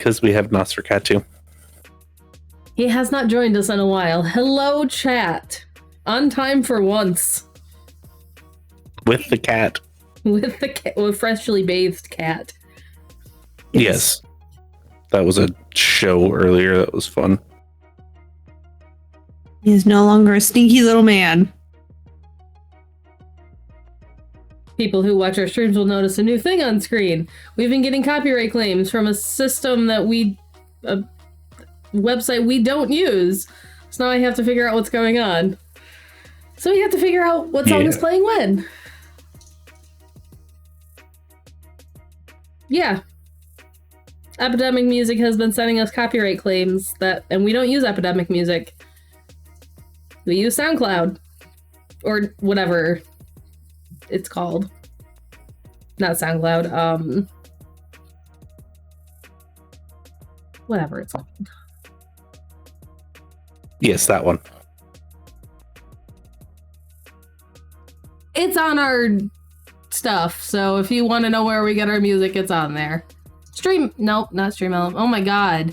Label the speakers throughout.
Speaker 1: Because we have Nosferatu.
Speaker 2: He has not joined us in a while. Hello, chat. On time for once.
Speaker 1: With the cat.
Speaker 2: With freshly bathed cat.
Speaker 1: Yes. That was a show earlier that was fun.
Speaker 3: He's no longer a stinky little man.
Speaker 2: People who watch our streams will notice a new thing on screen. We've been getting copyright claims from a system that a website we don't use. So now I have to figure out what's going on. So we have to figure out what song is playing when. Yeah. Epidemic Music has been sending us copyright claims and we don't use Epidemic Music. We use SoundCloud. Or whatever it's called. Not SoundCloud, whatever it's called.
Speaker 1: Yes, that one.
Speaker 2: It's on our stuff, so if you want to know where we get our music, it's on there. Nope, not Stream Element. Oh my god.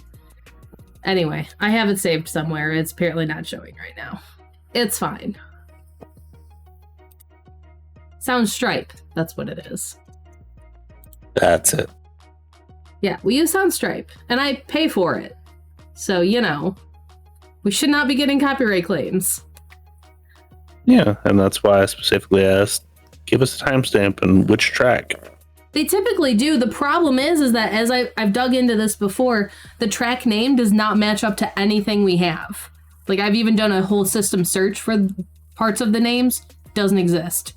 Speaker 2: Anyway, I have it saved somewhere. It's apparently not showing right now. It's fine. Soundstripe, that's what it is.
Speaker 1: That's it.
Speaker 2: Yeah, we use Soundstripe, and I pay for it. So, we should not be getting copyright claims.
Speaker 1: Yeah, and that's why I specifically asked, give us a timestamp and which track.
Speaker 2: They typically do. The problem is that as I've dug into this before, the track name does not match up to anything we have. Like, I've even done a whole system search for parts of the names. Doesn't exist.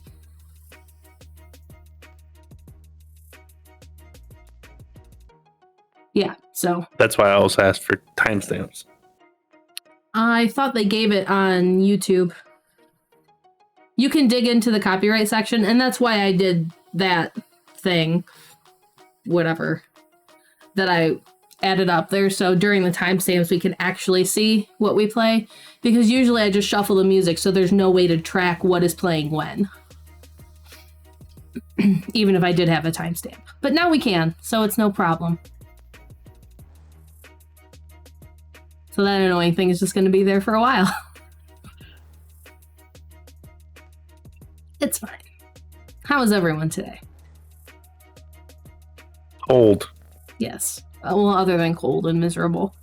Speaker 2: Yeah, so.
Speaker 1: That's why I also asked for timestamps.
Speaker 2: I thought they gave it on YouTube. You can dig into the copyright section, and that's why I did that thing. Whatever. That I added up there, so during the timestamps we can actually see what we play. Because usually I just shuffle the music, so there's no way to track what is playing when. Even if I did have a timestamp. But now we can, so it's no problem. So that annoying thing is just going to be there for a while. It's fine. How is everyone today?
Speaker 1: Cold.
Speaker 2: Yes. Well, other than cold and miserable.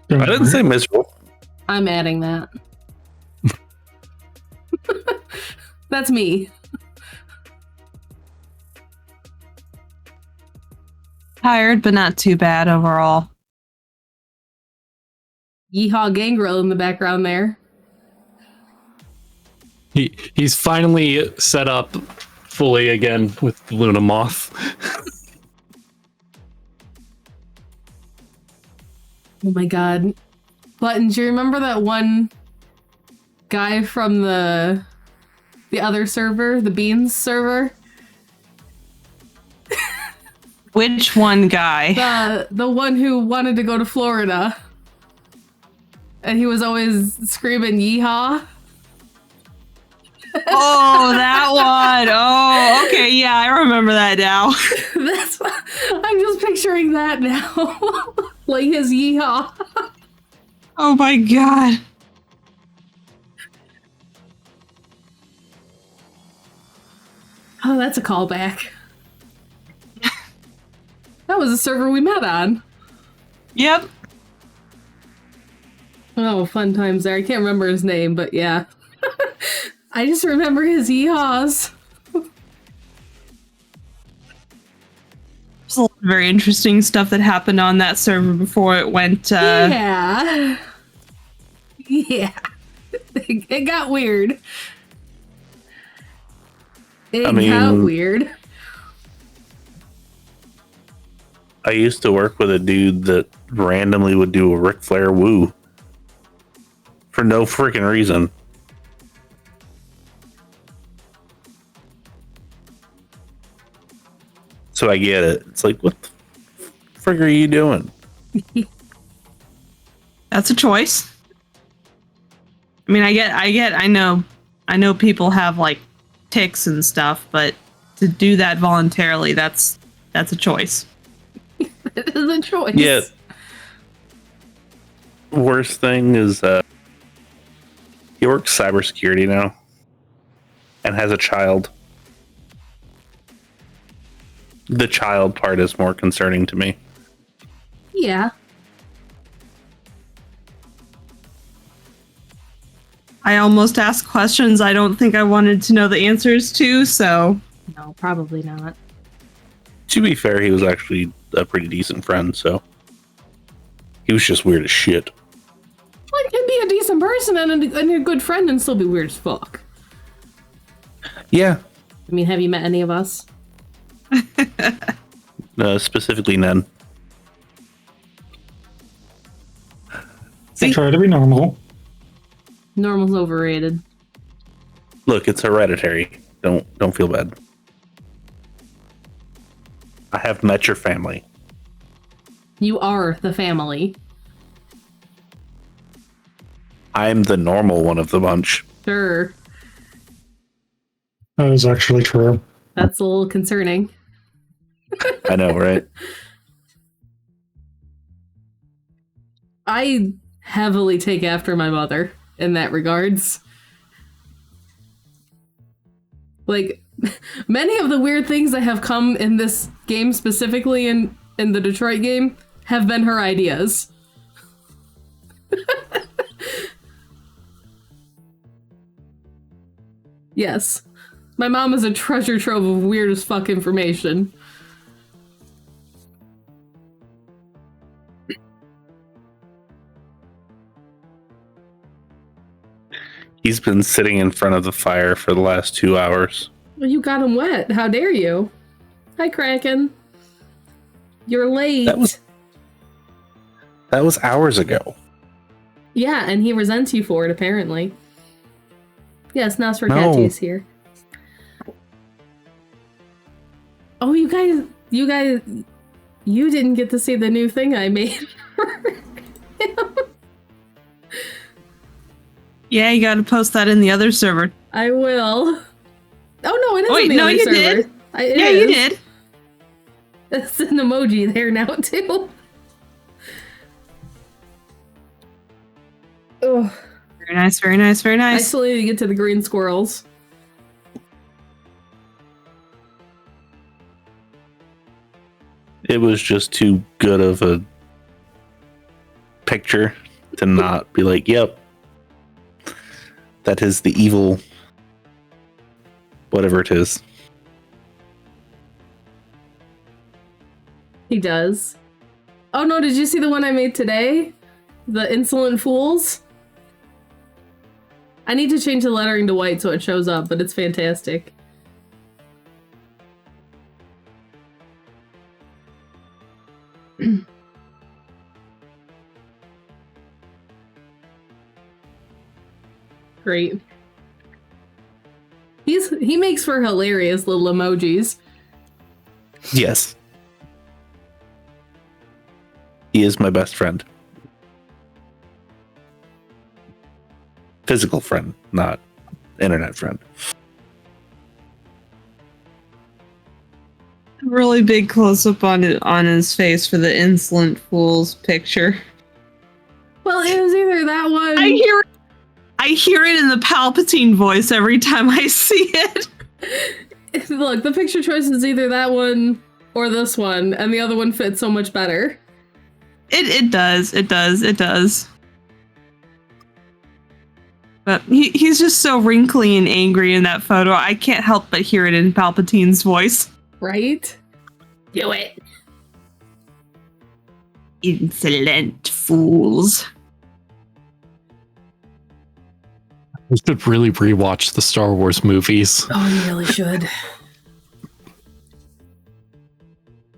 Speaker 1: I didn't say miserable.
Speaker 2: I'm adding that. That's me.
Speaker 3: Tired, but not too bad overall.
Speaker 2: Yeehaw Gangrel in the background there.
Speaker 4: He's finally set up fully again with Luna Moth.
Speaker 2: Oh my god. Buttons, you remember that one guy from the other server? The Beans server?
Speaker 3: Which one guy?
Speaker 2: The one who wanted to go to Florida. And he was always screaming yeehaw.
Speaker 3: Oh, that one. Oh, okay. Yeah, I remember that now.
Speaker 2: I'm just picturing that now. Like his yeehaw.
Speaker 3: Oh my god.
Speaker 2: Oh, that's a callback. That was a server we met on.
Speaker 3: Yep.
Speaker 2: Oh, fun times there. I can't remember his name, but yeah. I just remember his yeehaws.
Speaker 3: There's a lot of very interesting stuff that happened on that server before it went.
Speaker 2: Yeah. Yeah. It got weird. It got weird.
Speaker 1: I used to work with a dude that randomly would do a Ric Flair woo. For no freaking reason. So I get it. It's like, what the frig are you doing?
Speaker 3: That's a choice. I mean, I know people have like tics and stuff, but to do that voluntarily, that's a choice.
Speaker 2: It is a choice.
Speaker 1: Yeah. Worst thing is he works cybersecurity now and has a child. The child part is more concerning to me.
Speaker 2: Yeah.
Speaker 3: I almost asked questions I don't think I wanted to know the answers to, so.
Speaker 2: No, probably not.
Speaker 1: To be fair, he was actually a pretty decent friend, so he was just weird as shit.
Speaker 2: One can be a decent person and a good friend and still be weird as fuck.
Speaker 1: Yeah.
Speaker 2: I mean, have you met any of us?
Speaker 1: Specifically Nen.
Speaker 5: I try to be normal.
Speaker 2: Normal's overrated.
Speaker 1: Look, it's hereditary. Don't feel bad. I have met your family.
Speaker 2: You are the family.
Speaker 1: I'm the normal one of the bunch.
Speaker 2: Sure.
Speaker 5: That is actually true.
Speaker 2: That's a little concerning.
Speaker 1: I know, right?
Speaker 2: I heavily take after my mother in that regards. Like, many of the weird things that have come in this game, specifically in the Detroit game, have been her ideas. Yes. My mom is a treasure trove of weird as fuck information.
Speaker 1: He's been sitting in front of the fire for the last 2 hours.
Speaker 2: Well, you got him wet. How dare you? Hi, Kraken. You're late.
Speaker 1: That was hours ago.
Speaker 2: Yeah, and he resents you for it, apparently. Yes, Nosferatu is here. Oh, you guys, you didn't get to see the new thing I made for him.
Speaker 3: Yeah, you gotta post that in the other server.
Speaker 2: I will. Oh no, it is
Speaker 3: Wait,
Speaker 2: in the
Speaker 3: no,
Speaker 2: other
Speaker 3: you
Speaker 2: server.
Speaker 3: did.
Speaker 2: It
Speaker 3: Yeah,
Speaker 2: is.
Speaker 3: you did.
Speaker 2: It's an emoji there now too. Oh,
Speaker 3: Very nice, very nice, very
Speaker 2: I
Speaker 3: nice.
Speaker 2: still need to get to the green squirrels.
Speaker 1: It was just too good of a picture to not be like, yep, that is the evil, whatever it is.
Speaker 2: He does. Oh no, did you see the one I made today? The insolent fools? I need to change the lettering to white so it shows up, but it's fantastic. Great. He makes for hilarious little emojis.
Speaker 1: Yes. He is my best friend. Physical friend, not internet friend.
Speaker 3: Really big close up on his face for the insolent fool's picture.
Speaker 2: Well, it was either that one.
Speaker 3: I hear it in the Palpatine voice every time I see it.
Speaker 2: Look, the picture choice is either that one or this one, and the other one fits so much better.
Speaker 3: It does. But he's just so wrinkly and angry in that photo. I can't help but hear it in Palpatine's voice.
Speaker 2: Right? Do it.
Speaker 3: Insolent fools.
Speaker 4: We should really rewatch the Star Wars movies.
Speaker 2: Oh, you really should.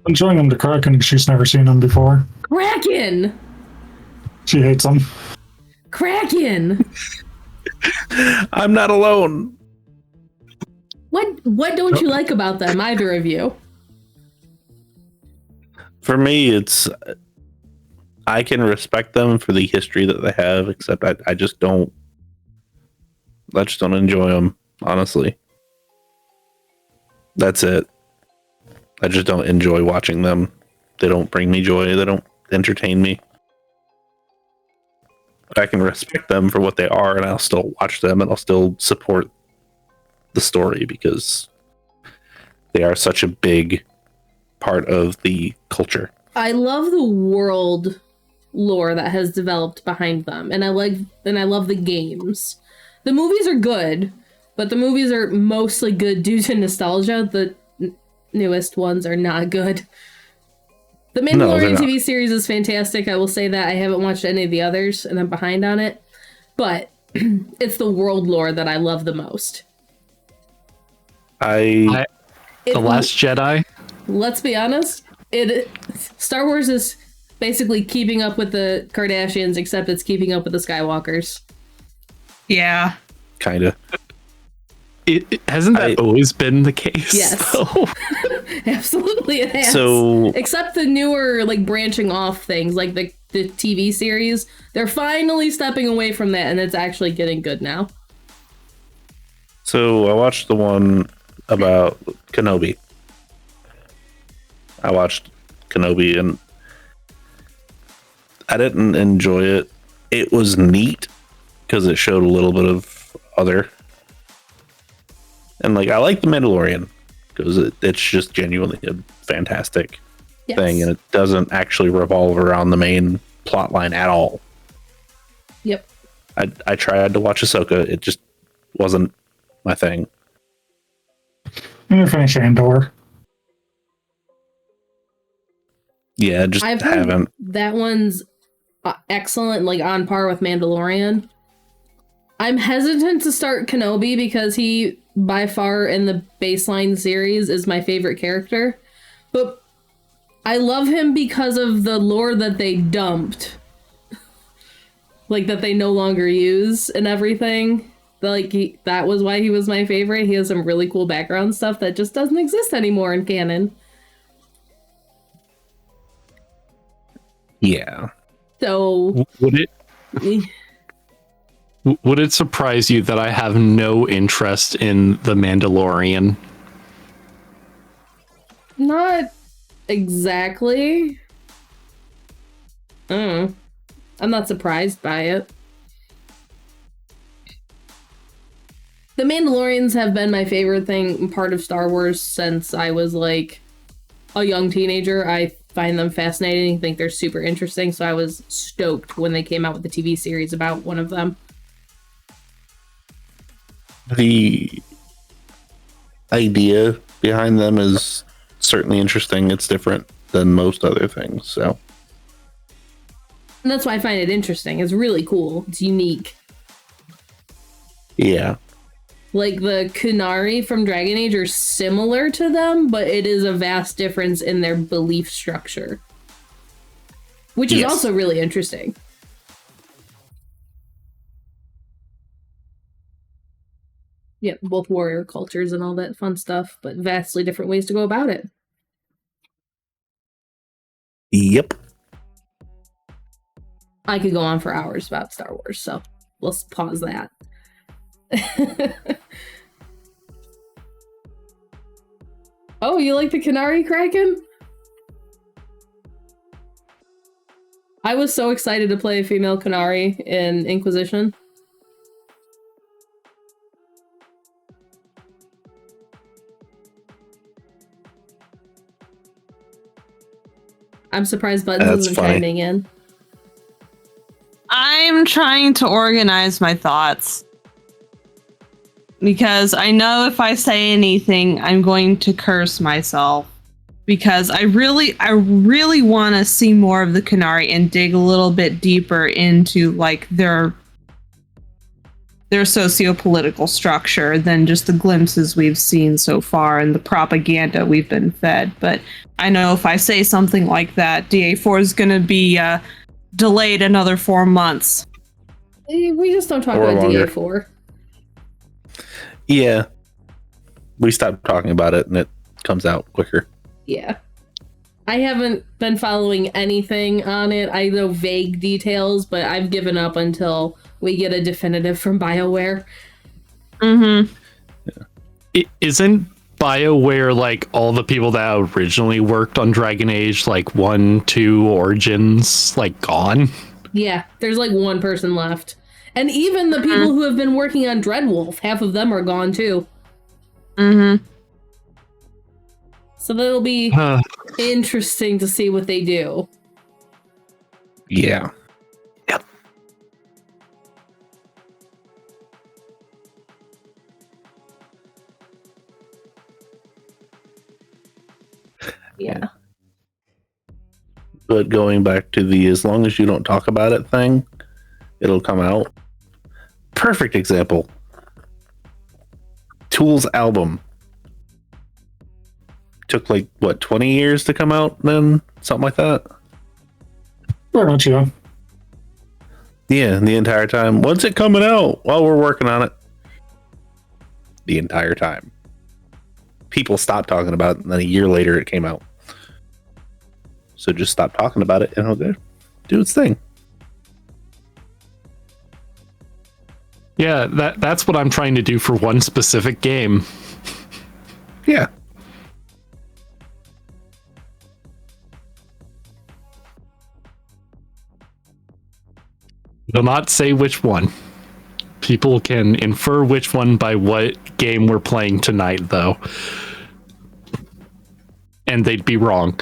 Speaker 5: I'm showing them to Kraken because she's never seen them before.
Speaker 2: Kraken!
Speaker 5: She hates them.
Speaker 2: Kraken!
Speaker 1: I'm not alone.
Speaker 2: What don't you like about them, either of you?
Speaker 1: For me, it's I can respect them for the history that they have, except I just don't enjoy them, honestly. That's it. I just don't enjoy watching them They don't bring me joy. They don't entertain me. I can respect them for what they are, and I'll still watch them, and I'll still support the story because they are such a big part of the culture.
Speaker 2: I love the world lore that has developed behind them, and I love the games. The movies are good, but the movies are mostly good due to nostalgia. The newest ones are not good. The Mandalorian TV series is fantastic. I will say that. I haven't watched any of the others, and I'm behind on it. But it's the world lore that I love the most.
Speaker 4: The Last Jedi.
Speaker 2: Let's be honest. Star Wars is basically keeping up with the Kardashians, except it's keeping up with the Skywalkers.
Speaker 3: Yeah.
Speaker 1: Kind of.
Speaker 4: Hasn't that always been the case?
Speaker 2: Yes. Absolutely it has.
Speaker 1: So,
Speaker 2: except the newer, like, branching off things, like the TV series. They're finally stepping away from that, and it's actually getting good now.
Speaker 1: So I watched the one about Kenobi. I watched Kenobi, and I didn't enjoy it. It was neat because it showed a little bit of other. And like, I like The Mandalorian because it's just genuinely a fantastic thing, and it doesn't actually revolve around the main plot line at all.
Speaker 2: Yep.
Speaker 1: I tried to watch Ahsoka. It just wasn't my thing.
Speaker 5: I'm gonna finish Andor.
Speaker 1: Yeah, just haven't.
Speaker 2: That one's excellent, like on par with Mandalorian. I'm hesitant to start Kenobi because he, by far in the baseline series, is my favorite character. But I love him because of the lore that they dumped. Like, that they no longer use and everything. Like, that was why he was my favorite. He has some really cool background stuff that just doesn't exist anymore in canon.
Speaker 1: Yeah.
Speaker 2: So...
Speaker 4: Would it surprise you that I have no interest in The Mandalorian?
Speaker 2: Not exactly. I'm not surprised by it. The Mandalorians have been my favorite thing, part of Star Wars, since I was like a young teenager. I find them fascinating, think they're super interesting, so I was stoked when they came out with the TV series about one of them.
Speaker 1: The idea behind them is certainly interesting. It's different than most other things, so.
Speaker 2: And that's why I find it interesting. It's really cool. It's unique.
Speaker 1: Yeah.
Speaker 2: Like, the Kunari from Dragon Age are similar to them, but it is a vast difference in their belief structure. Which is also really interesting. Yeah, both warrior cultures and all that fun stuff, but vastly different ways to go about it.
Speaker 1: Yep.
Speaker 2: I could go on for hours about Star Wars, so let's pause that. Oh, you like the Kunari Kraken? I was so excited to play a female Kunari in Inquisition. I'm surprised Buttons isn't chiming in.
Speaker 3: I'm trying to organize my thoughts. Because I know if I say anything, I'm going to curse myself. Because I really want to see more of the Kunari and dig a little bit deeper into like their socio-political structure than just the glimpses we've seen so far and the propaganda we've been fed. But I know if I say something like that, DA4 is going to be delayed another 4 months.
Speaker 2: We just don't talk about longer. DA4.
Speaker 1: Yeah. We stopped talking about it and it comes out quicker.
Speaker 2: Yeah. I haven't been following anything on it. I know vague details, but I've given up until we get a definitive from BioWare.
Speaker 3: Mm-hmm.
Speaker 4: Isn't BioWare like all the people that originally worked on Dragon Age, like 1, 2, Origins, like gone?
Speaker 2: Yeah, there's like one person left. And even the people who have been working on Dreadwolf, half of them are gone too.
Speaker 3: Mm-hmm.
Speaker 2: So that'll be interesting to see what they do.
Speaker 1: Yeah. Yep.
Speaker 2: Yeah.
Speaker 1: But going back to the as long as you don't talk about it thing, it'll come out. Perfect example. Tool's album took like what 20 years to come out then? Something like that.
Speaker 5: Pretty much, yeah.
Speaker 1: Yeah, the entire time. When's it coming out? Well, we're working on it. The entire time. People stopped talking about it, and then a year later it came out. So just stop talking about it and it'll do its thing.
Speaker 4: Yeah, that's what I'm trying to do for one specific game.
Speaker 1: Yeah.
Speaker 4: Will not say which one. People can infer which one by what game we're playing tonight, though. And they'd be wrong.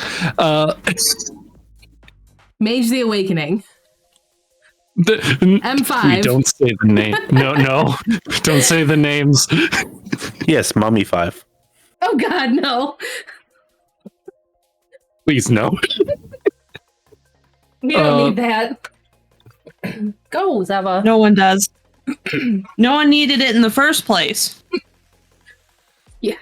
Speaker 2: Mage the Awakening.
Speaker 4: M5. We don't say the name. No. Don't say the names.
Speaker 1: Yes, Mummy 5.
Speaker 2: Oh god, no.
Speaker 4: Please, no.
Speaker 2: We don't need that. Go, Zeva.
Speaker 3: No one does. No one needed it in the first place.
Speaker 2: Yeah.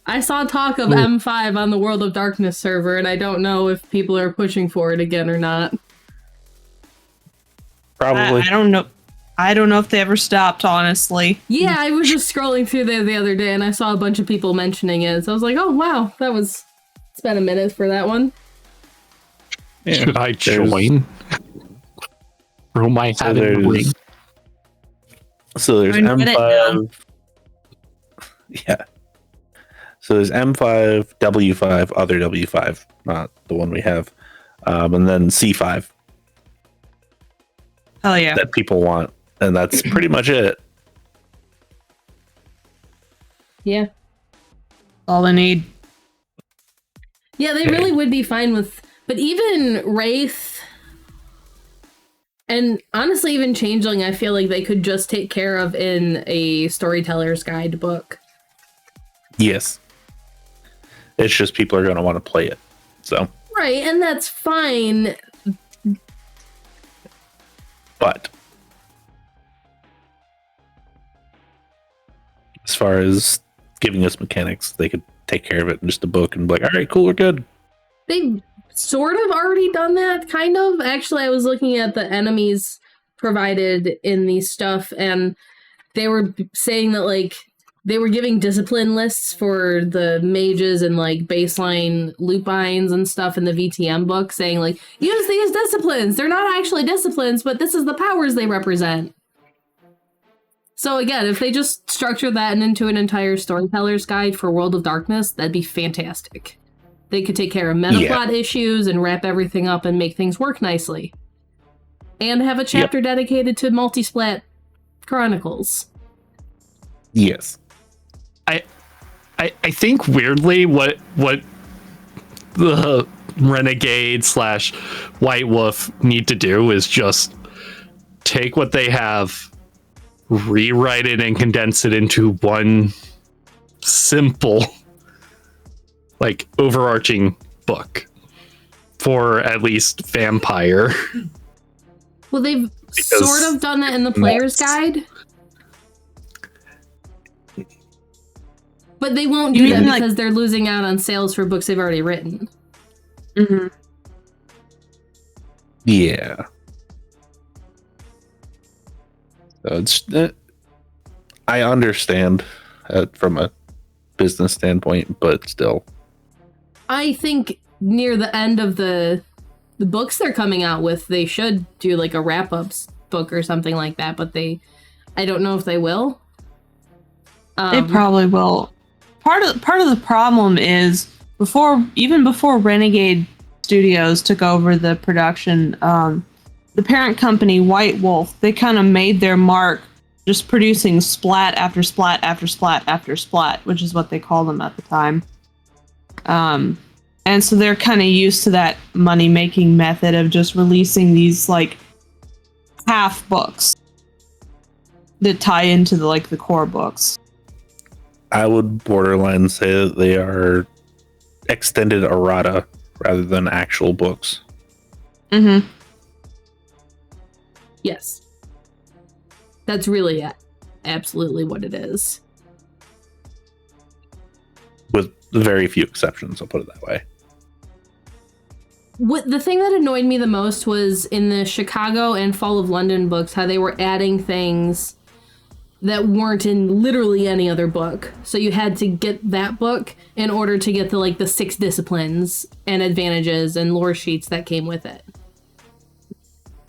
Speaker 2: I saw talk of M5 on the World of Darkness server, and I don't know if people are pushing for it again or not.
Speaker 1: Probably.
Speaker 3: I don't know. I don't know if they ever stopped, honestly.
Speaker 2: Yeah, I was just scrolling through there the other day, and I saw a bunch of people mentioning it, so I was like, oh wow, it's been a minute for that one.
Speaker 1: Yeah,
Speaker 4: should I join? Throw my hat in the ring.
Speaker 1: So there's M5. Yeah. So there's M5, W5, other W5, not the one we have, and then C5.
Speaker 3: Hell yeah.
Speaker 1: That people want, and that's pretty much it.
Speaker 2: Yeah.
Speaker 3: All they need.
Speaker 2: Yeah, they really would be fine with, but even Wraith, and honestly even Changeling, I feel like they could just take care of in a Storyteller's Guide book.
Speaker 1: Yes. It's just people are going to want to play it. So.
Speaker 2: Right, and that's fine.
Speaker 1: But as far as giving us mechanics, they could take care of it in just a book and be like, all right, cool, we're good.
Speaker 2: They've sort of already done that, kind of. Actually, I was looking at the enemies provided in these stuff, and they were saying that, like, they were giving discipline lists for the mages and, like, baseline lupines and stuff in the VtM book, saying, like, use these disciplines! They're not actually disciplines, but this is the powers they represent. So again, if they just structure that into an entire Storyteller's Guide for World of Darkness, that'd be fantastic. They could take care of metaplot issues and wrap everything up and make things work nicely. And have a chapter dedicated to Multisplat Chronicles.
Speaker 1: Yes.
Speaker 4: I think weirdly what the Renegade / White Wolf need to do is just take what they have, rewrite it and condense it into one simple, like, overarching book for at least Vampire.
Speaker 2: Well, they've sort of done that in the Player's Guide. But they won't do that because they're losing out on sales for books they've already written.
Speaker 3: Mm-hmm.
Speaker 1: Yeah. So it's, I understand from a business standpoint, but still.
Speaker 2: I think near the end of the books they're coming out with, they should do like a wrap-up book or something like that, but I don't know if they will.
Speaker 3: They probably will. Part of the problem is before Renegade Studios took over the production, the parent company White Wolf, they kind of made their mark just producing splat after splat after splat after splat, which is what they called them at the time. And so they're kind of used to that money-making method of just releasing these like half books that tie into the core books.
Speaker 1: I would borderline say that they are extended errata rather than actual books.
Speaker 3: Mm-hmm.
Speaker 2: Yes. That's really absolutely what it is.
Speaker 1: With very few exceptions, I'll put it that way.
Speaker 2: The thing that annoyed me the most was in the Chicago and Fall of London books, how they were adding things that weren't in literally any other book. So you had to get that book in order to get the 6 disciplines and advantages and lore sheets that came with it.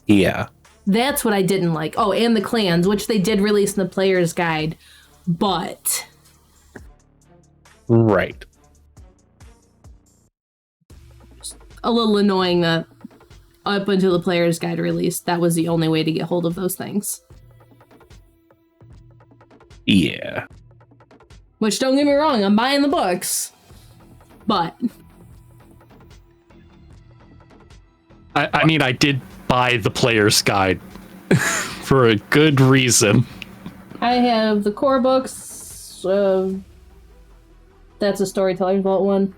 Speaker 1: Yeah.
Speaker 2: That's what I didn't like. Oh, and the clans, which they did release in the player's guide, but...
Speaker 1: Right.
Speaker 2: A little annoying that up until the player's guide release, that was the only way to get hold of those things.
Speaker 1: Yeah.
Speaker 2: Which, don't get me wrong, I'm buying the books. But...
Speaker 4: I mean, I did buy the player's guide for a good reason.
Speaker 2: I have the core books. That's a Storyteller Vault one.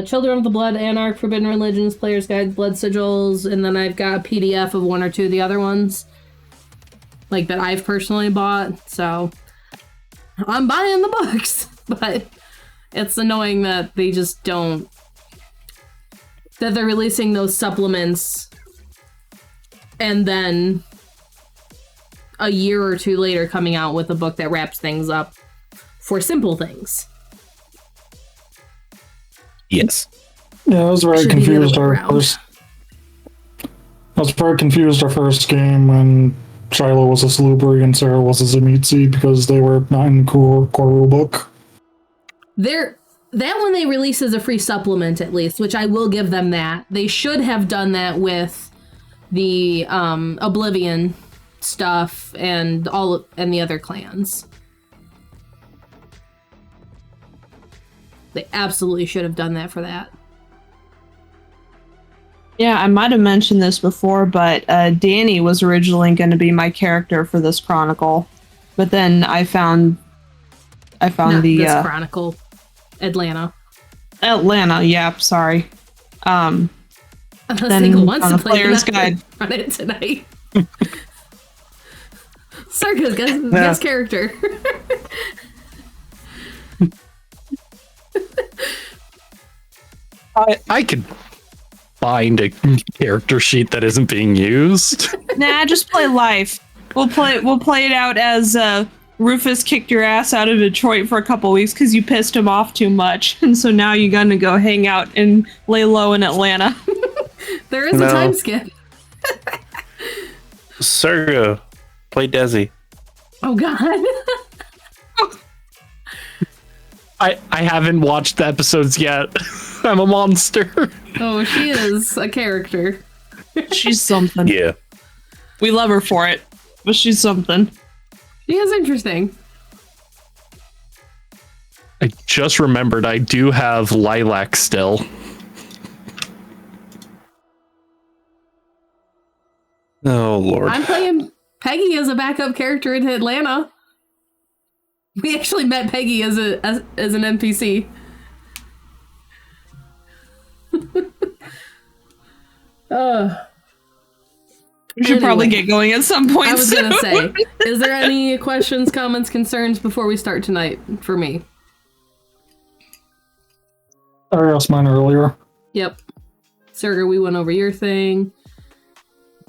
Speaker 2: Children of the Blood, Anarch, Forbidden Religions, Player's Guide, Blood Sigils, and then I've got a PDF of 1 or 2 of the other ones. That I've personally bought, so... I'm buying the books! But it's annoying that they just don't... That they're releasing those supplements and then a year or 2 later coming out with a book that wraps things up for simple things.
Speaker 1: Yes.
Speaker 5: Yeah, I was very
Speaker 2: Should be the
Speaker 5: confused.
Speaker 2: other way around.
Speaker 5: I was very confused our first game when Shiloh was a Salubri and Sarah was a Zemitzi because they were not in core rulebook.
Speaker 2: That one they release as a free supplement at least, which I will give them that. They should have done that with the Oblivion stuff and the other clans. They absolutely should have done that for that.
Speaker 3: Yeah, I might have mentioned this before, but Danny was originally going to be my character for this chronicle, but then I found
Speaker 2: Not
Speaker 3: the
Speaker 2: this chronicle, Atlanta.
Speaker 3: Yeah, sorry.
Speaker 2: Unless
Speaker 3: Then
Speaker 2: Dengle wants
Speaker 3: on
Speaker 2: to
Speaker 3: the
Speaker 2: play
Speaker 3: player's
Speaker 2: that,
Speaker 3: guide.
Speaker 2: run it tonight. Serga's guest character.
Speaker 4: I could find a character sheet that isn't being used.
Speaker 3: Nah, just play life. We'll play it out as Rufus kicked your ass out of Detroit for a couple weeks because you pissed him off too much, and so now you're gonna go hang out and lay low in Atlanta.
Speaker 2: There is a time skip.
Speaker 1: Serga, play Desi.
Speaker 2: Oh god.
Speaker 4: I haven't watched the episodes yet. I'm a monster.
Speaker 2: Oh, she is a character.
Speaker 3: She's something.
Speaker 1: Yeah.
Speaker 3: We love her for it, but she's something.
Speaker 2: She is interesting.
Speaker 4: I just remembered I do have Lilac still.
Speaker 1: Oh, Lord.
Speaker 2: I'm playing Peggy as a backup character in Atlanta. We actually met Peggy as an NPC.
Speaker 3: We should probably get going at some point.
Speaker 2: I was
Speaker 3: soon.
Speaker 2: gonna say, is there any questions, comments, concerns before we start tonight for me?
Speaker 5: I asked mine earlier.
Speaker 2: Yep. Serga, we went over your thing.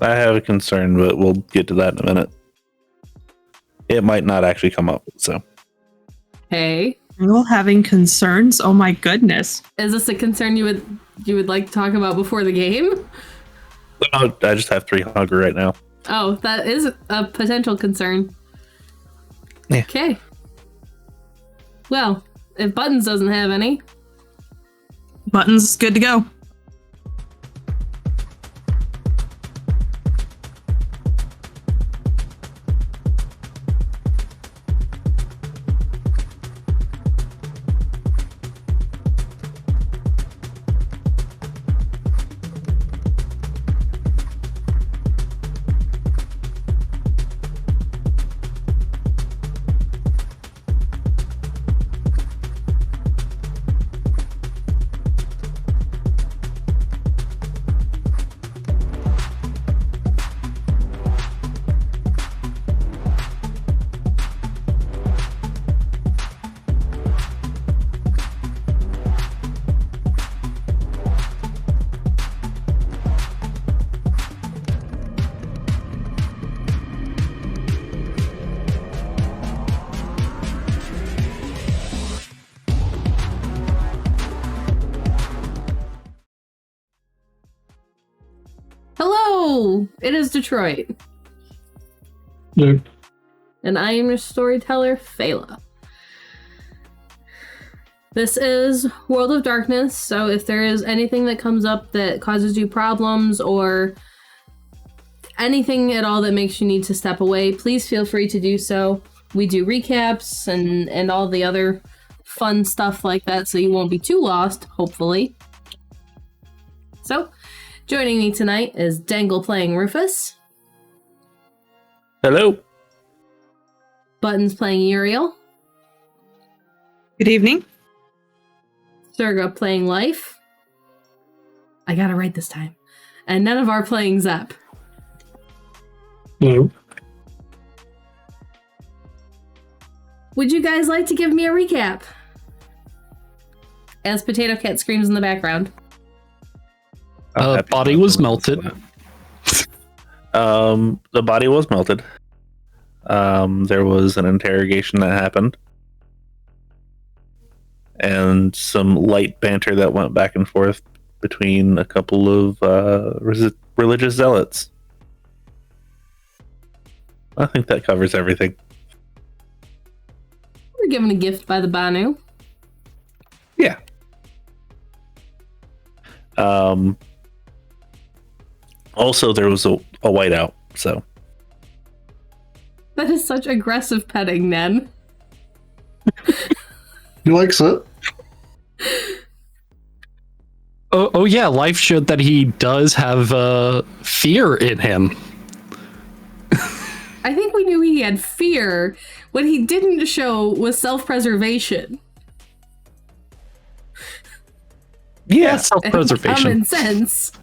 Speaker 1: I have a concern, but we'll get to that in a minute. It might not actually come up, so.
Speaker 2: Hey.
Speaker 3: Still having concerns? Oh my goodness.
Speaker 2: Is this a concern you would like to talk about before the game?
Speaker 1: I just have 3 hunger right now.
Speaker 2: Oh, that is a potential concern.
Speaker 1: Yeah.
Speaker 2: Okay. Well, if Buttons doesn't have any.
Speaker 3: Buttons is good to go.
Speaker 2: Hello! It is Detroit.
Speaker 5: Yep.
Speaker 2: And I am your storyteller, Feyla. This is World of Darkness, so if there is anything that comes up that causes you problems or anything at all that makes you need to step away, please feel free to do so. We do recaps and all the other fun stuff like that, so you won't be too lost, hopefully. So, joining me tonight is Dengle playing Rufus,
Speaker 1: Hello.
Speaker 2: Buttons playing Uriel,
Speaker 3: Good evening.
Speaker 2: Serga playing Life. I got it right this time. And Nenavar playing Zep.
Speaker 5: Hello.
Speaker 2: Would you guys like to give me a recap? As Potato Cat screams in the background.
Speaker 4: Body was melted.
Speaker 1: The body was melted. There was an interrogation that happened. And some light banter that went back and forth between a couple of religious zealots. I think that covers everything.
Speaker 2: We're given a gift by the Banu.
Speaker 1: Yeah. Also, there was a whiteout, so.
Speaker 2: That is such aggressive petting, Nen.
Speaker 5: He likes it.
Speaker 4: Oh yeah, Life showed that he does have fear in him.
Speaker 2: I think we knew he had fear. What he didn't show was self-preservation.
Speaker 1: Yeah.
Speaker 4: Self-preservation.
Speaker 2: Common sense.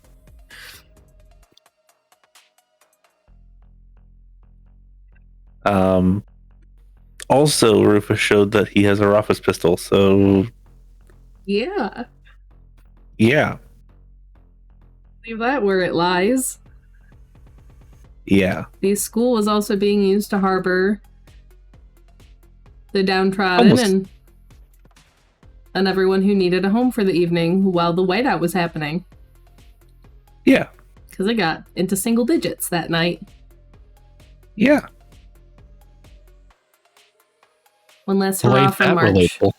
Speaker 1: Also, Rufus showed that he has a Rufus pistol, so
Speaker 2: Yeah.
Speaker 1: yeah.
Speaker 2: Leave that where it lies.
Speaker 1: Yeah.
Speaker 2: The school was also being used to harbor the downtrodden
Speaker 4: Almost.
Speaker 2: and everyone who needed a home for the evening while the whiteout was happening.
Speaker 1: Yeah.
Speaker 2: Because it got into single digits that night.
Speaker 1: Yeah.
Speaker 2: One last
Speaker 4: Well,
Speaker 2: hurrah
Speaker 4: ain't
Speaker 2: for
Speaker 4: that
Speaker 2: March.
Speaker 4: relatable?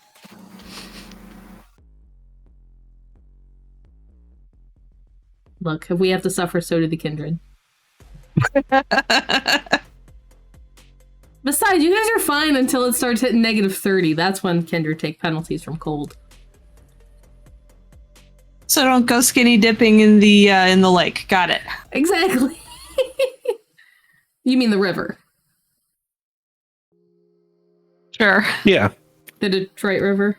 Speaker 2: Look, if we have to suffer, so do the kindred. Besides, you guys are fine until it starts hitting -30. That's when kindred take penalties from cold.
Speaker 3: So don't go skinny dipping in the lake. Got it.
Speaker 2: Exactly. You mean the river.
Speaker 3: Sure.
Speaker 1: Yeah.
Speaker 2: The Detroit River?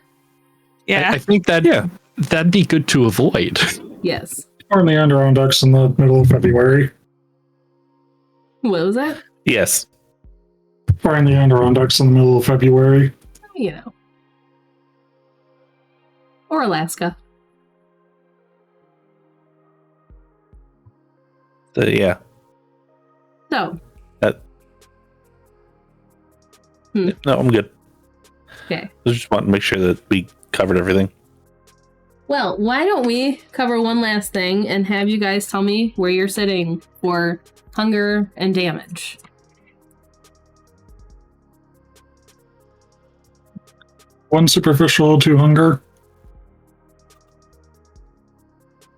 Speaker 3: Yeah.
Speaker 4: I think that'd be good to avoid.
Speaker 2: Yes.
Speaker 5: Or in the Adirondacks in the middle of February.
Speaker 2: What was that?
Speaker 1: Yes.
Speaker 5: Or in the Adirondacks in the middle of February.
Speaker 2: You know. Or Alaska.
Speaker 1: Yeah.
Speaker 2: So,
Speaker 1: No, I'm good.
Speaker 2: okay.
Speaker 1: I just want to make sure that we covered everything.
Speaker 2: Well, why don't we cover one last thing and have you guys tell me where you're sitting for hunger and damage?
Speaker 5: 1 superficial, 2 hunger.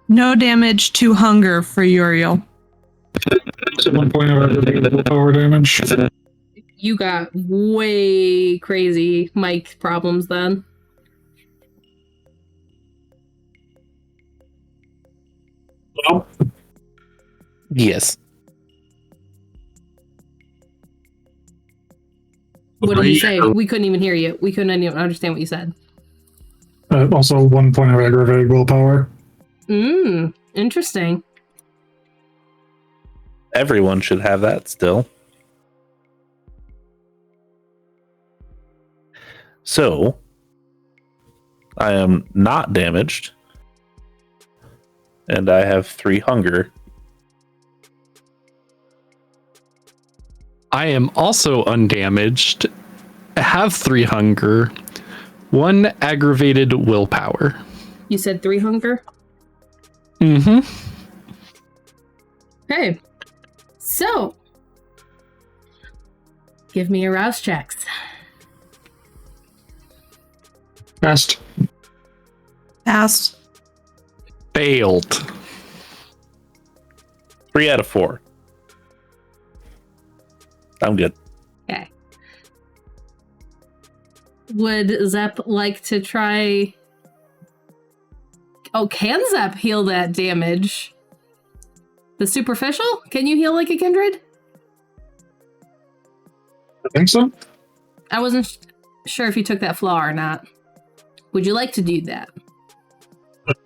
Speaker 3: No damage to hunger for Uriel.
Speaker 5: So 1 point of aggravated willpower damage.
Speaker 2: You got way crazy mic problems then.
Speaker 5: Well,
Speaker 1: Yes.
Speaker 2: What did you say? We couldn't even hear you. We couldn't even understand what you said.
Speaker 5: also 1 point of aggravated willpower.
Speaker 2: Interesting.
Speaker 1: Everyone should have that still. So, I am not damaged. And I have 3 hunger.
Speaker 4: I am also undamaged, have 3 hunger, 1 aggravated willpower.
Speaker 2: You said 3 hunger?
Speaker 4: Mm-hmm.
Speaker 2: Okay. So, give me your rouse checks.
Speaker 5: Passed.
Speaker 3: Passed.
Speaker 4: Failed.
Speaker 1: 3 out of 4. I'm good.
Speaker 2: Okay. Would Zep like to try... Oh, can Zep heal that damage? The superficial? Can you heal like a kindred?
Speaker 5: I think so.
Speaker 2: I wasn't sure if you took that flaw or not. Would you like to do that?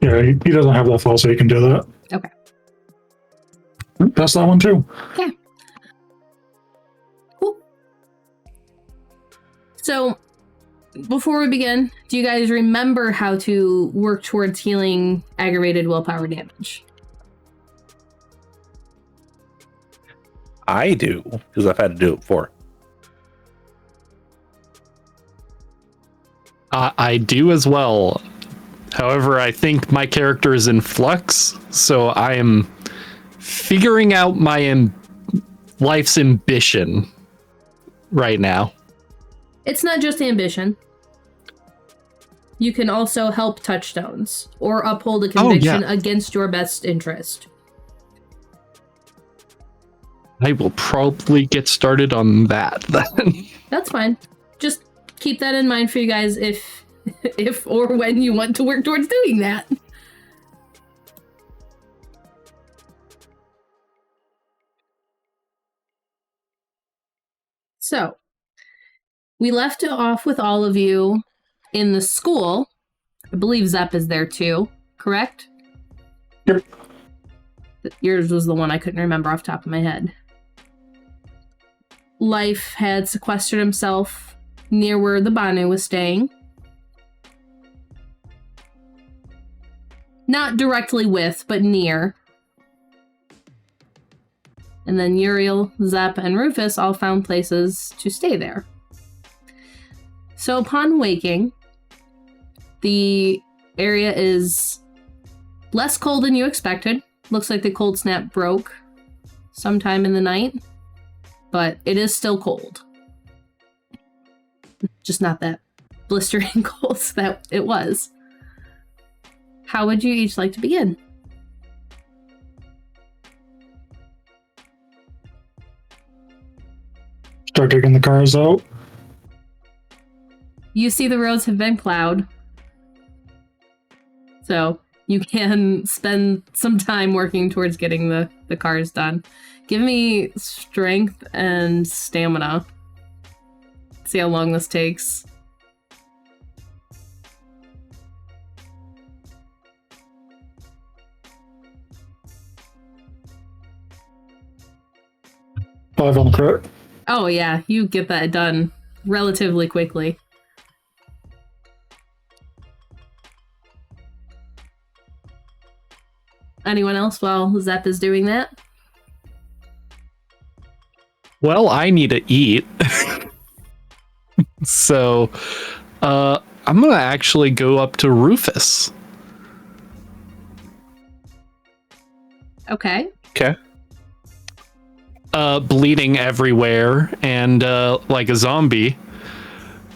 Speaker 5: Yeah, he doesn't have that flaw, so he can do that.
Speaker 2: Okay.
Speaker 5: Pass that one too.
Speaker 2: Okay. Cool. So, before we begin, do you guys remember how to work towards healing aggravated willpower damage?
Speaker 1: I do, because I've had to do it before.
Speaker 4: I do as well. However, I think my character is in flux, so I am figuring out my life's ambition right now.
Speaker 2: It's not just ambition. You can also help touchstones or uphold a conviction against your best interest.
Speaker 4: I will probably get started on that then.
Speaker 2: That's fine. Just keep that in mind for you guys if or when you want to work towards doing that. So, we left it off with all of you in the school. I believe Zep is there too, correct?
Speaker 5: Yep.
Speaker 2: Yours was the one I couldn't remember off the top of my head. Life had sequestered himself near where the Banu was staying. Not directly with, but near. And then Uriel, Zep, and Rufus all found places to stay there. So upon waking, the area is less cold than you expected. Looks like the cold snap broke sometime in the night, but it is still cold. Just not that blistering cold that it was. How would you each like to begin?
Speaker 5: Start taking the cars out.
Speaker 2: You see the roads have been plowed, so you can spend some time working towards getting the cars done. Give me strength and stamina. See how long this takes.
Speaker 5: Five on Krit.
Speaker 2: Oh yeah, you get that done relatively quickly. Anyone else while Zep is doing that?
Speaker 4: Well, I need to eat. So, I'm gonna actually go up to Rufus.
Speaker 2: Okay.
Speaker 1: Okay.
Speaker 4: Bleeding everywhere and like a zombie.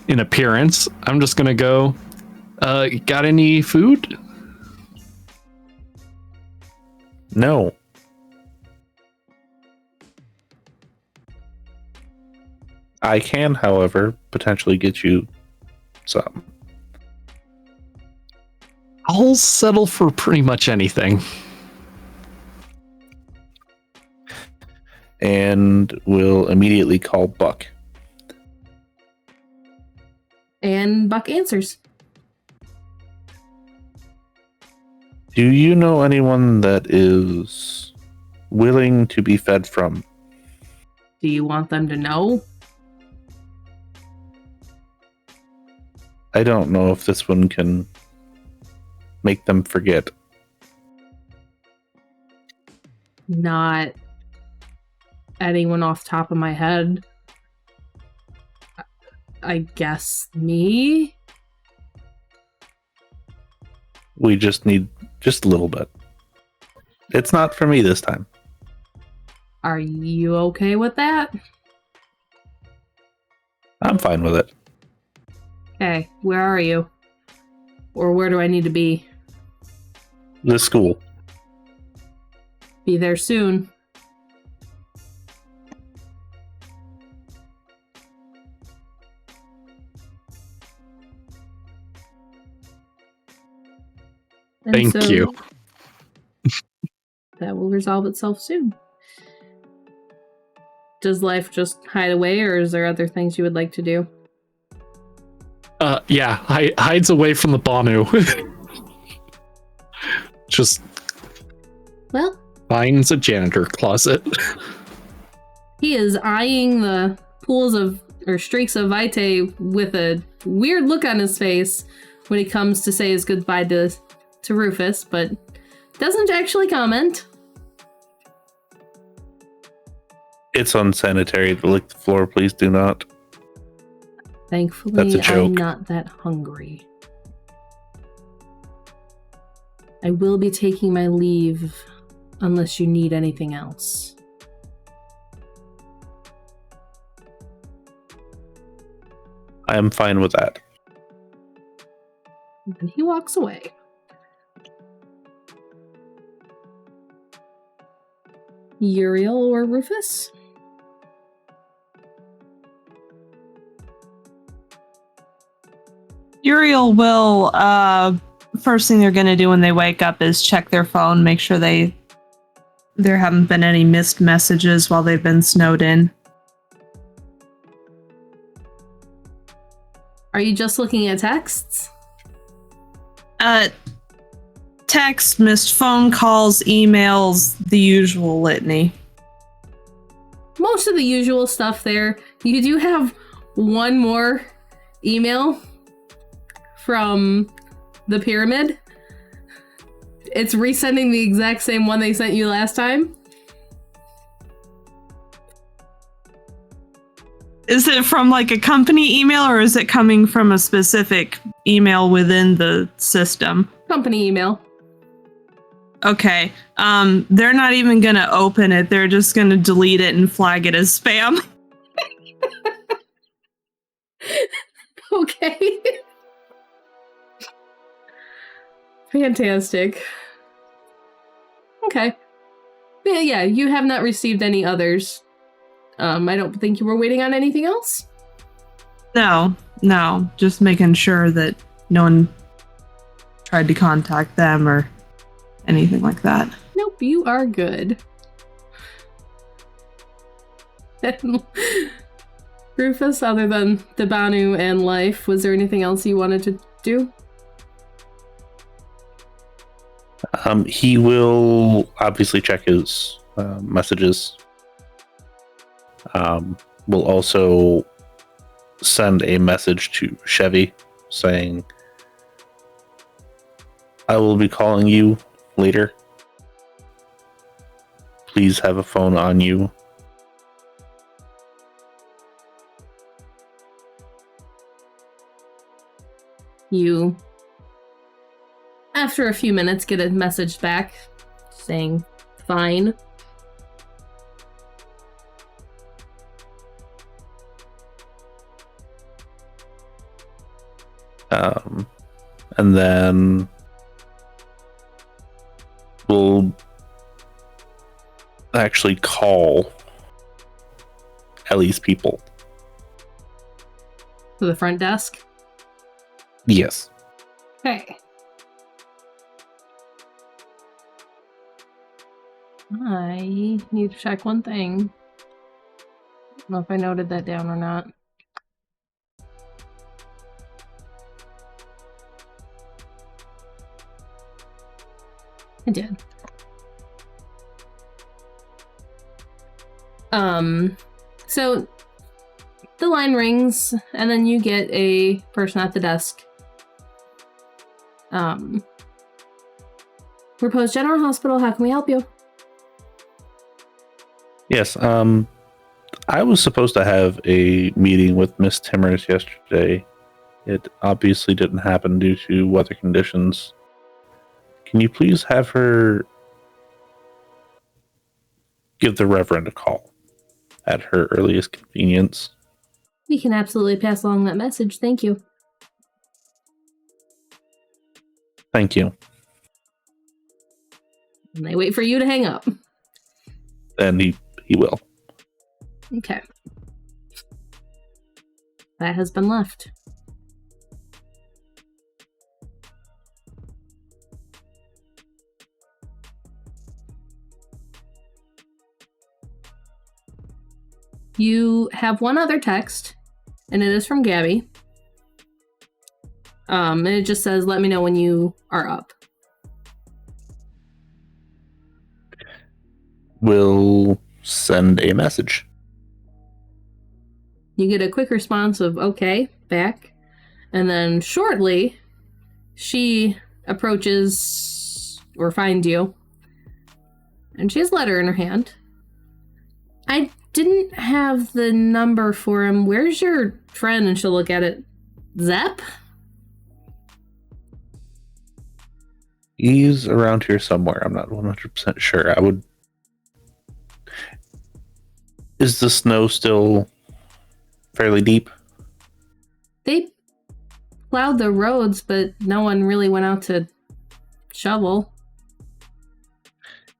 Speaker 4: in appearance, I'm just gonna go, got any food?
Speaker 1: No. I can, however, potentially get you some.
Speaker 4: I'll settle for pretty much anything.
Speaker 1: And we'll immediately call Buck.
Speaker 2: And Buck answers.
Speaker 1: Do you know anyone that is willing to be fed from?
Speaker 2: Do you want them to know?
Speaker 1: I don't know if this one can make them forget.
Speaker 2: Not anyone off the top of my head. I guess me?
Speaker 1: We just need just a little bit. It's not for me this time.
Speaker 2: Are you okay with that?
Speaker 1: I'm fine with it.
Speaker 2: Okay, where are you? Or where do I need to be?
Speaker 1: The school.
Speaker 2: Be there soon. And
Speaker 4: Thank
Speaker 2: so
Speaker 4: you.
Speaker 2: That will resolve itself soon. Does life just hide away, or is there other things you would like to do?
Speaker 4: Yeah, hides away from the Banu. Just
Speaker 2: Well,
Speaker 4: finds a janitor closet.
Speaker 2: he is eyeing the pools of, or streaks of Vitae with a weird look on his face when he comes to say his goodbye to Rufus, but doesn't actually comment.
Speaker 1: It's unsanitary to lick the floor. Please do not.
Speaker 2: Thankfully,
Speaker 1: That's a joke.
Speaker 2: I'm not that hungry. I will be taking my leave unless you need anything else.
Speaker 1: I am fine with that.
Speaker 2: And he walks away. Uriel or Rufus?
Speaker 3: Uriel will, first thing they're going to do when they wake up is check their phone, make sure there haven't been any missed messages while they've been snowed in.
Speaker 2: Are you just looking at texts?
Speaker 3: Text, missed phone calls, emails, the usual litany.
Speaker 2: Most of the usual stuff there. You do have one more email from the pyramid. It's resending the exact same one they sent you last time.
Speaker 3: Is it from like a company email or is it coming from a specific email within the system?
Speaker 2: Company email.
Speaker 3: Okay. They're not even gonna open it. They're just gonna delete it and flag it as spam.
Speaker 2: Okay. Fantastic. Okay. Yeah, you have not received any others. I don't think you were waiting on anything else.
Speaker 3: No. Just making sure that no one tried to contact them or anything like that.
Speaker 2: Nope, you are good. Rufus, other than the Banu and life, was there anything else you wanted to do?
Speaker 1: He will obviously check his messages. We'll also send a message to Chevy saying, I will be calling you later. Please have a phone on you.
Speaker 2: You, after a few minutes, get a message back saying, fine.
Speaker 1: And then we'll actually call Ellie's people.
Speaker 2: To the front desk?
Speaker 1: Yes.
Speaker 2: Okay. I need to check one thing. I don't know if I noted that down or not. I did. So the line rings, and then you get a person at the desk. Repose General Hospital, how can we help you?
Speaker 1: Yes. I was supposed to have a meeting with Miss Timmers yesterday. It obviously didn't happen due to weather conditions. Can you please have her give the Reverend a call at her earliest convenience?
Speaker 2: We can absolutely pass along that message. Thank you.
Speaker 1: Thank you.
Speaker 2: And they wait for you to hang up.
Speaker 1: And he will.
Speaker 2: Okay. That has been left. You have one other text, and it is from Gabby. And it just says, let me know when you are up.
Speaker 1: We'll send a message.
Speaker 2: You get a quick response of, okay, back. And then shortly, she approaches or finds you. And she has a letter in her hand. I didn't have the number for him. Where's your friend? And she'll look at it. Zep?
Speaker 1: He's around here somewhere. I'm not 100% sure. I would... Is the snow still fairly deep?
Speaker 2: They plowed the roads, but no one really went out to shovel.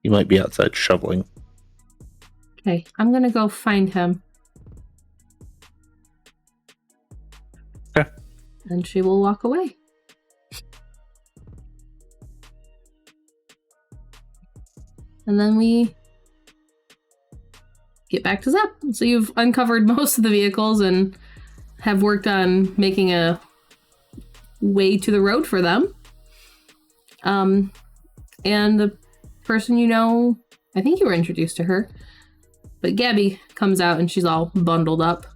Speaker 1: You might be outside shoveling.
Speaker 2: Okay, I'm gonna go find him.
Speaker 1: Okay.
Speaker 2: And she will walk away. And then we get back to Zep. So you've uncovered most of the vehicles and have worked on making a way to the road for them. And the person you know, I think you were introduced to her, but Gabby comes out and she's all bundled up.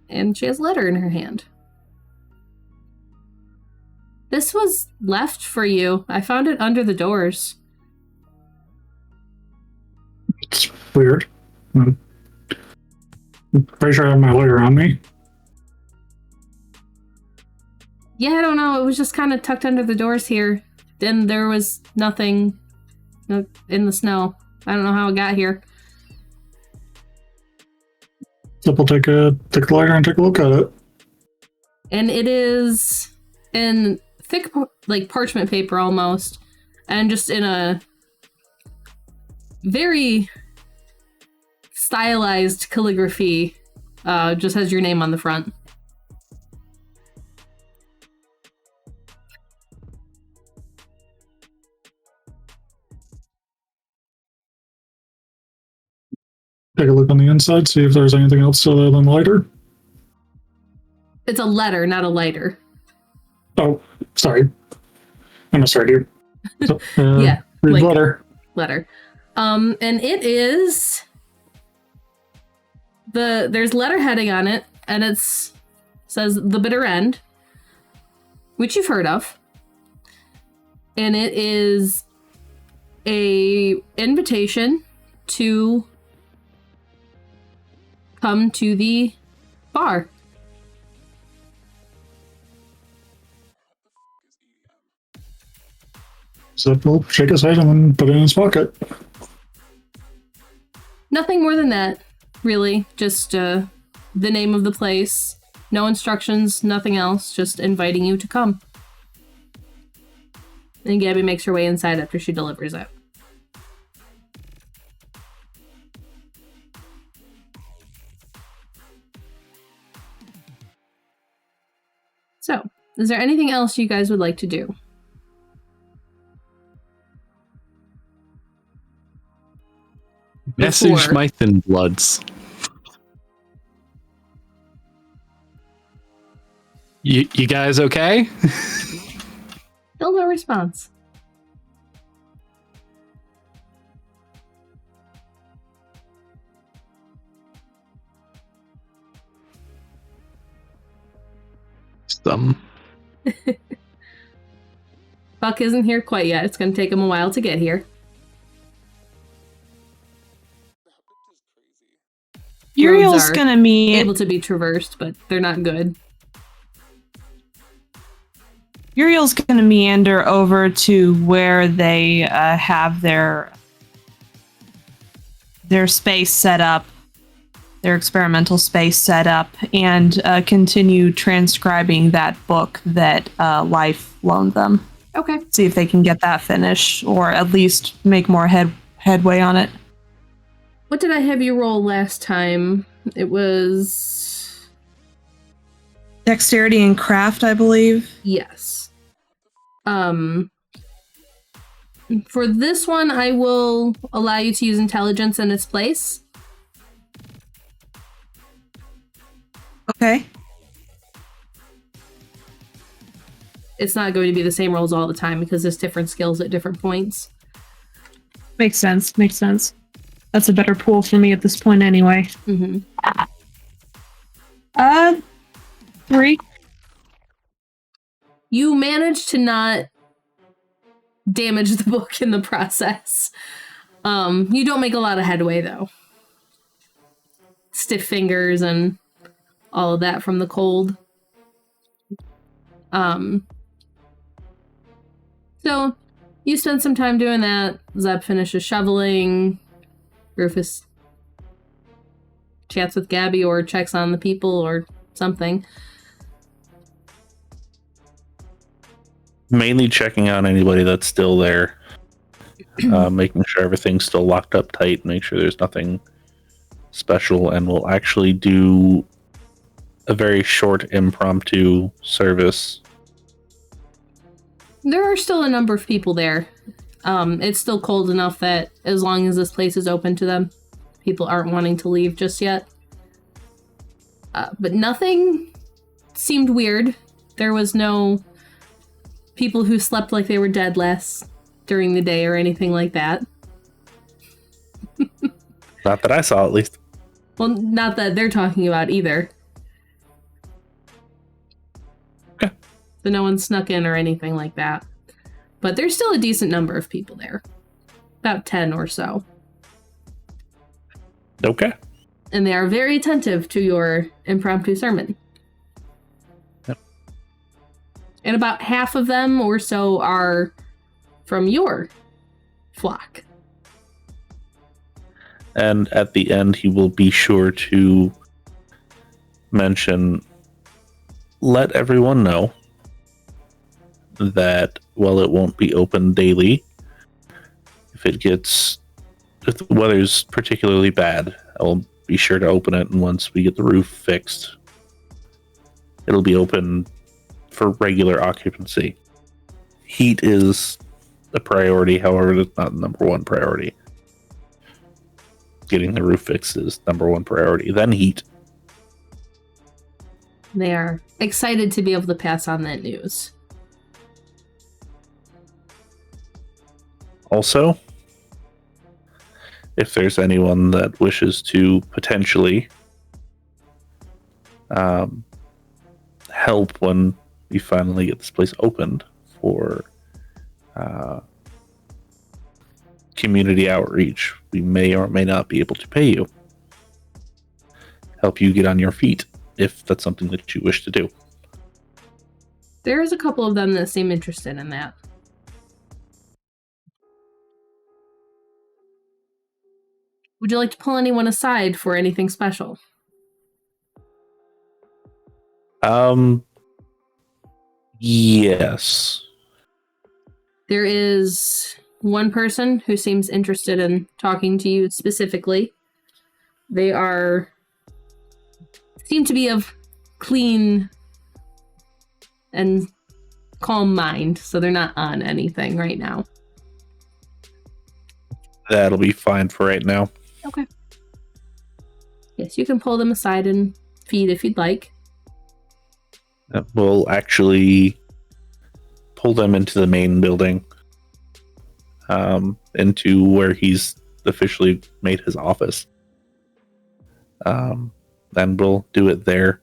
Speaker 2: And she has a letter in her hand. This was left for you. I found it under the doors.
Speaker 5: It's weird. I'm pretty sure I have my lawyer on me.
Speaker 2: Yeah, I don't know. It was just kind of tucked under the doors here. Then there was nothing in the snow. I don't know how it got here.
Speaker 5: So we'll take the lawyer and take a look at it.
Speaker 2: And it is in thick, like parchment paper almost, and just in a very stylized calligraphy. Just has your name on the front.
Speaker 5: Take a look on the inside, see if there's anything else other than lighter.
Speaker 2: It's a letter, not a lighter.
Speaker 5: Oh, sorry. I misread you. So,
Speaker 2: Yeah,
Speaker 5: read
Speaker 2: like-
Speaker 5: letter.
Speaker 2: Letter. And it is there's letterheading on it, and says The Bitter End, which you've heard of. And it is a invitation to come to the bar.
Speaker 5: So we'll shake his head and then put it in his pocket.
Speaker 2: Nothing more than that, really. Just the name of the place, No instructions, nothing else, just inviting you to come. And Gabby makes her way inside after she delivers it. So, is there anything else you guys would like to do?
Speaker 4: Message
Speaker 2: Before-
Speaker 4: my thin bloods. You guys okay?
Speaker 2: Still no response. Buck isn't here quite yet. It's going to take him a while to get here.
Speaker 3: Uriel's
Speaker 2: Roads are
Speaker 3: gonna be
Speaker 2: able to be traversed, but they're not good.
Speaker 3: Uriel's gonna meander over to where they have their space set up, their experimental space set up, and continue transcribing that book that Life loaned them.
Speaker 2: Okay.
Speaker 3: See if they can get that finished, or at least make more headway on it.
Speaker 2: What did I have you roll last time? It was...
Speaker 3: Dexterity and craft, I believe.
Speaker 2: Yes. For this one, I will allow you to use intelligence in its place.
Speaker 3: Okay.
Speaker 2: It's not going to be the same rolls all the time because there's different skills at different points.
Speaker 3: Makes sense. Makes sense. That's a better pool for me at this point anyway.
Speaker 2: Mm-hmm.
Speaker 3: 3.
Speaker 2: You manage to not damage the book in the process. You don't make a lot of headway, though. Stiff fingers and all of that from the cold. So, you spend some time doing that. Zeb finishes shoveling. Rufus chats with Gabby or checks on the people or something.
Speaker 1: Mainly checking on anybody that's still there, making sure everything's still locked up tight, make sure there's nothing special, and we'll actually do a very short impromptu service.
Speaker 2: There are still a number of people there. It's still cold enough that as long as this place is open to them, people aren't wanting to leave just yet. But nothing seemed weird. There was no people who slept like they were dead less during the day or anything like that.
Speaker 1: Not that I saw, at least.
Speaker 2: Well, not that they're talking about either.
Speaker 1: Okay.
Speaker 2: So no one snuck in or anything like that. But there's still a decent number of people there. About 10 or so.
Speaker 1: Okay.
Speaker 2: And they are very attentive to your impromptu sermon.
Speaker 1: Yep.
Speaker 2: And about half of them or so are from your flock.
Speaker 1: And at the end, he will be sure to mention, let everyone know that while it won't be open daily, if the weather's particularly bad, I'll be sure to open it, and once we get the roof fixed, it'll be open for regular occupancy. Heat is a priority, however, it's not the number one priority. Getting the roof fixed is number one priority, then heat.
Speaker 2: They are excited to be able to pass on that news.
Speaker 1: Also, if there's anyone that wishes to potentially help when we finally get this place opened for community outreach, we may or may not be able to pay you. Help you get on your feet, if that's something that you wish to do.
Speaker 2: There's a couple of them that seem interested in that. Would you like to pull anyone aside for anything special?
Speaker 1: Yes.
Speaker 2: There is one person who seems interested in talking to you specifically. They seem to be of clean and calm mind, so they're not on anything right now.
Speaker 1: That'll be fine for right now.
Speaker 2: Okay. Yes, you can pull them aside and feed if you'd like.
Speaker 1: We'll actually pull them into the main building, into where he's officially made his office. Then we'll do it there.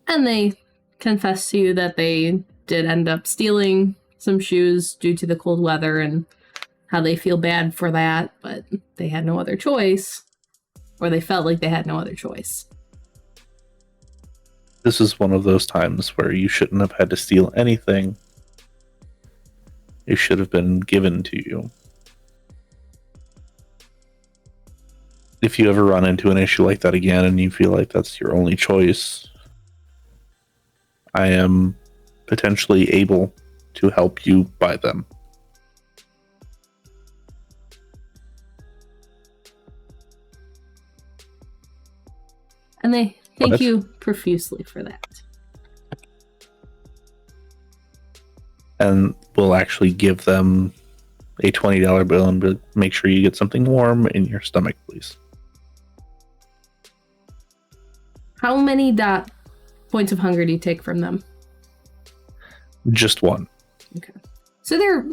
Speaker 2: And they confess to you that they did end up stealing some shoes due to the cold weather and how they feel bad for that, but they had no other choice, or they felt like they had no other choice.
Speaker 1: This is one of those times where you shouldn't have had to steal anything. It should have been given to you. If you ever run into an issue like that again and you feel like that's your only choice, I am potentially able to help you buy them.
Speaker 2: And they thank you profusely for that.
Speaker 1: And we'll actually give them a $20 bill and make sure you get something warm in your stomach, please.
Speaker 2: How many points of hunger do you take from them?
Speaker 1: Just one.
Speaker 2: Okay. So they're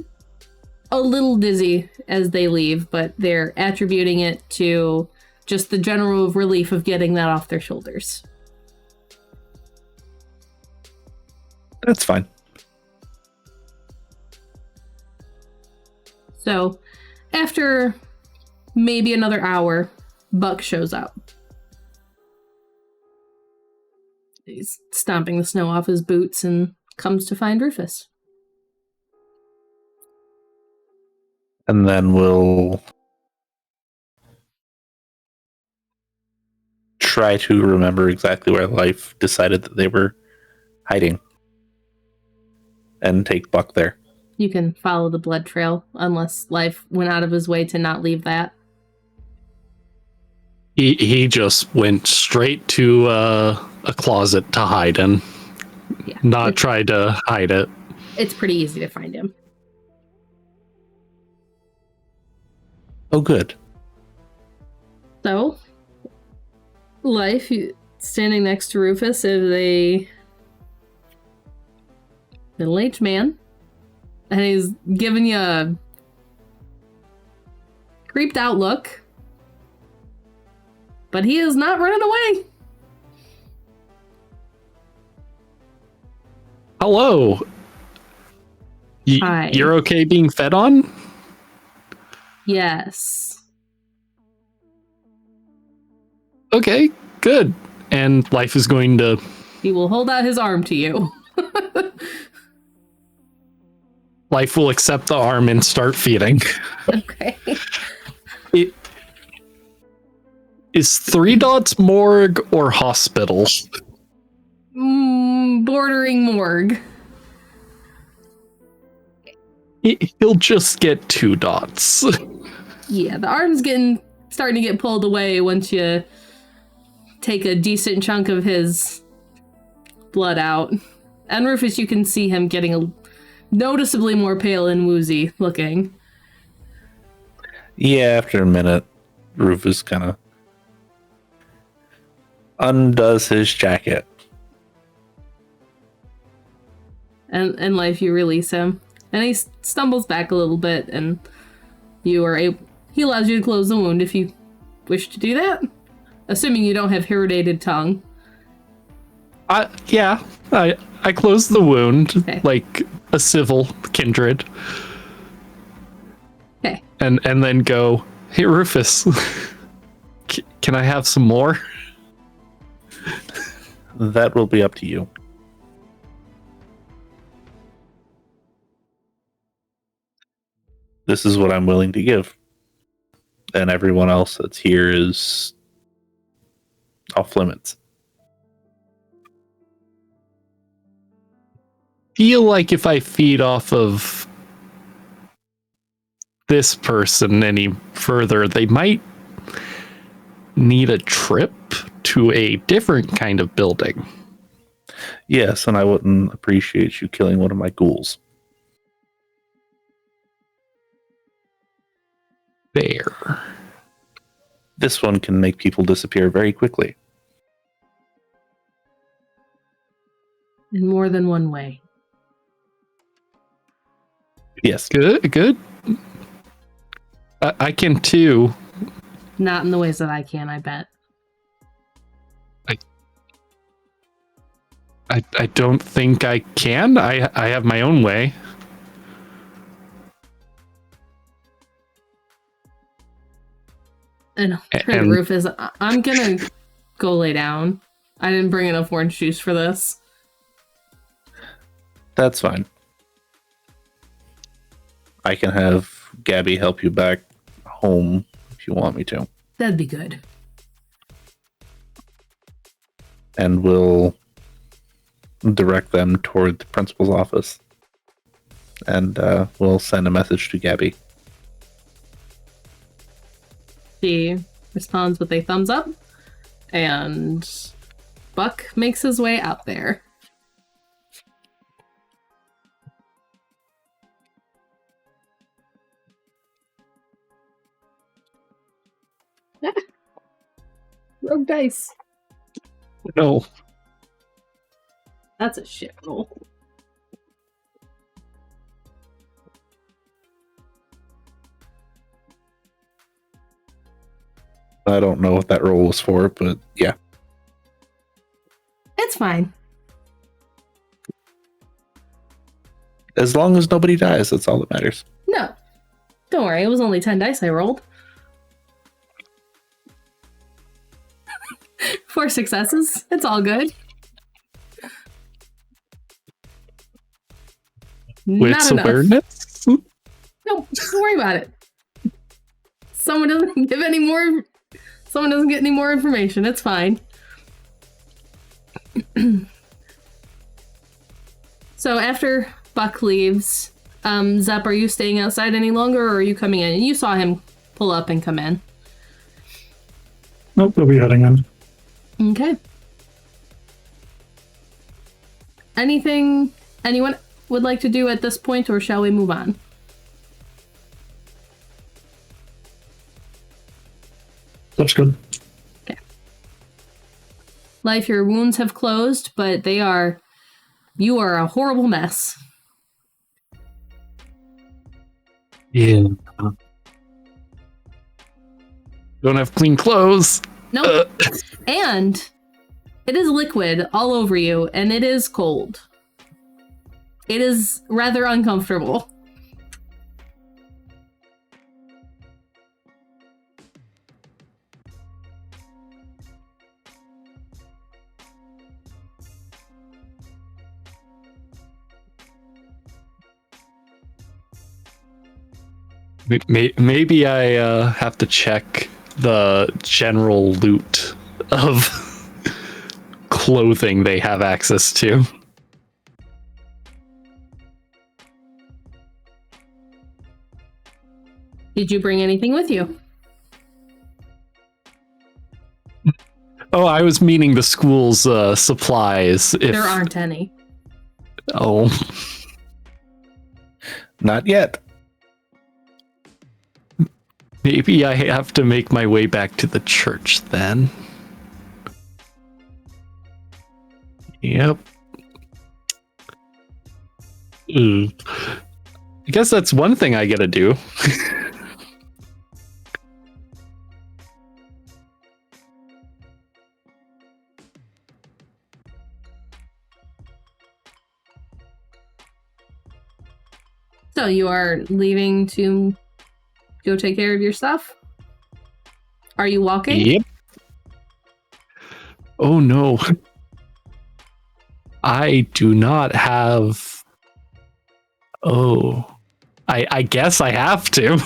Speaker 2: a little dizzy as they leave, but they're attributing it to just the general relief of getting that off their shoulders.
Speaker 1: That's fine.
Speaker 2: So, after maybe another hour, Buck shows up. He's stomping the snow off his boots and comes to find Rufus.
Speaker 1: And then we'll try to remember exactly where Life decided that they were hiding and take Buck there.
Speaker 2: You can follow the blood trail, unless Life went out of his way to not leave that.
Speaker 4: He just went straight to a closet to hide in.
Speaker 2: Yeah,
Speaker 4: Not try to hide it.
Speaker 2: It's pretty easy to find him.
Speaker 1: Oh, good.
Speaker 2: So, Life, standing next to Rufus, is a middle-aged man. And he's giving you a creeped out look. But he is not running away.
Speaker 4: Hello.
Speaker 2: Hi.
Speaker 4: You're okay being fed on?
Speaker 2: Yes.
Speaker 4: Okay, good. And Life is going to...
Speaker 2: He will hold out his arm to you.
Speaker 4: Life will accept the arm and start feeding.
Speaker 2: Okay.
Speaker 4: Is 3 Dots morgue or hospital?
Speaker 2: Bordering morgue.
Speaker 4: He'll just get 2 dots.
Speaker 2: Yeah, the arm's starting to get pulled away once you take a decent chunk of his blood out. And Rufus, you can see him getting noticeably more pale and woozy looking.
Speaker 1: Yeah, after a minute, Rufus kind of undoes his jacket.
Speaker 2: And Life, you release him. And he stumbles back a little bit, and you are able... He allows you to close the wound if you wish to do that. Assuming you don't have irritated tongue.
Speaker 4: Yeah, I closed the wound,
Speaker 2: Okay.
Speaker 4: like a civil kindred.
Speaker 2: Okay.
Speaker 4: And then go, hey Rufus, can I have some more?
Speaker 1: That will be up to you. This is what I'm willing to give. And everyone else that's here is off limits.
Speaker 4: feel like if I feed off of this person any further, they might need a trip to a different kind of building.
Speaker 1: Yes, and I wouldn't appreciate you killing one of my ghouls.
Speaker 4: There.
Speaker 1: This one can make people disappear very quickly.
Speaker 2: In more than one way.
Speaker 1: Yes.
Speaker 4: Good. I can too.
Speaker 2: Not in the ways that I can, I bet.
Speaker 4: I don't think I can. I have my own way.
Speaker 2: And the roof is, I'm gonna go lay down. I didn't bring enough orange juice for this.
Speaker 1: That's fine. I can have Gabby help you back home if you want me to.
Speaker 2: That'd be good.
Speaker 1: And we'll direct them toward the principal's office. And we'll send a message to Gabby.
Speaker 2: She responds with a thumbs up, and Buck makes his way out there. Rogue dice.
Speaker 4: No.
Speaker 2: That's a shit roll.
Speaker 1: I don't know what that roll was for, but yeah.
Speaker 2: It's fine.
Speaker 1: As long as nobody dies, that's all that matters.
Speaker 2: No. Don't worry, it was only 10 dice I rolled. 4 successes. It's all good.
Speaker 4: Wits
Speaker 2: Not enough.
Speaker 4: awareness?
Speaker 2: No, don't worry about it. Someone doesn't get any more information. It's fine. So after Buck leaves, Zep, are you staying outside any longer, or are you coming in? You saw him pull up and come in.
Speaker 5: Nope, they'll be heading in.
Speaker 2: Okay. Anything anyone would like to do at this point, or shall we move on?
Speaker 5: That's good.
Speaker 2: Okay. Life, your wounds have closed, but you are a horrible mess.
Speaker 4: Yeah. Don't have clean clothes.
Speaker 2: Nope. And it is liquid all over you, and it is cold. It is rather uncomfortable.
Speaker 4: Maybe I have to check the general loot of clothing they have access to.
Speaker 2: Did you bring anything with you?
Speaker 4: Oh, I was meaning the school's supplies.
Speaker 2: There aren't any.
Speaker 4: Oh.
Speaker 1: Not yet.
Speaker 4: Maybe I have to make my way back to the church then. Yep. I guess that's one thing I gotta do.
Speaker 2: So you are leaving to go take care of your stuff? Are you walking?
Speaker 4: Yep. Oh no. I do not have... Oh. I guess I have to.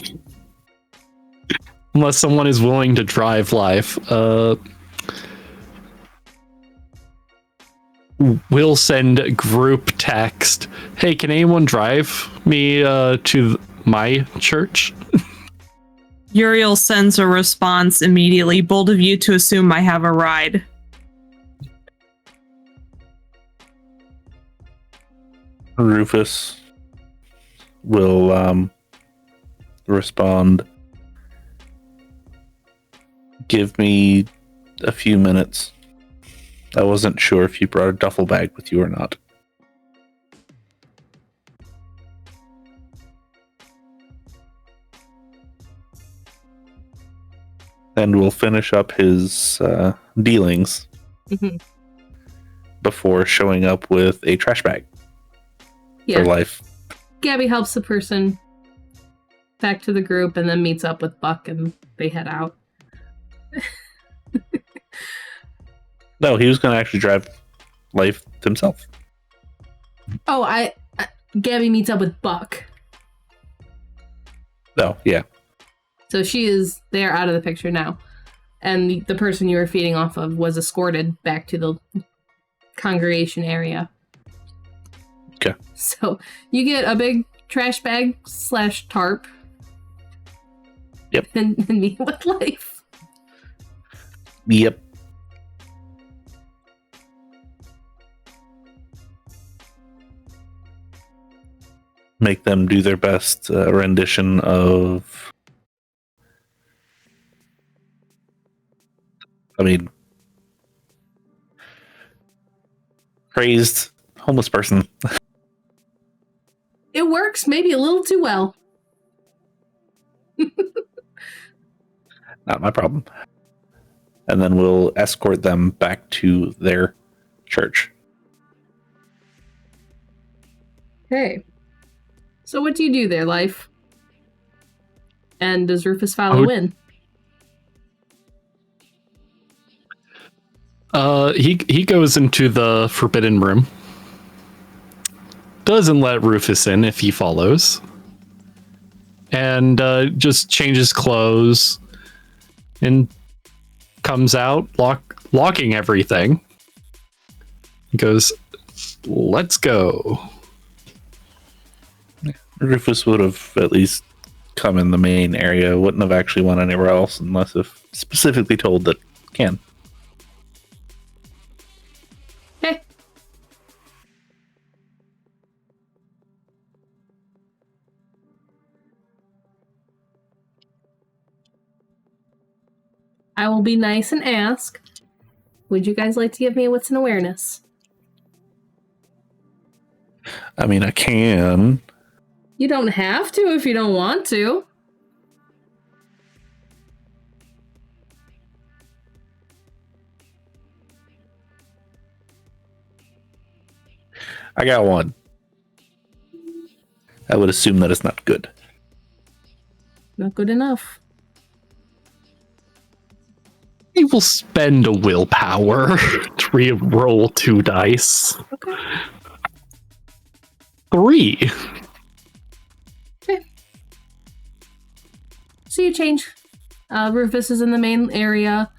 Speaker 4: Unless someone is willing to drive live. we'll send group text. Hey, can anyone drive me to my church?
Speaker 3: Uriel sends a response immediately. Bold of you to assume I have a ride.
Speaker 1: Rufus will respond. Give me a few minutes. I wasn't sure if you brought a duffel bag with you or not. And we'll finish up his dealings before showing up with a trash bag for life.
Speaker 2: Gabby helps the person back to the group and then meets up with Buck and they head out.
Speaker 1: No, he was going to actually drive life himself.
Speaker 2: Oh, Gabby meets up with Buck.
Speaker 1: Oh, yeah.
Speaker 2: So they're out of the picture now. And the person you were feeding off of was escorted back to the congregation area.
Speaker 1: Okay.
Speaker 2: So you get a big trash bag / tarp.
Speaker 1: Yep.
Speaker 2: And meet with life.
Speaker 1: Yep. Make them do their best rendition of... crazed homeless person.
Speaker 2: It works maybe a little too well.
Speaker 1: Not my problem. And then we'll escort them back to their church.
Speaker 2: Okay. So what do you do there, Life? And does Rufus follow in?
Speaker 4: He goes into the forbidden room. Doesn't let Rufus in if he follows. And just changes clothes and comes out locking everything. He goes, "Let's go."
Speaker 1: Rufus would have at least come in the main area, wouldn't have actually went anywhere else unless if specifically told that can.
Speaker 2: Okay. I will be nice and ask, would you guys like to give me a what's an awareness?
Speaker 1: I mean, I can.
Speaker 2: You don't have to if you don't want to.
Speaker 1: I got one. I would assume that it's not good.
Speaker 2: Not good enough.
Speaker 4: He will spend a willpower to re-roll 2 dice.
Speaker 2: Okay.
Speaker 4: 3.
Speaker 2: Okay. So you change. Rufus is in the main area.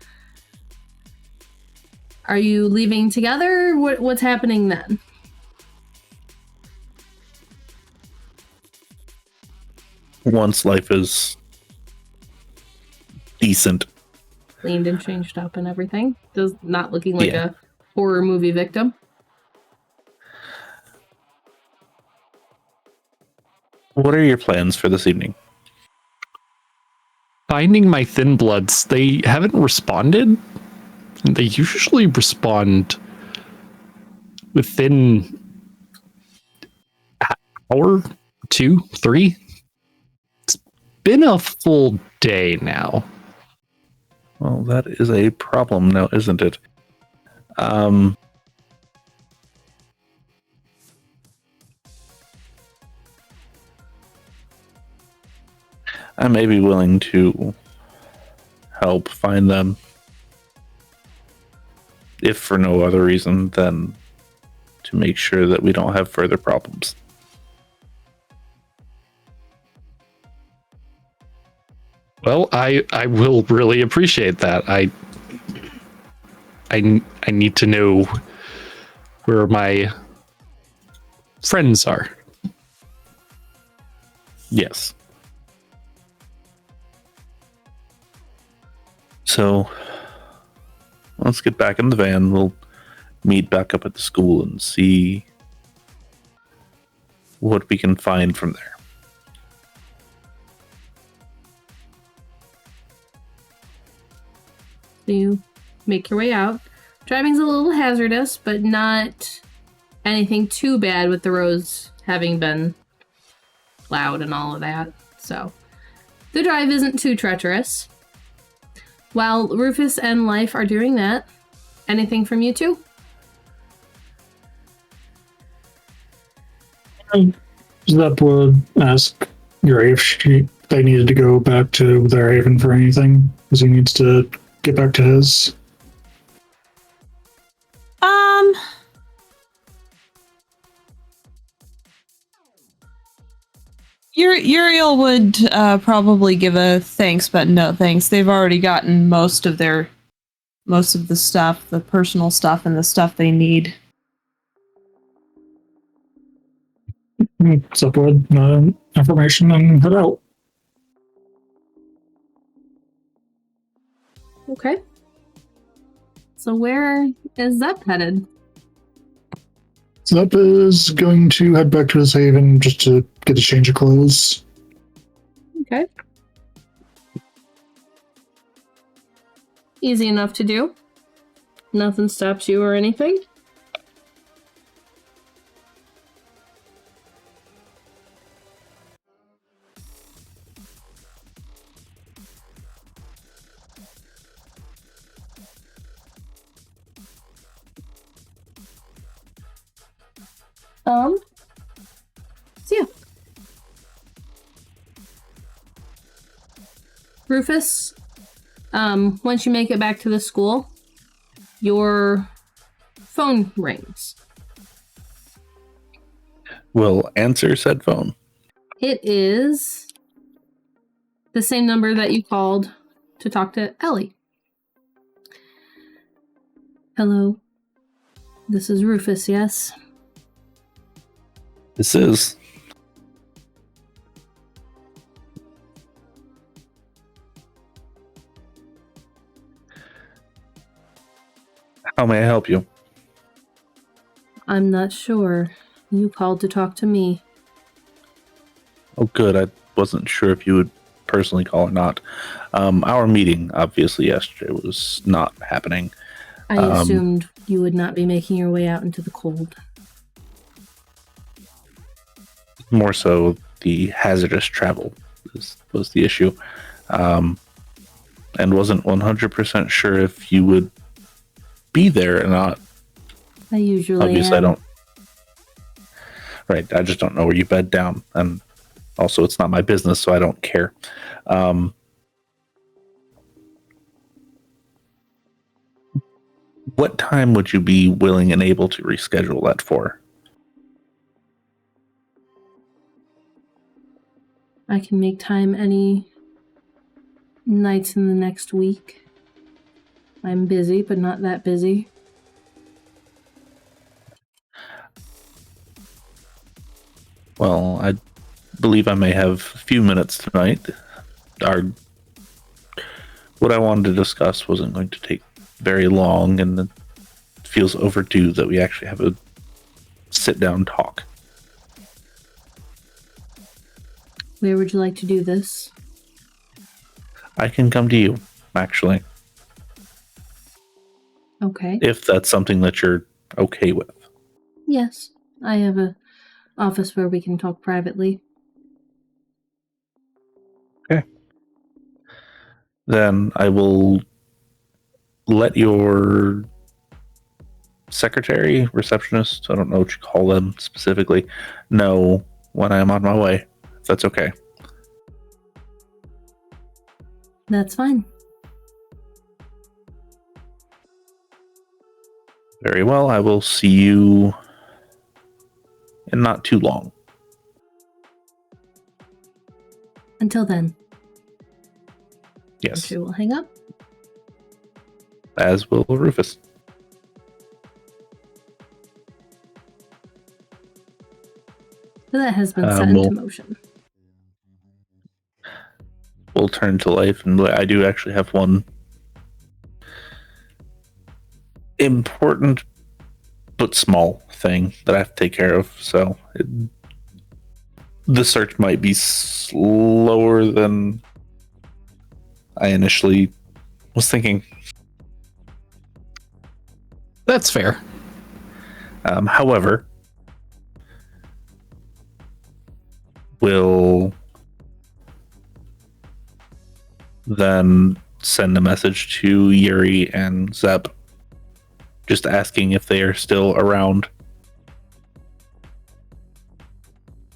Speaker 2: Are you leaving together? What's happening then?
Speaker 1: Once life is decent.
Speaker 2: Cleaned and changed up and everything. Does not looking like a horror movie victim.
Speaker 1: What are your plans for this evening?
Speaker 4: Finding my thin bloods. They haven't responded. They usually respond within an hour, 2, 3. It's been a full day now.
Speaker 1: Well, that is a problem now, isn't it? I may be willing to help find them, if for no other reason than to make sure that we don't have further problems.
Speaker 4: Well, I will really appreciate that. I need to know where my friends are.
Speaker 1: Yes. So let's get back in the van. We'll meet back up at the school and see what we can find from there.
Speaker 2: So you make your way out. Driving's a little hazardous, but not anything too bad with the roads having been plowed and all of that. So the drive isn't too treacherous. While Rufus and Life are doing that, anything from you two?
Speaker 5: Zep would ask Gray if they needed to go back to their haven for anything, because he needs to get back to his.
Speaker 3: Uriel would probably give a thanks, but no thanks. They've already gotten most of the stuff, the personal stuff, and the stuff they need.
Speaker 5: Zep would information and head out.
Speaker 2: Okay. So where is Zep headed?
Speaker 5: Zep is going to head back to his haven just to get a change of clothes.
Speaker 2: Okay. Easy enough to do. Nothing stops you or anything. So yeah. Rufus, once you make it back to the school, your phone rings.
Speaker 1: Will answer said phone.
Speaker 2: It is the same number that you called to talk to Ellie. Hello. This is Rufus, yes?
Speaker 1: This is. How may I help you?
Speaker 2: I'm not sure. You called to talk to me.
Speaker 1: Oh, good. I wasn't sure if you would personally call or not. Our meeting, obviously, yesterday was not happening.
Speaker 2: I assumed you would not be making your way out into the cold.
Speaker 1: More so, the hazardous travel was the issue. And wasn't 100% sure if you would be there or not.
Speaker 2: I usually
Speaker 1: Obviously,
Speaker 2: am.
Speaker 1: I don't. Right, I just don't know where you bed down. And also, it's not my business, so I don't care. What time would you be willing and able to reschedule that for?
Speaker 2: I can make time any nights in the next week. I'm busy, but not that busy.
Speaker 1: Well, I believe I may have a few minutes tonight. What I wanted to discuss wasn't going to take very long, and it feels overdue that we actually have a sit-down talk.
Speaker 2: Where would you like to do this?
Speaker 1: I can come to you, actually,
Speaker 2: Okay.
Speaker 1: if that's something that you're okay with.
Speaker 2: Yes. I have a office where we can talk privately.
Speaker 1: Okay. Then I will let your secretary, receptionist, I don't know what you call them specifically, know when I'm on my way, if that's okay.
Speaker 2: That's fine.
Speaker 1: Very well, I will see you in not too long.
Speaker 2: Until then.
Speaker 1: Yes,
Speaker 2: She will hang up.
Speaker 1: as will Rufus.
Speaker 2: That has been set into motion.
Speaker 1: We'll turn to life, and I do actually have one important but small thing that I have to take care of. So the search might be slower than I initially was thinking.
Speaker 4: That's fair.
Speaker 1: However, we'll then send a message to Yuri and Zeb, just asking if they are still around.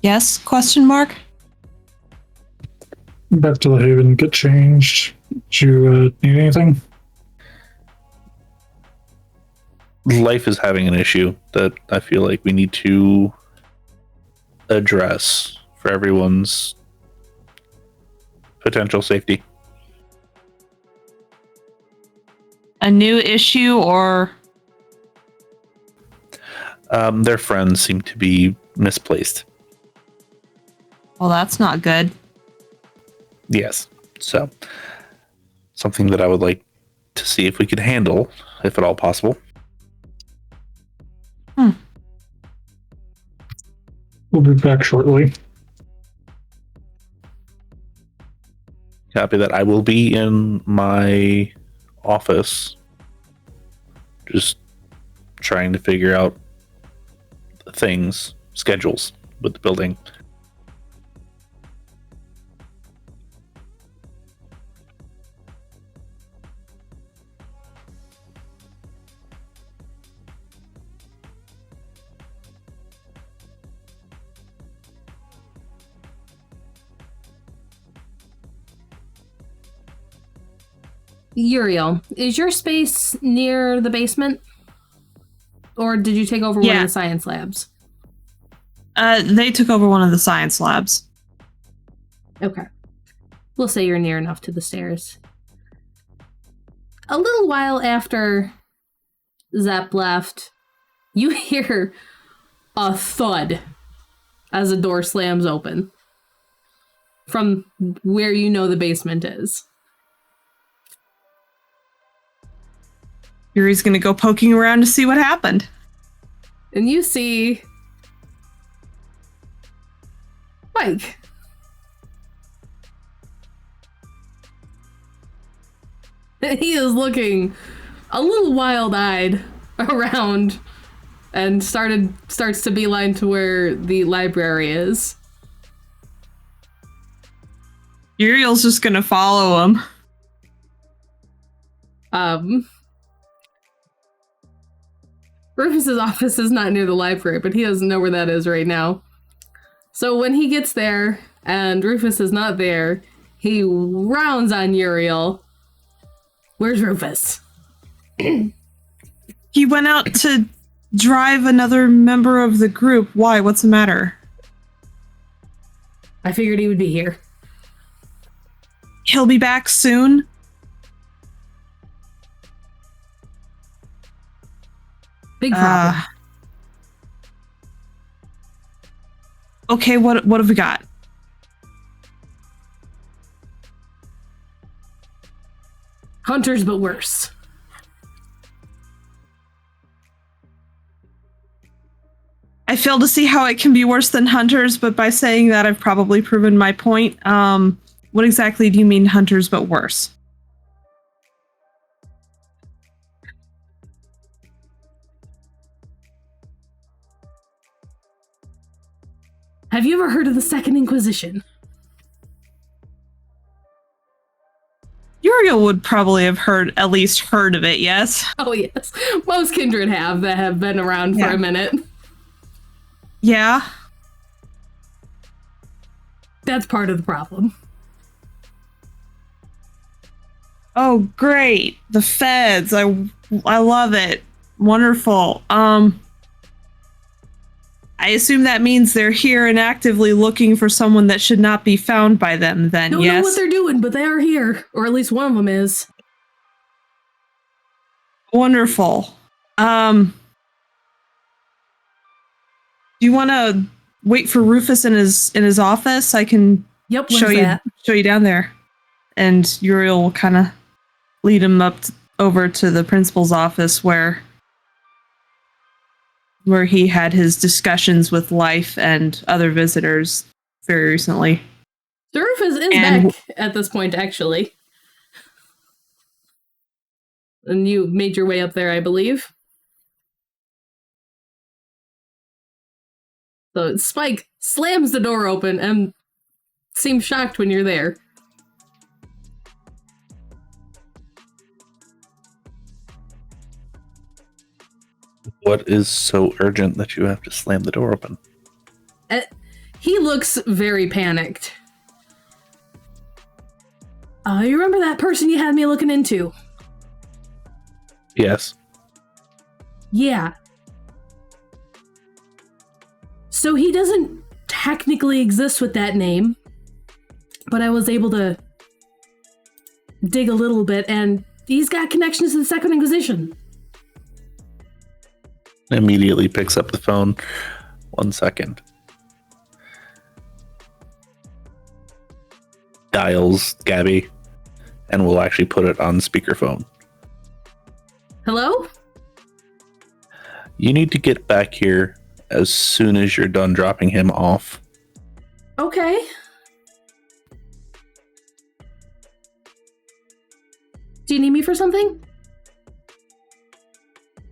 Speaker 3: Yes? Question mark?
Speaker 5: Back to the Haven, get changed. Do you need anything?
Speaker 1: Life is having an issue that I feel like we need to address for everyone's potential safety.
Speaker 3: A new issue or...
Speaker 1: Their friends seem to be misplaced.
Speaker 3: Well, that's not good.
Speaker 1: Yes. So, something that I would like to see if we could handle, if at all possible.
Speaker 5: We'll be back shortly.
Speaker 1: Copy that. I will be in my office just trying to figure out things, schedules with the building.
Speaker 2: Uriel, is your space near the basement? Or did you take over one of the science labs?
Speaker 3: They took over one of the science labs.
Speaker 2: Okay. We'll say you're near enough to the stairs. A little while after Zep left, you hear a thud as a door slams open from where you know the basement is.
Speaker 3: Yuri's gonna go poking around to see what happened.
Speaker 2: And you see Mike. He is looking a little wild-eyed around and starts to beeline to where the library is.
Speaker 3: Uriel's just gonna follow him.
Speaker 2: Rufus's office is not near the library, but he doesn't know where that is right now. So when he gets there and Rufus is not there, he rounds on Uriel. Where's Rufus?
Speaker 3: He went out to drive another member of the group. Why? What's the matter?
Speaker 2: I figured he would be here.
Speaker 3: He'll be back soon.
Speaker 2: Big problem.
Speaker 3: Okay, what have we got?
Speaker 2: Hunters, but worse.
Speaker 3: I fail to see how it can be worse than hunters, but by saying that, I've probably proven my point. What exactly do you mean hunters, but worse?
Speaker 2: Have you ever heard of the Second Inquisition?
Speaker 3: Uriel would probably have at least heard of it, yes?
Speaker 2: Oh, yes. Most kindred that have been around for a minute.
Speaker 3: Yeah.
Speaker 2: That's part of the problem.
Speaker 3: Oh, great. The feds. I love it. Wonderful. I assume that means they're here and actively looking for someone that should not be found by them then,
Speaker 2: Don't know what they're doing, but they are here. Or at least one of them is.
Speaker 3: Wonderful. Do you want to wait for Rufus in his office. I can
Speaker 2: Yep,
Speaker 3: show
Speaker 2: where's
Speaker 3: you down there, and Uriel will kind of lead him over to the principal's office where he had his discussions with Life and other visitors very recently.
Speaker 2: The Rufus is back at this point, actually. And you made your way up there, I believe. So Spike slams the door open and seems shocked when you're there.
Speaker 1: What is so urgent that you have to slam the door open?
Speaker 2: He looks very panicked. You remember that person you had me looking into?
Speaker 1: Yes.
Speaker 2: Yeah. So he doesn't technically exist with that name, but I was able to dig a little bit, and he's got connections to the Second Inquisition.
Speaker 1: Immediately picks up the phone. 1 second. Dials Gabby, and we'll actually put it on speakerphone.
Speaker 2: Hello?
Speaker 1: You need to get back here as soon as you're done dropping him off.
Speaker 2: Okay. Do you need me for something?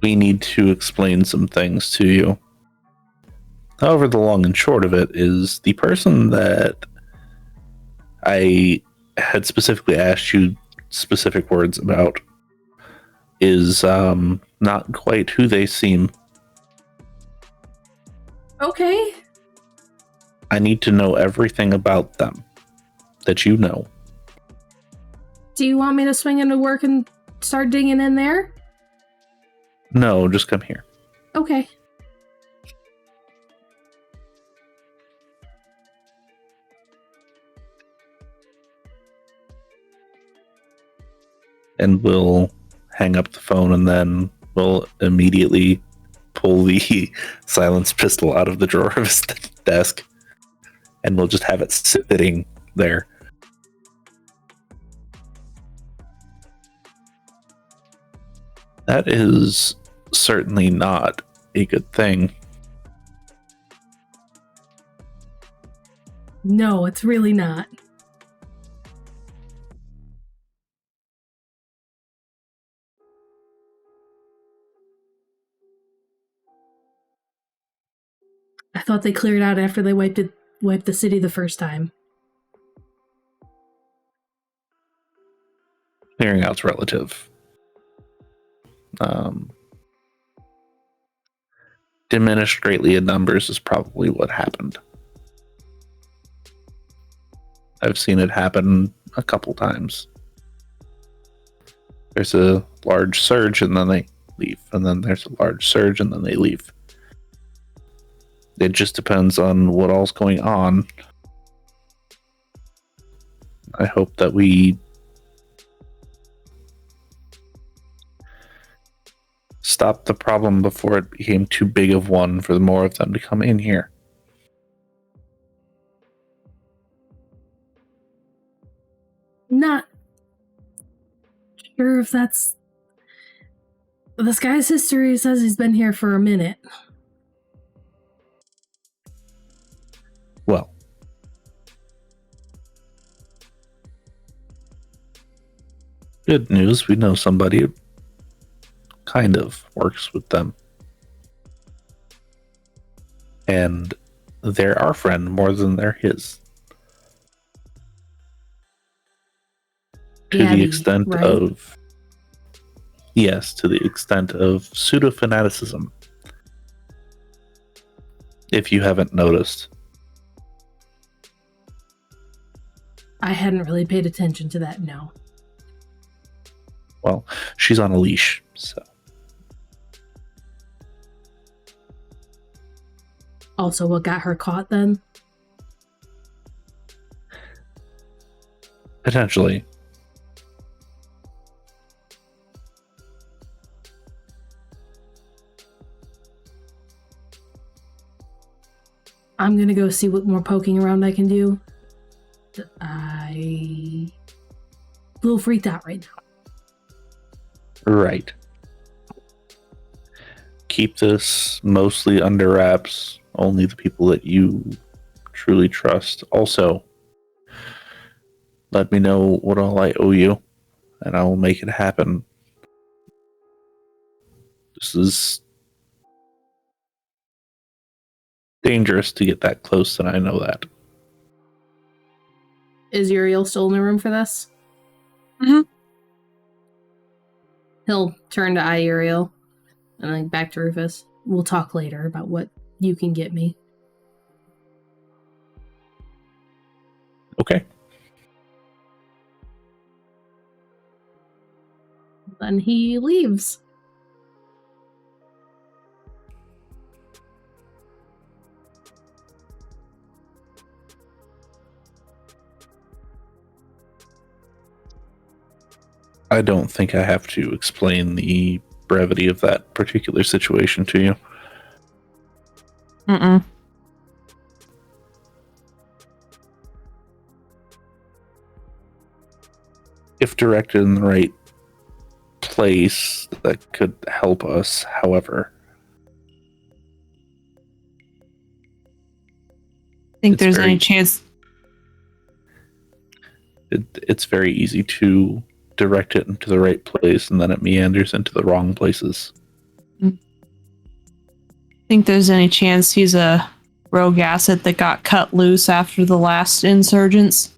Speaker 1: We need to explain some things to you. However, the long and short of it is the person that I had specifically asked you specific words about is not quite who they seem.
Speaker 2: Okay.
Speaker 1: I need to know everything about them that you know.
Speaker 2: Do you want me to swing into work and start digging in there?
Speaker 1: No, just come here.
Speaker 2: Okay.
Speaker 1: And we'll hang up the phone, and then we'll immediately pull the silenced pistol out of the drawer of his desk, and we'll just have it sitting there. That is certainly not a good thing.
Speaker 2: No, it's really not. I thought they cleared out after they wiped the city the first time.
Speaker 1: Clearing out's relative. Diminished greatly in numbers is probably what happened. I've seen it happen a couple times. There's a large surge and then they leave, and then there's a large surge and then they leave. It just depends on what all's going on. I hope that we stop the problem before it became too big of one for more of them to come in here.
Speaker 2: Not sure if that's... This guy's history says he's been here for a minute.
Speaker 1: Well, good news, we know somebody who kind of works with them. And they're our friend more than they're his. To
Speaker 2: Gabby,
Speaker 1: the extent
Speaker 2: right?
Speaker 1: of... Yes, to the extent of pseudo-fanaticism. If you haven't noticed.
Speaker 2: I hadn't really paid attention to that, no.
Speaker 1: Well, she's on a leash, so...
Speaker 2: Also, what got her caught then?
Speaker 1: Potentially.
Speaker 2: I'm gonna go see what more poking around I can do. I a little freaked out right now.
Speaker 1: Right. Keep this mostly under wraps. Only the people that you truly trust. Also, let me know what all I owe you, and I will make it happen. This is dangerous to get that close, and I know that.
Speaker 2: Is Uriel still in the room for this?
Speaker 3: Mm-hmm.
Speaker 2: He'll turn to eye Uriel and then back to Rufus. We'll talk later about what you can get me.
Speaker 1: Okay.
Speaker 2: Then he leaves.
Speaker 1: I don't think I have to explain the brevity of that particular situation to you.
Speaker 3: Mm-mm.
Speaker 1: If directed in the right place, that could help us. However,
Speaker 3: Think
Speaker 1: It's
Speaker 3: there's
Speaker 1: very-
Speaker 3: any chance?
Speaker 1: it's very easy to direct it into the right place, and then it meanders into the wrong places.
Speaker 3: Think there's any chance he's a rogue asset that got cut loose after the last insurgents?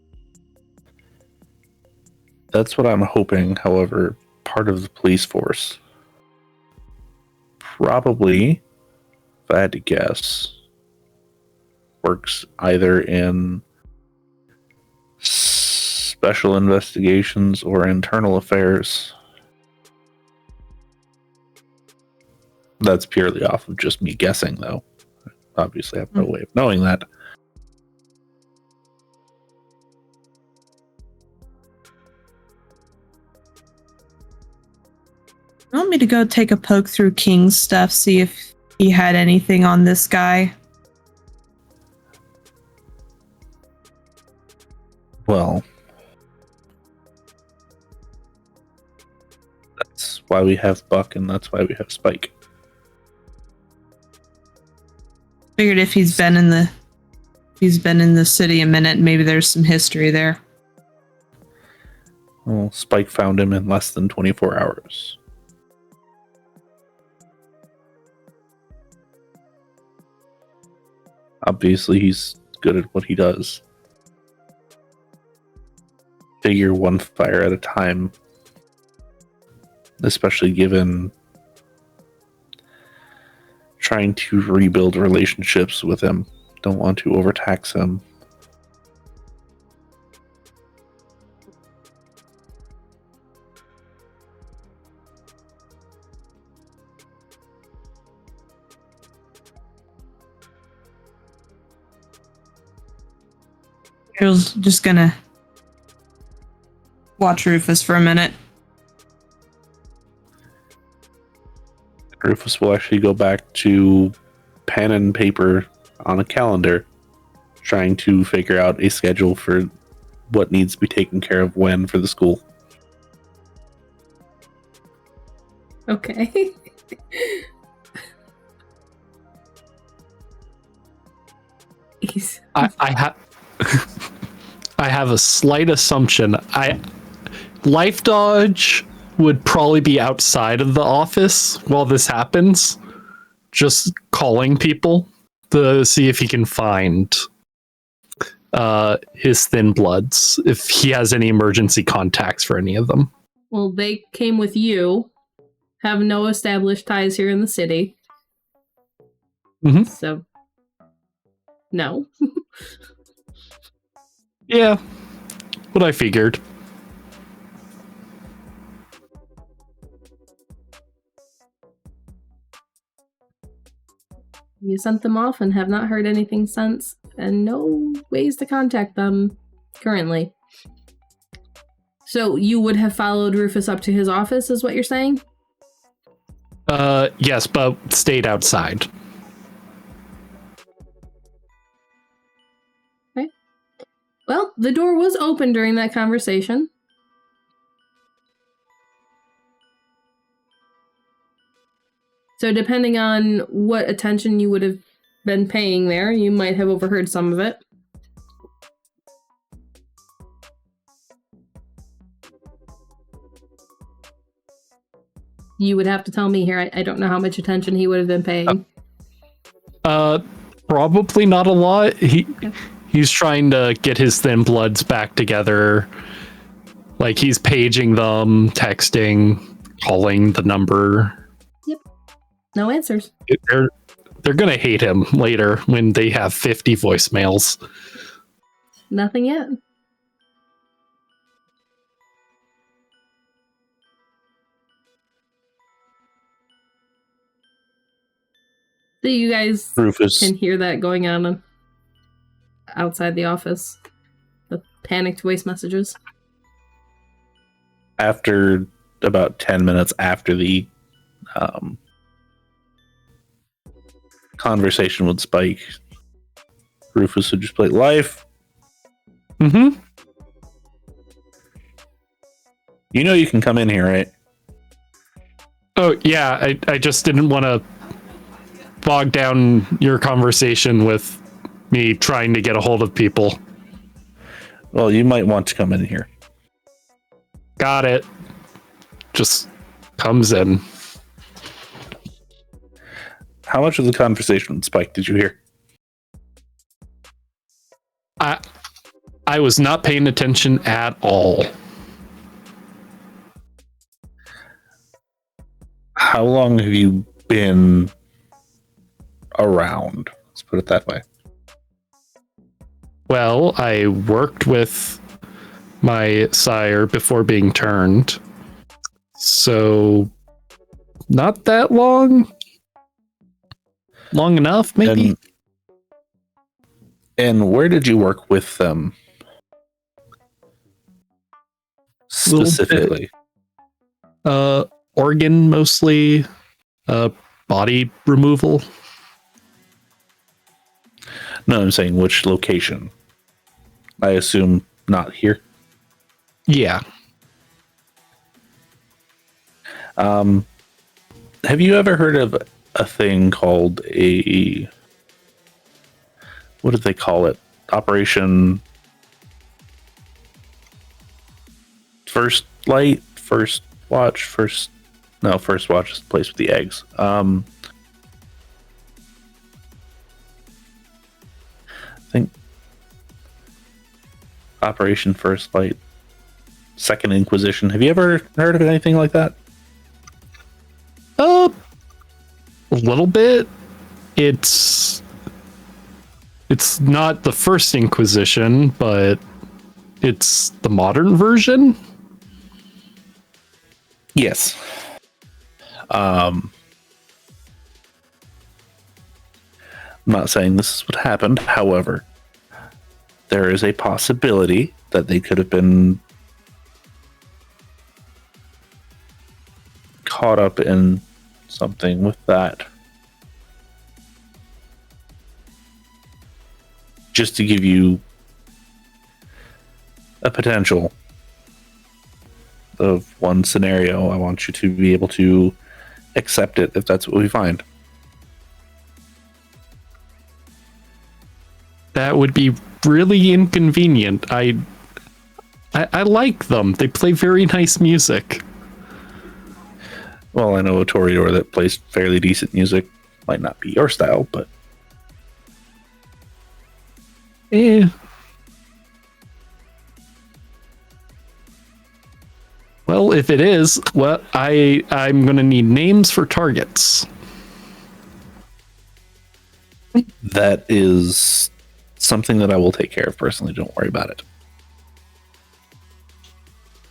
Speaker 1: That's what I'm hoping. However, part of the police force, probably, if I had to guess, works either in special investigations or internal affairs. That's purely off of just me guessing, though. Obviously, I have no way of knowing that.
Speaker 3: You want me to go take a poke through King's stuff, see if he had anything on this guy?
Speaker 1: Well, that's why we have Buck, and that's why we have Spike.
Speaker 3: Figured if he's been in the city a minute, maybe there's some history there.
Speaker 1: Well, Spike found him in less than 24 hours. Obviously, he's good at what he does. Figure one fire at a time, especially given trying to rebuild relationships with him. Don't want to overtax him.
Speaker 3: Uriel's just gonna watch Rufus for a minute.
Speaker 1: Rufus will actually go back to pen and paper on a calendar, trying to figure out a schedule for what needs to be taken care of when for the school.
Speaker 2: Okay. He's
Speaker 4: I have I have a slight assumption. Life dodge would probably be outside of the office while this happens, just calling people to see if he can find his thin bloods, if he has any emergency contacts for any of them.
Speaker 2: well, they came with you, have no established ties here in the city.
Speaker 4: Mhm.
Speaker 2: So, no.
Speaker 4: Yeah, what I figured.
Speaker 2: You sent them off and have not heard anything since, and no ways to contact them currently. So you would have followed Rufus up to his office, is what you're saying?
Speaker 4: Yes, but stayed outside.
Speaker 2: Well, the door was open during that conversation. So depending on what attention you would have been paying there, you might have overheard some of it. You would have to tell me here. I don't know how much attention he would have been paying.
Speaker 4: Probably not a lot. He's trying to get his thin bloods back together. Like, he's paging them, texting, calling the number.
Speaker 2: Yep. No answers.
Speaker 4: They're gonna hate him later when they have 50 voicemails.
Speaker 2: Nothing yet. So you guys
Speaker 1: Rufus.
Speaker 2: can hear that going on outside the office. The panicked voice messages.
Speaker 1: After about 10 minutes after the conversation with Spike, Rufus would just play life.
Speaker 4: Mm-hmm.
Speaker 1: You know you can come in here, right?
Speaker 4: Oh, yeah, I just didn't want to bog down your conversation with me trying to get a hold of people.
Speaker 1: Well, you might want to come in here.
Speaker 4: Got it. Just comes in.
Speaker 1: How much of the conversation with Spike did you hear?
Speaker 4: I was not paying attention at all.
Speaker 1: How long have you been around? Let's put it that way.
Speaker 4: Well, I worked with my sire before being turned. So, not that long. Long enough, maybe?
Speaker 1: And where did you work with them? Specifically.
Speaker 4: Organ mostly. Body removal.
Speaker 1: No, I'm saying which location. I assume not here.
Speaker 4: Yeah.
Speaker 1: Have you ever heard of a thing called what did they call it? Operation First Light? First Watch? First Watch is the place with the eggs. I think Operation First Light, Second Inquisition. Have you ever heard of anything like that?
Speaker 4: A little bit. It's not the first Inquisition, but it's the modern version.
Speaker 1: Yes. I'm not saying this is what happened. However, there is a possibility that they could have been caught up in something with that. Just to give you a potential of one scenario, I want you to be able to accept it if that's what we find.
Speaker 4: That would be really inconvenient. I like them. They play very nice music.
Speaker 1: Well, I know a Toreador that plays fairly decent music. Might not be your style, but
Speaker 4: Well, if it is, well, I'm gonna need names for targets.
Speaker 1: that is something that I will take care of personally. Don't worry about it.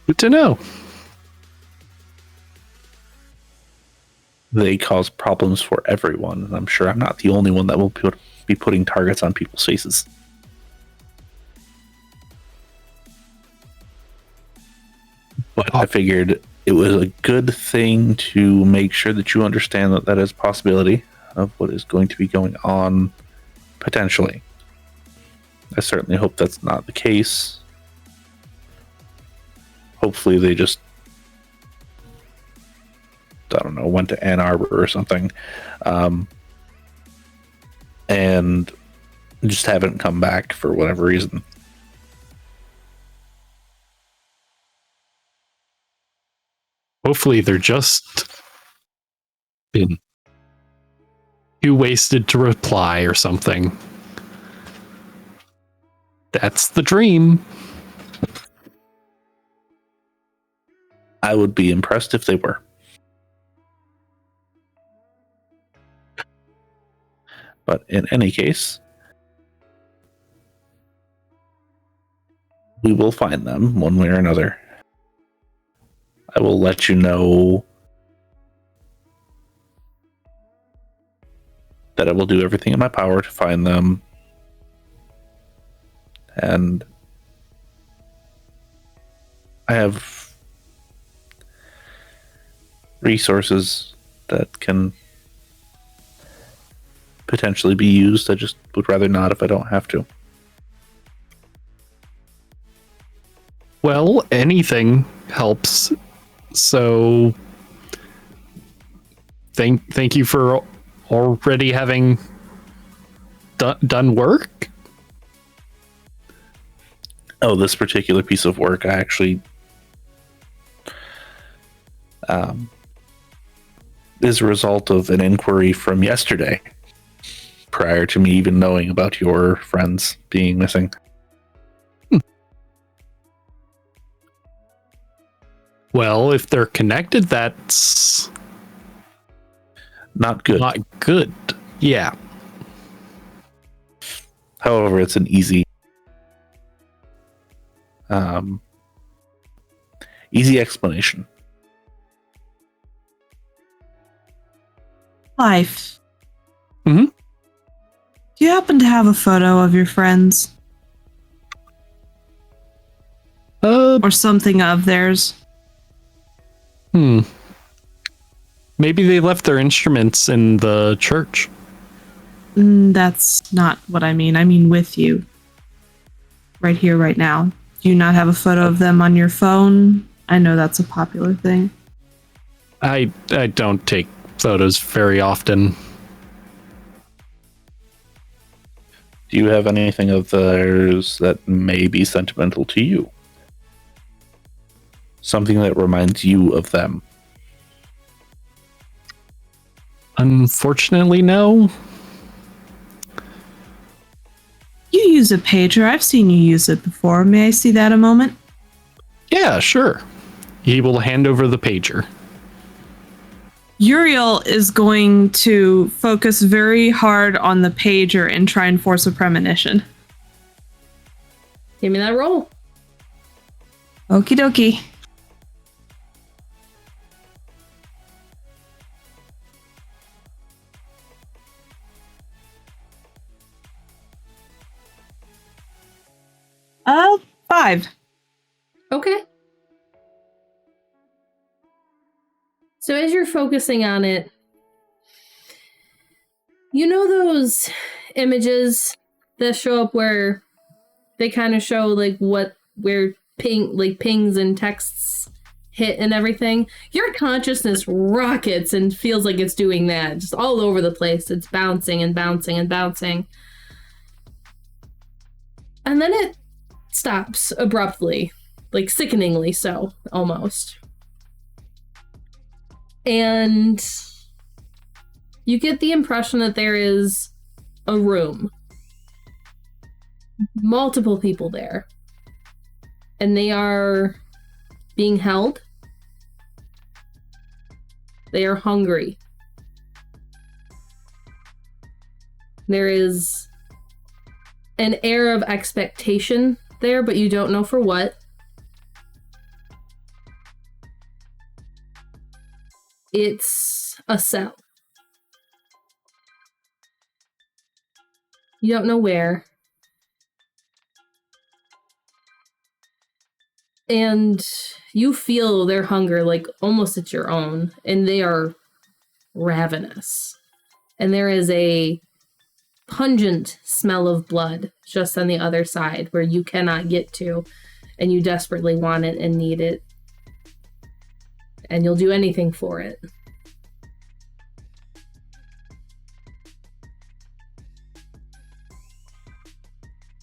Speaker 4: Good to know.
Speaker 1: They cause problems for everyone, and I'm sure I'm not the only one that will be putting targets on people's faces. But I figured it was a good thing to make sure that you understand that that is a possibility of what is going to be going on potentially. I certainly hope that's not the case. Hopefully they just, I don't know, went to Ann Arbor or something, and just haven't come back for whatever reason.
Speaker 4: Hopefully they're just been too wasted to reply or something. That's the dream.
Speaker 1: I would be impressed if they were. But in any case, we will find them one way or another. I will let you know that I will do everything in my power to find them. And I have resources that can potentially be used. I just would rather not if I don't have to.
Speaker 4: Well, anything helps. So thank you for already having done work.
Speaker 1: Oh, this particular piece of work, I actually is a result of an inquiry from yesterday, prior to me even knowing about your friends being missing.
Speaker 4: Well, if they're connected, that's
Speaker 1: Not good.
Speaker 4: not good. Yeah.
Speaker 1: However, it's an easy explanation.
Speaker 3: Life.
Speaker 4: Mm-hmm.
Speaker 3: Do you happen to have a photo of your friends? Or something of theirs?
Speaker 4: Maybe they left their instruments in the church.
Speaker 3: That's not what I mean. I mean with you. Right here, right now. Do you not have a photo of them on your phone? I know that's a popular thing.
Speaker 4: I don't take photos very often.
Speaker 1: Do you have anything of theirs that may be sentimental to you? Something that reminds you of them?
Speaker 4: Unfortunately, no.
Speaker 3: You use a pager. I've seen you use it before. May I see that a moment?
Speaker 4: Yeah, sure. He will hand over the pager.
Speaker 3: Uriel is going to focus very hard on the pager and try and force a premonition.
Speaker 2: Give me that roll.
Speaker 3: Okie dokie. Uh, 5.
Speaker 2: Okay. So as you're focusing on it, you know those images that show up where they kind of show like where pings and texts hit and everything? Your consciousness rockets and feels like it's doing that just all over the place. It's bouncing and bouncing and bouncing. And then it stops abruptly, like sickeningly so, almost. And you get the impression that there is a room. Multiple people there. And they are being held. They are hungry. There is an air of expectation there, but you don't know for what. It's a cell. You don't know where. And you feel their hunger like almost it's your own, and they are ravenous. And there is a pungent smell of blood just on the other side where you cannot get to, and you desperately want it and need it. And you'll do anything for it.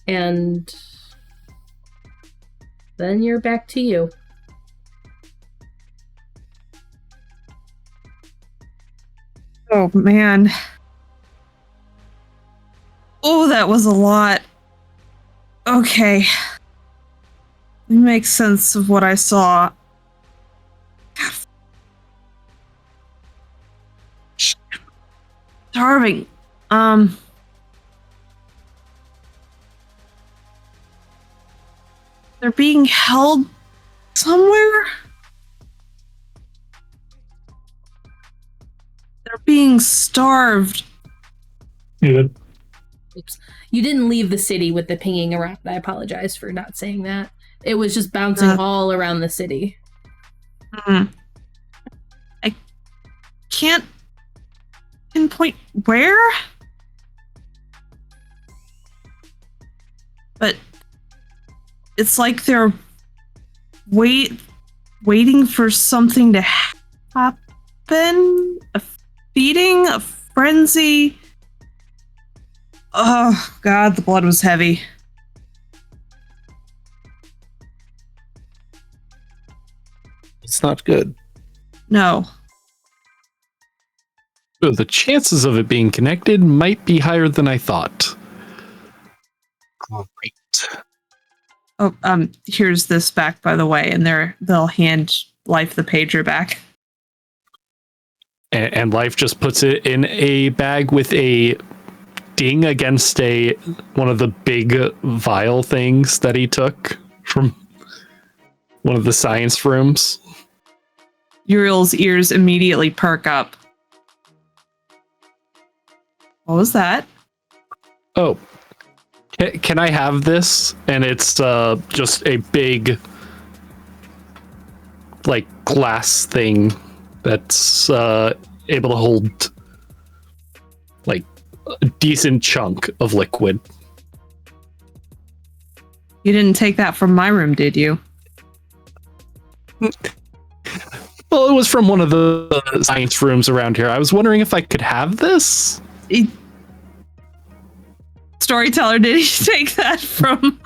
Speaker 2: And then you're back to you.
Speaker 3: Oh, man. Oh, that was a lot. Okay. It makes sense of what I saw. Starving. They're being held somewhere? They're being starved.
Speaker 5: You did.
Speaker 2: Oops. You didn't leave the city with the pinging around. I apologize for not saying that. It was just bouncing all around the city.
Speaker 3: I can't pinpoint where? But it's like they're waiting for something to happen. A feeding, a frenzy. Oh God, the blood was heavy.
Speaker 1: It's not good.
Speaker 3: No.
Speaker 4: So the chances of it being connected might be higher than I thought. Great.
Speaker 3: Oh, here's this back, by the way, and they'll hand Life the pager back.
Speaker 4: And Life just puts it in a bag with a ding against one of the big vial things that he took from one of the science rooms.
Speaker 3: Uriel's ears immediately perk up. What was that?
Speaker 4: Oh, can I have this? And it's just a big, like, glass thing that's able to hold, like, a decent chunk of liquid.
Speaker 3: You didn't take that from my room, did you?
Speaker 4: Well, it was from one of the science rooms around here. I was wondering if I could have this.
Speaker 3: Storyteller, did he take that from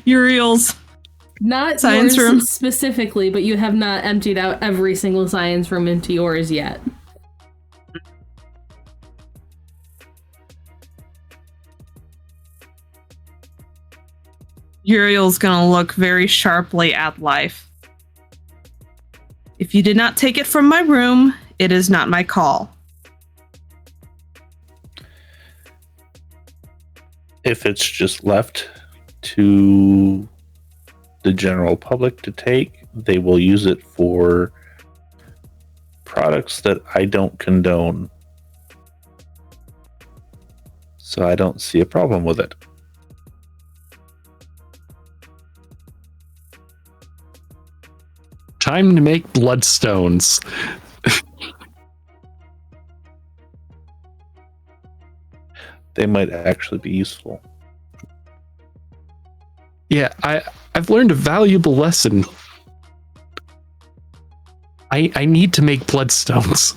Speaker 3: Uriel's
Speaker 2: Not
Speaker 3: science
Speaker 2: yours
Speaker 3: room?
Speaker 2: specifically, but you have not emptied out every single science room into yours yet.
Speaker 3: Uriel's gonna look very sharply at Life. If you did not take it from my room, it is not my call.
Speaker 1: If it's just left to the general public to take, they will use it for products that I don't condone. So I don't see a problem with it.
Speaker 4: Time to make bloodstones.
Speaker 1: They might actually be useful.
Speaker 4: Yeah, I've learned a valuable lesson. I need to make bloodstones.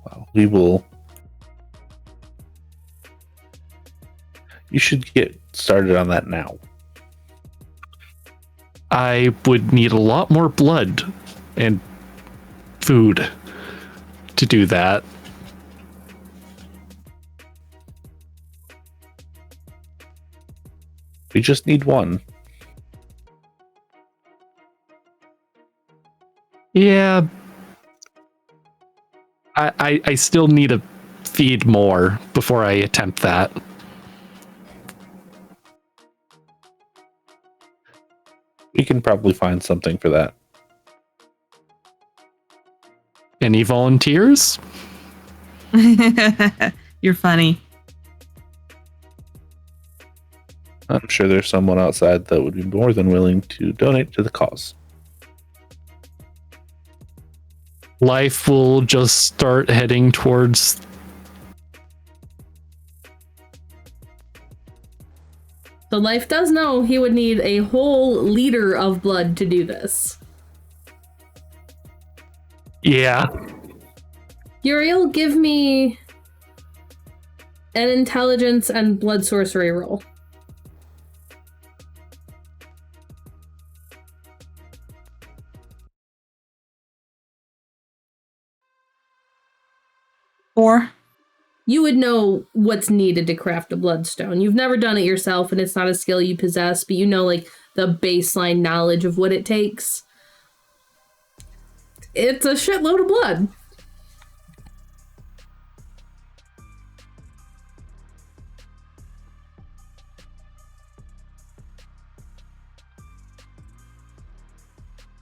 Speaker 1: Well, we will. You should get started on that now.
Speaker 4: I would need a lot more blood and food to do that.
Speaker 1: We just need one.
Speaker 4: Yeah. I still need to feed more before I attempt that.
Speaker 1: We can probably find something for that.
Speaker 4: Any volunteers?
Speaker 3: You're funny.
Speaker 1: I'm sure there's someone outside that would be more than willing to donate to the cause.
Speaker 4: Life will just start heading towards
Speaker 2: The life does know he would need a whole liter of blood to do this.
Speaker 4: Yeah.
Speaker 2: Uriel, give me an intelligence and blood sorcery roll.
Speaker 3: Or
Speaker 2: You would know what's needed to craft a bloodstone. You've never done it yourself, and it's not a skill you possess, but you know, like, the baseline knowledge of what it takes. It's a shitload of blood.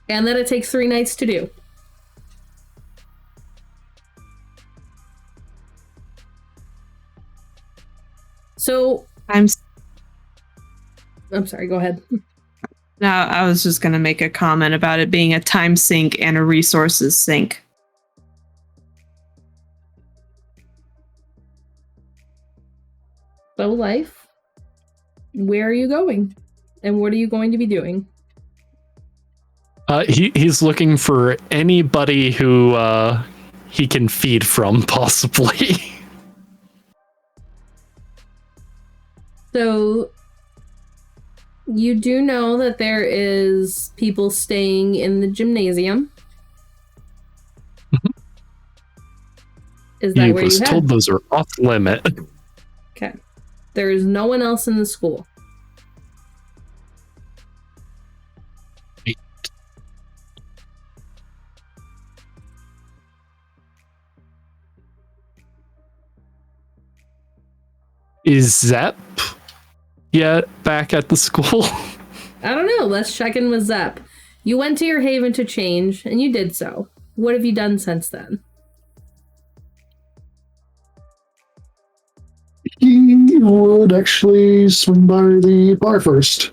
Speaker 2: And that it takes 3 nights to do. So, I'm sorry, go ahead.
Speaker 3: No, I was just going to make a comment about it being a time sink and a resources sink.
Speaker 2: So, life, where are you going? And what are you going to be doing?
Speaker 4: He's looking for anybody who he can feed from, possibly.
Speaker 2: So, you do know that there is people staying in the gymnasium. Is that
Speaker 4: He
Speaker 2: where
Speaker 4: was
Speaker 2: you
Speaker 4: told
Speaker 2: head?
Speaker 4: those are off limit.
Speaker 2: Okay. There is no one else in the school.
Speaker 4: Is Zep yet back at the school?
Speaker 2: I don't know. Let's check in with Zep. You went to your haven to change, and you did so. What have you done since then?
Speaker 5: He would actually swing by the bar first.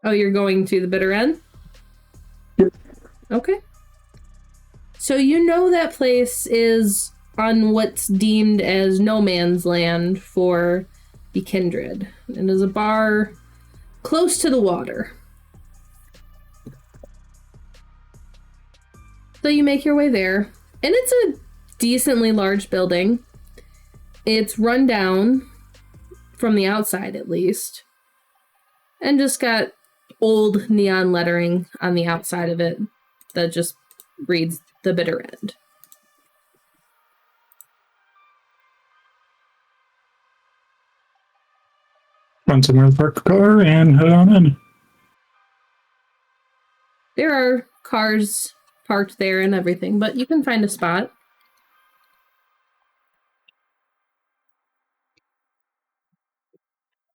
Speaker 2: Oh, you're going to the bitter end?
Speaker 5: Yep.
Speaker 2: Okay. So you know that place is on what's deemed as no man's land for the kindred. And is a bar close to the water. So you make your way there. And it's a decently large building. It's run down, from the outside at least. And just got old neon lettering on the outside of it that just reads the bitter end.
Speaker 5: Run somewhere to park the car and head on in.
Speaker 2: There are cars parked there and everything, but you can find a spot.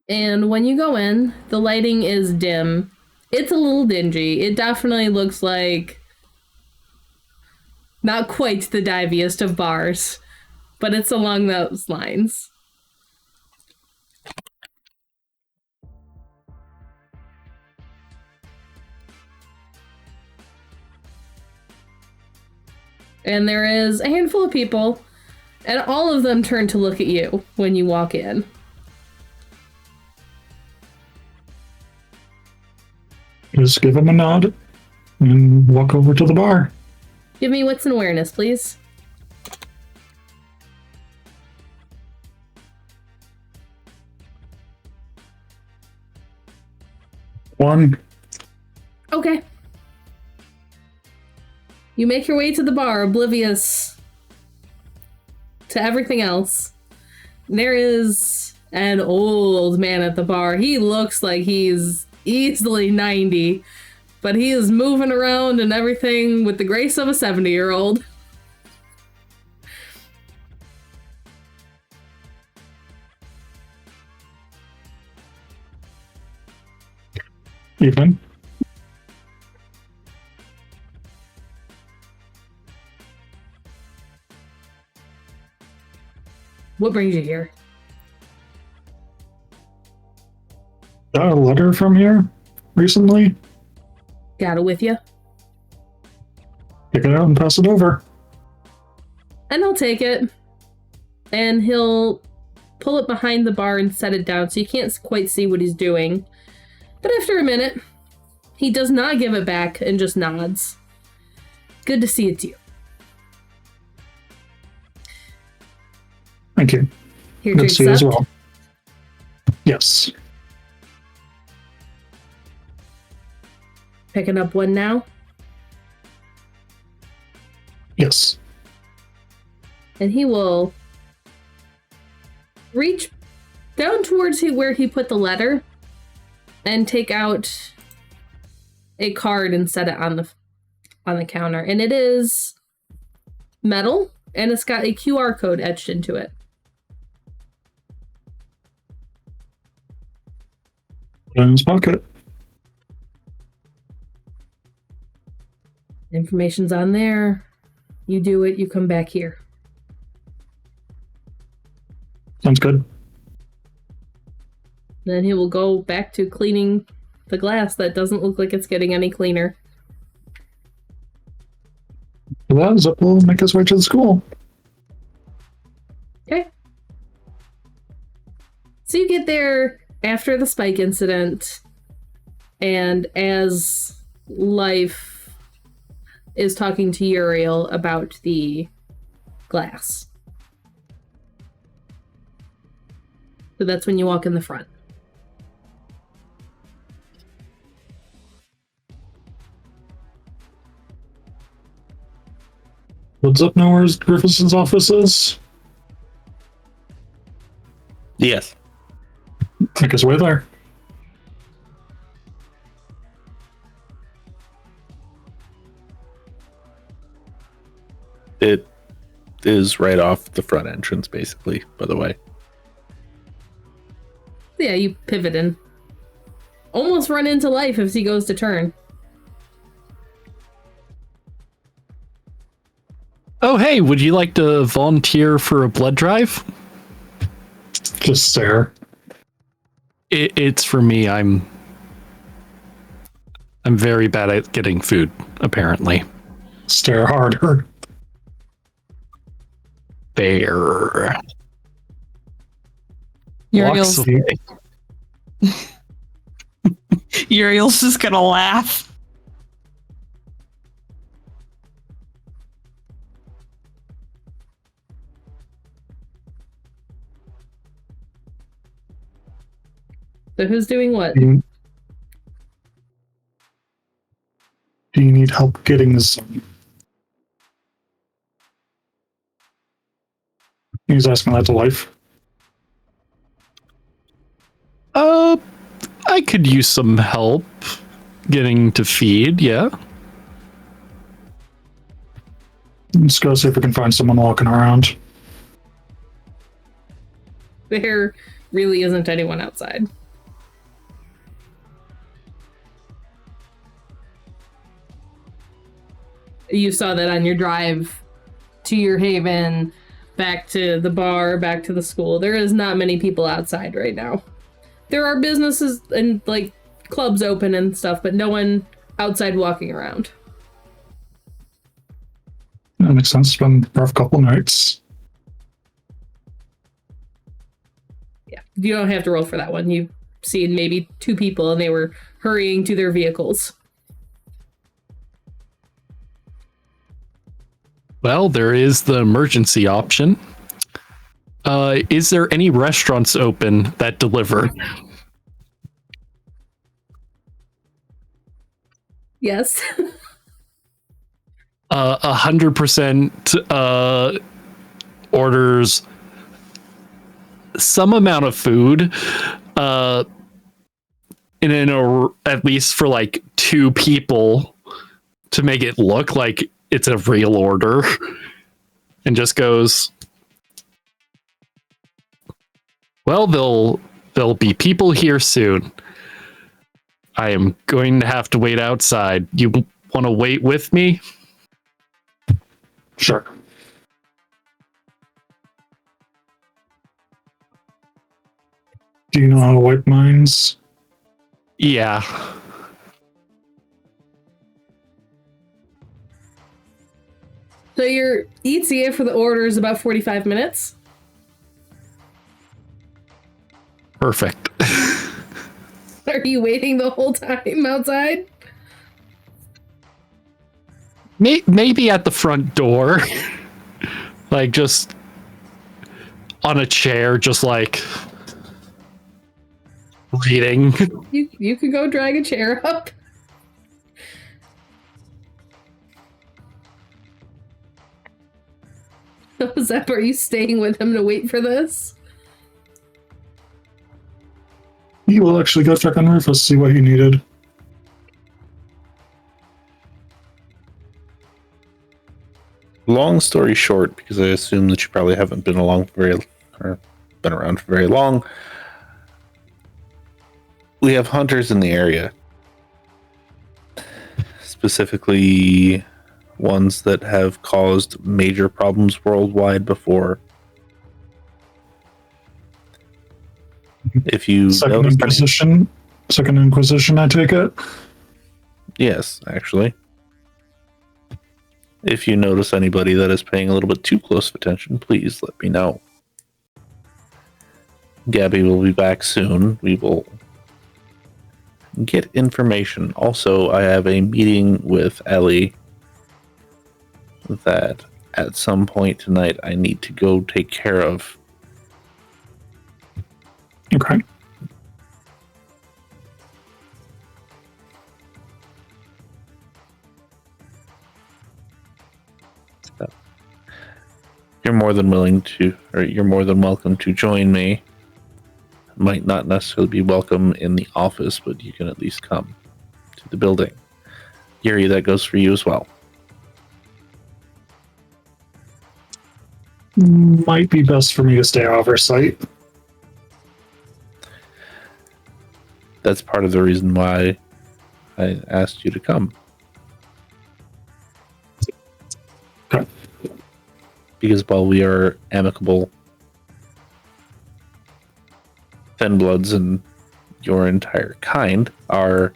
Speaker 2: And when you go in, the lighting is dim. It's a little dingy. It definitely looks like not quite the diviest of bars, but it's along those lines. And there is a handful of people, and all of them turn to look at you when you walk in.
Speaker 5: Just give him a nod and walk over to the bar.
Speaker 2: Give me wits and awareness, please.
Speaker 5: One.
Speaker 2: Okay. You make your way to the bar, oblivious to everything else. There is an old man at the bar. He looks like he's easily 90, but he is moving around and everything with the grace of a 70-year-old.
Speaker 5: Even.
Speaker 2: What brings you here?
Speaker 5: Got a letter from here recently.
Speaker 2: Got it with you?
Speaker 5: Pick it out and pass it over.
Speaker 2: And he'll take it. And he'll pull it behind the bar and set it down so you can't quite see what he's doing. But after a minute, he does not give it back and just nods. Good to see it's you.
Speaker 5: Thank you.
Speaker 2: Here
Speaker 5: Good
Speaker 2: to
Speaker 5: to see you as
Speaker 2: accept.
Speaker 5: well. Yes.
Speaker 2: Picking up one now.
Speaker 5: Yes.
Speaker 2: And he will reach down towards where he put the letter and take out a card and set it on the counter. And it is metal, and it's got a QR code etched into it.
Speaker 5: Put it in his pocket.
Speaker 2: Information's on there. You do it, you come back here.
Speaker 5: Sounds good.
Speaker 2: Then he will go back to cleaning the glass that doesn't look like it's getting any cleaner.
Speaker 5: Well, Zip will make his way to the school.
Speaker 2: Okay. So you get there after the spike incident, and as Life is talking to Uriel about the glass. So that's when you walk in the front.
Speaker 5: Would Zip know where Griffithson's office is?
Speaker 1: Yes.
Speaker 5: Make his way there.
Speaker 1: It is right off the front entrance, basically, by the way.
Speaker 2: Yeah, you pivot in. Almost run into Life if he goes to turn.
Speaker 4: Oh, hey, would you like to volunteer for a blood drive?
Speaker 5: Just stare.
Speaker 4: It's for me. I'm very bad at getting food, apparently.
Speaker 5: Stare harder.
Speaker 4: Fair.
Speaker 3: Uriel's,
Speaker 4: Walks away.
Speaker 3: Uriel's just gonna laugh.
Speaker 2: So who's doing what?
Speaker 5: Do you need help getting some? He's asking that to Life.
Speaker 4: I could use some help getting to feed, yeah.
Speaker 5: Let's go see if we can find someone walking around.
Speaker 2: There really isn't anyone outside. You saw that on your drive to your haven, back to the bar, back to the school. There is not many people outside right now. There are businesses and like clubs open and stuff, but no one outside walking around.
Speaker 5: That makes sense. It's been a rough couple nights.
Speaker 2: Yeah, you don't have to roll for that one. You've seen maybe 2 people and they were hurrying to their vehicles.
Speaker 4: Well, there is the emergency option. Is there any restaurants open that deliver?
Speaker 2: Yes.
Speaker 4: 100% orders some amount of food, at least for like 2 people to make it look like it's a real order, and just goes, well, there'll be people here soon. I am going to have to wait outside. You want to wait with me?
Speaker 5: Sure. Do you know how to wipe mines?
Speaker 4: Yeah.
Speaker 2: So your ETA for the order is about 45 minutes.
Speaker 4: Perfect.
Speaker 2: Are you waiting the whole time outside?
Speaker 4: Maybe at the front door. Like, just on a chair, just like reading.
Speaker 2: You could go drag a chair up. Zep, are you staying with him to wait for this?
Speaker 5: You will actually go check on Rufus, see what he needed.
Speaker 1: Long story short, because I assume that you probably haven't been around for very long. We have hunters in the area. Specifically ones that have caused major problems worldwide before. If you
Speaker 5: Second Inquisition, I take it.
Speaker 1: Yes, actually. If you notice anybody that is paying a little bit too close of attention, please let me know. Gabby will be back soon. We will get information. Also, I have a meeting with Ellie that at some point tonight I need to go take care of.
Speaker 5: Okay.
Speaker 1: So, you're more than welcome to join me. Might not necessarily be welcome in the office, but you can at least come to the building. Yuri, that goes for you as well.
Speaker 5: Might be best for me to stay oversight.
Speaker 1: That's part of the reason why I asked you to come.
Speaker 5: Okay.
Speaker 1: Because while we are amicable Thinbloods and your entire kind are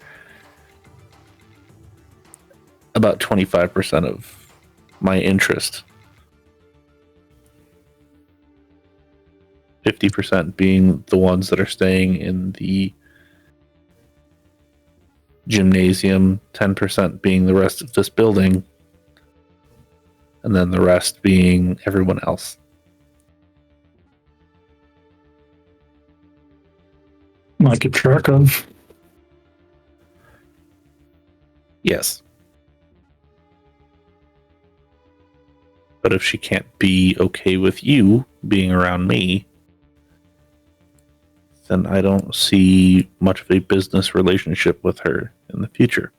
Speaker 1: about 25% of my interest. 50% being the ones that are staying in the gymnasium, 10% being the rest of this building, and then the rest being everyone else.
Speaker 5: I keep track of.
Speaker 1: Yes. But if she can't be okay with you being around me, then I don't see much of a business relationship with her in the future.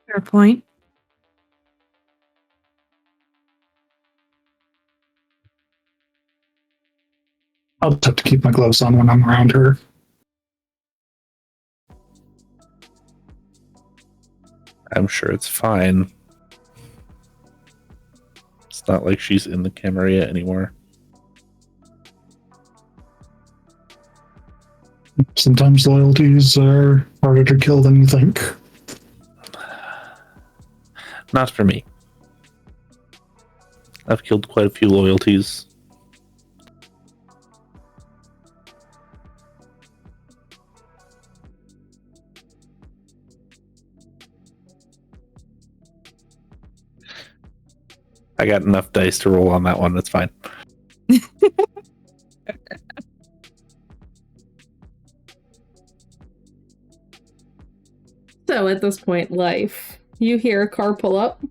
Speaker 3: Fair point.
Speaker 5: I'll just have to keep my gloves on when I'm around her.
Speaker 1: I'm sure it's fine. It's not like she's in the Camarilla anymore.
Speaker 5: Sometimes loyalties are harder to kill than you think.
Speaker 1: Not for me. I've killed quite a few loyalties. I got enough dice to roll on that one. That's fine.
Speaker 2: So at this point, life. You hear a car pull up.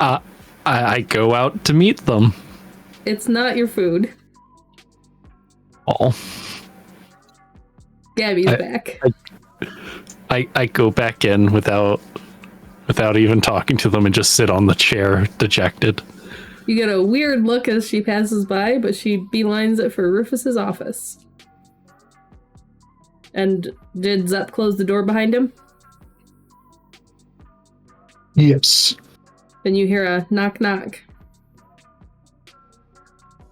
Speaker 4: I go out to meet them.
Speaker 2: It's not your food.
Speaker 4: Oh.
Speaker 2: Gabby's back.
Speaker 4: I go back in without even talking to them and just sit on the chair, dejected.
Speaker 2: You get a weird look as she passes by, but she beelines it for Rufus's office. And did Zep close the door behind him?
Speaker 5: Yes.
Speaker 2: Then you hear a knock knock.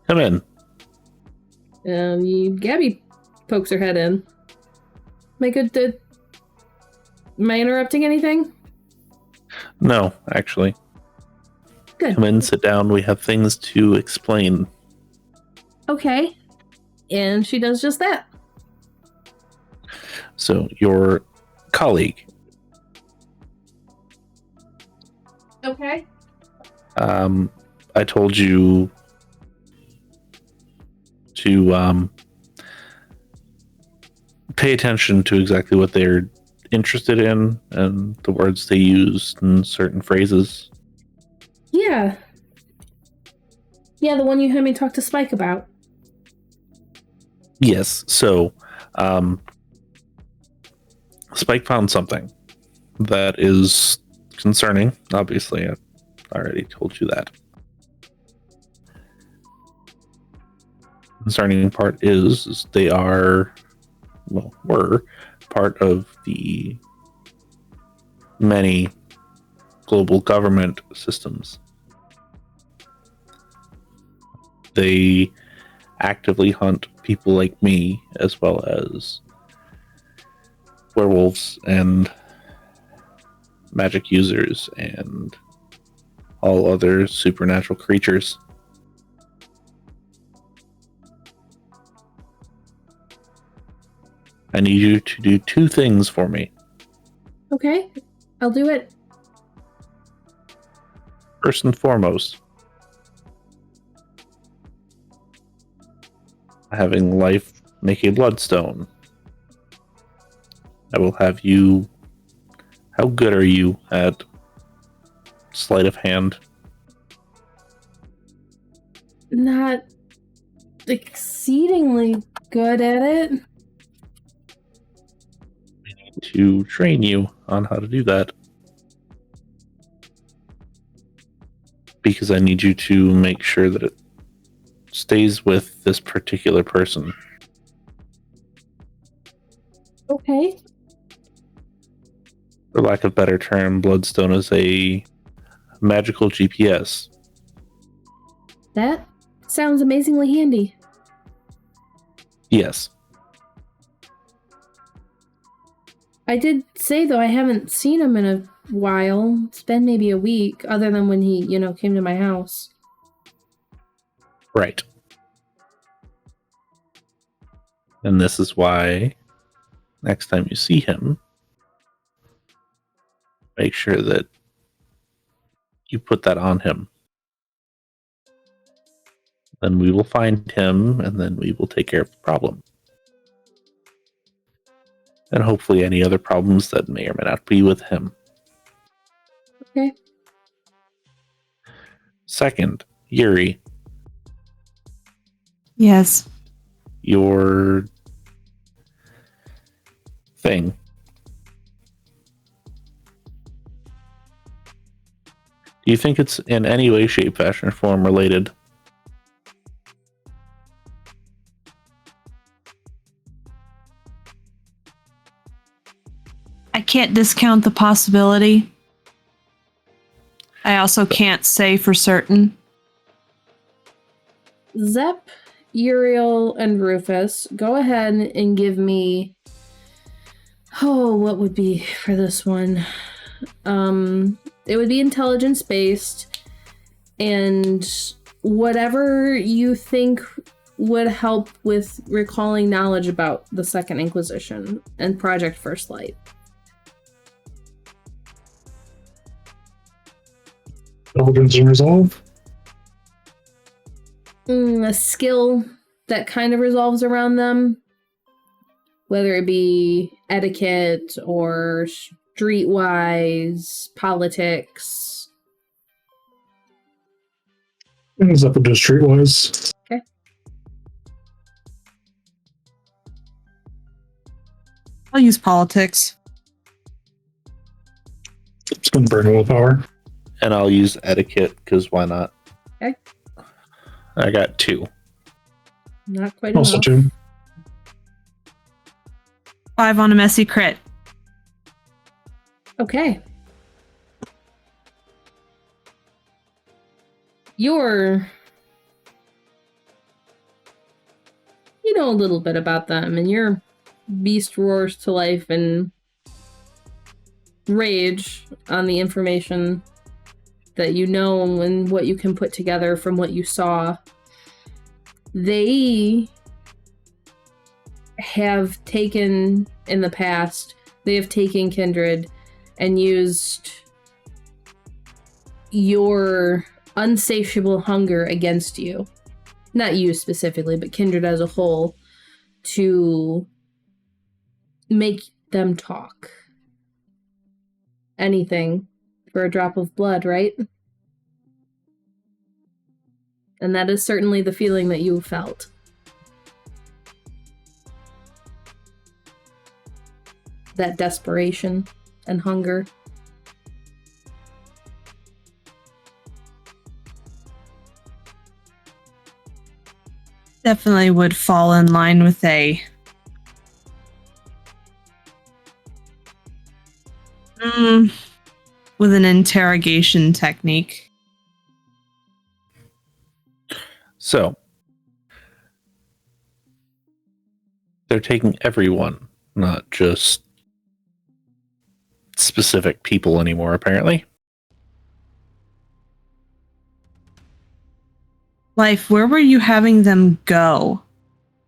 Speaker 1: Come in.
Speaker 2: Gabby pokes her head in. Am I interrupting anything?
Speaker 1: No, actually.
Speaker 2: Good.
Speaker 1: Come in, sit down. We have things to explain.
Speaker 2: Okay. And she does just that.
Speaker 1: So, your colleague,
Speaker 2: Okay.
Speaker 1: I told you to pay attention to exactly what they're interested in and the words they use in certain phrases.
Speaker 2: Yeah. Yeah, the one you had me talk to Spike about.
Speaker 1: Yes. So, Spike found something that is concerning. Obviously, I already told you that. Concerning part is they were part of the many global government systems. They actively hunt people like me, as well as werewolves and magic users and all other supernatural creatures. I need you to do two things for me.
Speaker 2: Okay. I'll do it.
Speaker 1: First and foremost, having life make a bloodstone. I will have you. How good are you at sleight of hand?
Speaker 2: Not exceedingly good at it.
Speaker 1: To train you on how to do that. Because I need you to make sure that it stays with this particular person.
Speaker 2: Okay.
Speaker 1: For lack of a better term, Bloodstone is a magical GPS.
Speaker 2: That sounds amazingly handy.
Speaker 1: Yes.
Speaker 2: I did say, though, I haven't seen him in a while. It's been maybe a week, other than when he, came to my house.
Speaker 1: Right. And this is why next time you see him, make sure that you put that on him. Then we will find him, and then we will take care of the problem. And hopefully any other problems that may or may not be with him.
Speaker 2: Okay.
Speaker 1: Second, Yuri,
Speaker 3: Yes.
Speaker 1: your thing. Do you think it's in any way, shape, fashion, or form related?
Speaker 3: I can't discount the possibility. I also can't say for certain.
Speaker 2: Zep, Uriel, and Rufus, go ahead and give me... Oh, what would be for this one? It would be intelligence-based, and whatever you think would help with recalling knowledge about the Second Inquisition and Project First Light.
Speaker 5: Intelligence and resolve.
Speaker 2: A skill that kind of revolves around them, whether it be etiquette or streetwise politics.
Speaker 5: Is up to streetwise.
Speaker 2: Okay.
Speaker 3: I'll use politics.
Speaker 5: It's going to burn willpower.
Speaker 1: And I'll use etiquette, because why not?
Speaker 2: Okay.
Speaker 1: I got 2.
Speaker 2: Not quite
Speaker 5: Also
Speaker 2: enough.
Speaker 5: 2.
Speaker 3: 5 on a messy crit.
Speaker 2: Okay. You know a little bit about them, and your beast roars to life and rage on the information that you know and what you can put together from what you saw, they have taken, in the past, they have taken Kindred and used your unsatiable hunger against you. Not you specifically, but Kindred as a whole, to make them talk. Anything for a drop of blood, right? And that is certainly the feeling that you felt. That desperation and hunger.
Speaker 3: Definitely would fall in line with with an interrogation technique.
Speaker 1: So they're taking everyone, not just specific people anymore, apparently.
Speaker 3: Life, where were you having them go?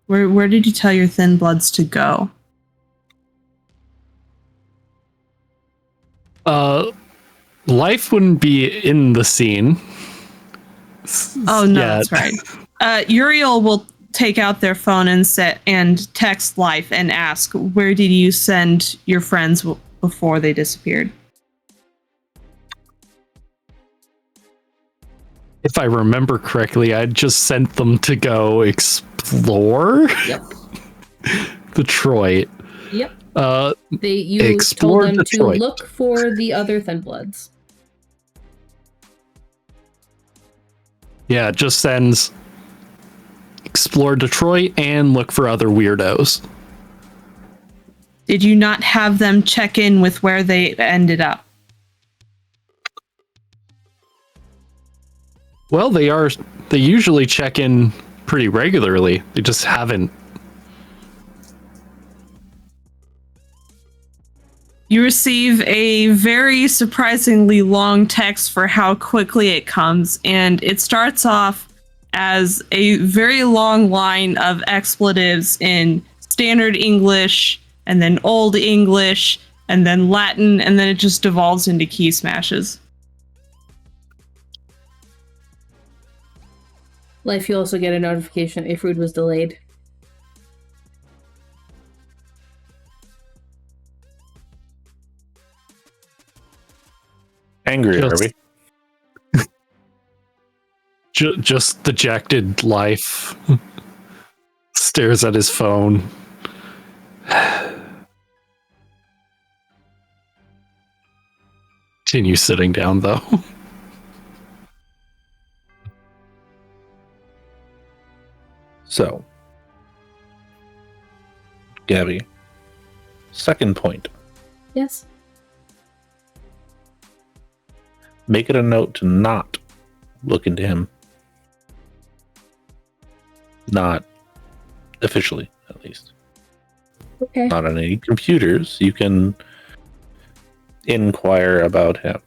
Speaker 3: Where did you tell your Thin Bloods to go?
Speaker 4: Life wouldn't be in the scene.
Speaker 3: Oh no,
Speaker 4: yet.
Speaker 3: that's right. Uriel will take out their phone and text Life and ask, where did you send your friends before they disappeared?
Speaker 4: If I remember correctly, I just sent them to go explore.
Speaker 2: Yep.
Speaker 4: Detroit.
Speaker 2: Yep. You
Speaker 4: Explore
Speaker 2: told them
Speaker 4: Detroit.
Speaker 2: to look for the other Thin Bloods.
Speaker 4: Yeah, it just sends explore Detroit and look for other weirdos.
Speaker 3: Did you not have them check in with where they ended up?
Speaker 4: Well, they usually check in pretty regularly. They just haven't.
Speaker 3: You receive a very surprisingly long text for how quickly it comes, and it starts off as a very long line of expletives in standard English, and then Old English, and then Latin, and then it just devolves into key smashes.
Speaker 2: Life, you also get a notification if food was delayed.
Speaker 1: Angry, are we?
Speaker 4: Just dejected Life. Stares at his phone. Continue sitting down, though.
Speaker 1: So, Gabby, second point.
Speaker 2: Yes.
Speaker 1: Make it a note to not look into him. Not officially, at least.
Speaker 2: Okay.
Speaker 1: Not on any computers. You can inquire about him.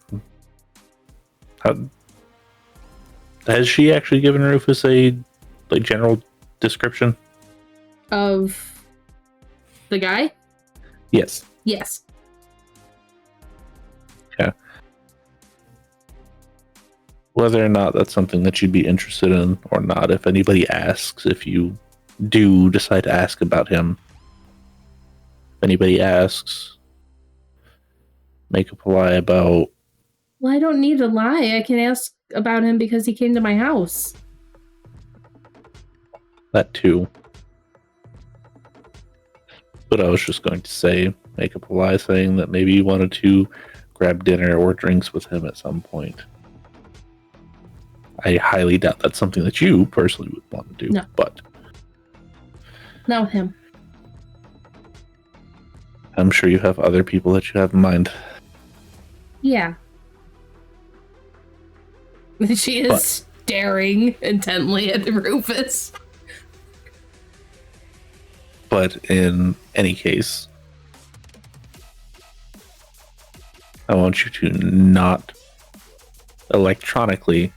Speaker 1: Has she actually given Rufus a general description
Speaker 2: Of the guy?
Speaker 1: Yes.
Speaker 2: Yes.
Speaker 1: Okay. Whether or not that's something that you'd be interested in or not, if anybody asks, if you do decide to ask about him, if anybody asks, make up a lie about.
Speaker 2: Well, I don't need to lie. I can ask about him because he came to my house.
Speaker 1: That too. But I was just going to say, make up a lie saying that maybe you wanted to grab dinner or drinks with him at some point. I highly doubt that's something that you personally would want to do.
Speaker 2: No.
Speaker 1: But
Speaker 2: Not with him.
Speaker 1: I'm sure you have other people that you have in mind.
Speaker 2: Yeah. She is staring intently at Rufus.
Speaker 1: But in any case, I want you to not electronically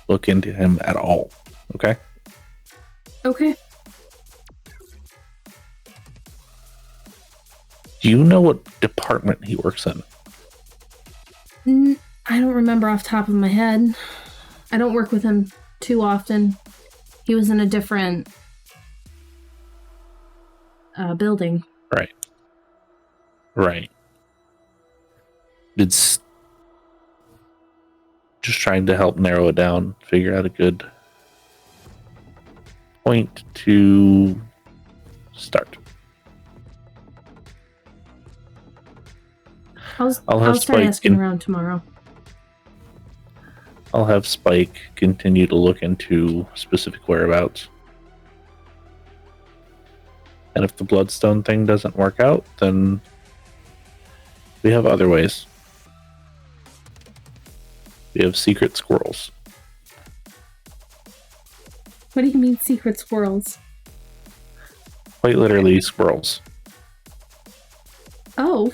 Speaker 1: look into him at all. Okay?
Speaker 2: Okay.
Speaker 1: Do you know what department he works in?
Speaker 2: I don't remember off the top of my head. I don't work with him too often. He was in a different building.
Speaker 1: Right. It's just trying to help narrow it down, figure out a good point to start.
Speaker 2: I'll
Speaker 1: have
Speaker 2: start
Speaker 1: Spike
Speaker 2: asking around tomorrow.
Speaker 1: I'll have Spike continue to look into specific whereabouts. And if the Bloodstone thing doesn't work out, then we have other ways. We have secret squirrels.
Speaker 2: What do you mean secret squirrels?
Speaker 1: Quite literally squirrels.
Speaker 2: Oh.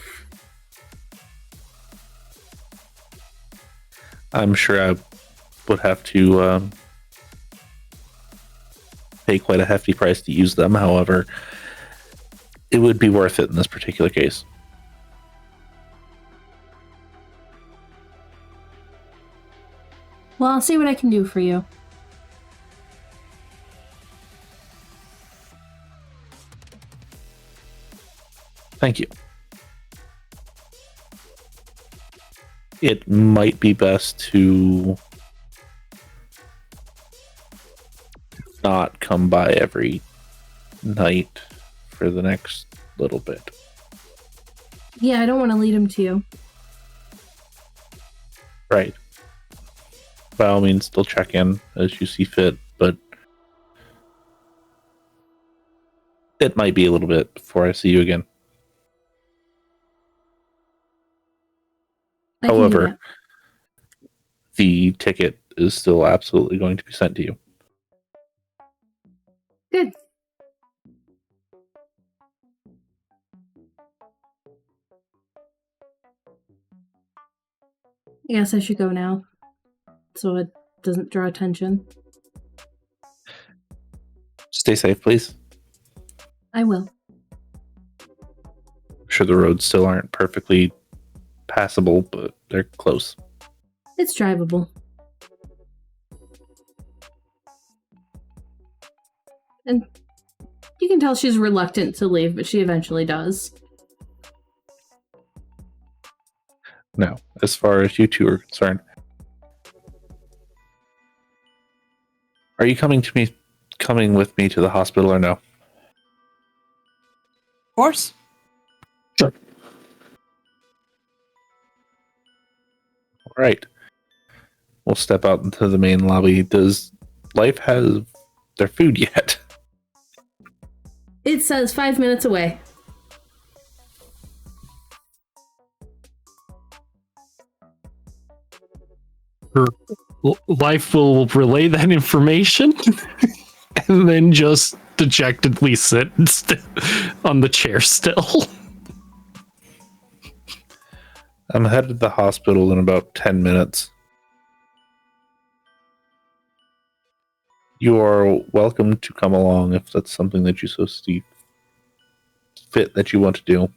Speaker 1: I'm sure I would have to pay quite a hefty price to use them. However, it would be worth it in this particular case.
Speaker 2: Well, I'll see what I can do for you.
Speaker 1: Thank you. It might be best to not come by every night for the next little bit.
Speaker 2: Yeah, I don't want to lead him to you.
Speaker 1: Right. By all means, still check in as you see fit, but it might be a little bit before I see you again.
Speaker 2: I can do
Speaker 1: However,
Speaker 2: that.
Speaker 1: the ticket is still absolutely going to be sent to you.
Speaker 2: Good. I guess I should go now, so it doesn't draw attention.
Speaker 1: Stay safe, please.
Speaker 2: I will.
Speaker 1: I'm sure the roads still aren't perfectly passable, but they're close.
Speaker 2: It's drivable. And you can tell she's reluctant to leave, but she eventually does.
Speaker 1: No, as far as you two are concerned. Are you coming with me to the hospital or no?
Speaker 3: Of course.
Speaker 1: Sure. All right. We'll step out into the main lobby. Does Life have their food yet?
Speaker 2: It says 5 minutes away.
Speaker 4: Life will relay that information and then just dejectedly sit on the chair still.
Speaker 1: I'm headed to the hospital in about 10 minutes. You are welcome to come along if that's something that you so see fit that you want to do.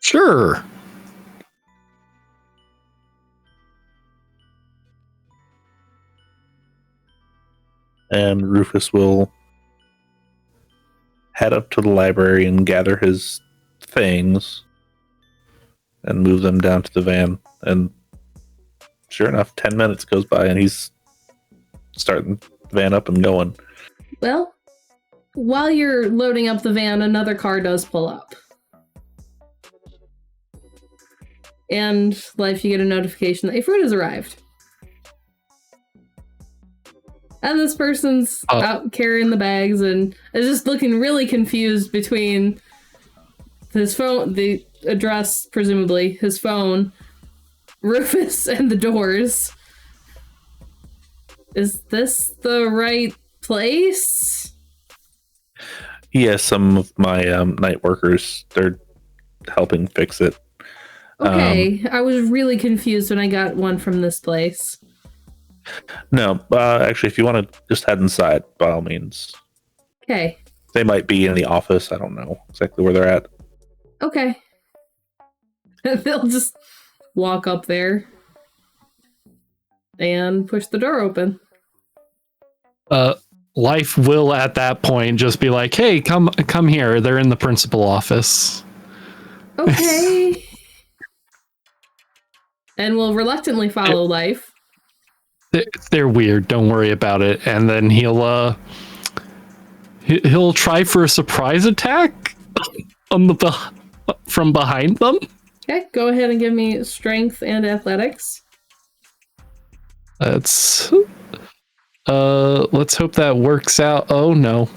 Speaker 4: Sure.
Speaker 1: And Rufus will head up to the library and gather his things and move them down to the van. And sure enough, 10 minutes goes by and he's starting the van up and going.
Speaker 2: Well, while you're loading up the van, another car does pull up. And, Life, you get a notification that your food has arrived. And this person's out carrying the bags and is just looking really confused between his phone, the address, presumably, his phone, Rufus, and the doors. Is this the right place?
Speaker 1: Yes, some of my night workers, they're helping fix it.
Speaker 2: Okay, I was really confused when I got one from this place.
Speaker 1: No, actually, if you want to just head inside, by all means.
Speaker 2: Okay.
Speaker 1: They might be in the office. I don't know exactly where they're at.
Speaker 2: Okay. They'll just walk up there and push the door open.
Speaker 4: Life will at that point just be like, hey, come here. They're in the principal office.
Speaker 2: Okay. And we'll reluctantly follow Life.
Speaker 4: They're weird. Don't worry about it. And then he'll try for a surprise attack on from behind them.
Speaker 2: Okay, go ahead and give me strength and athletics.
Speaker 4: Let's hope that works out. Oh no.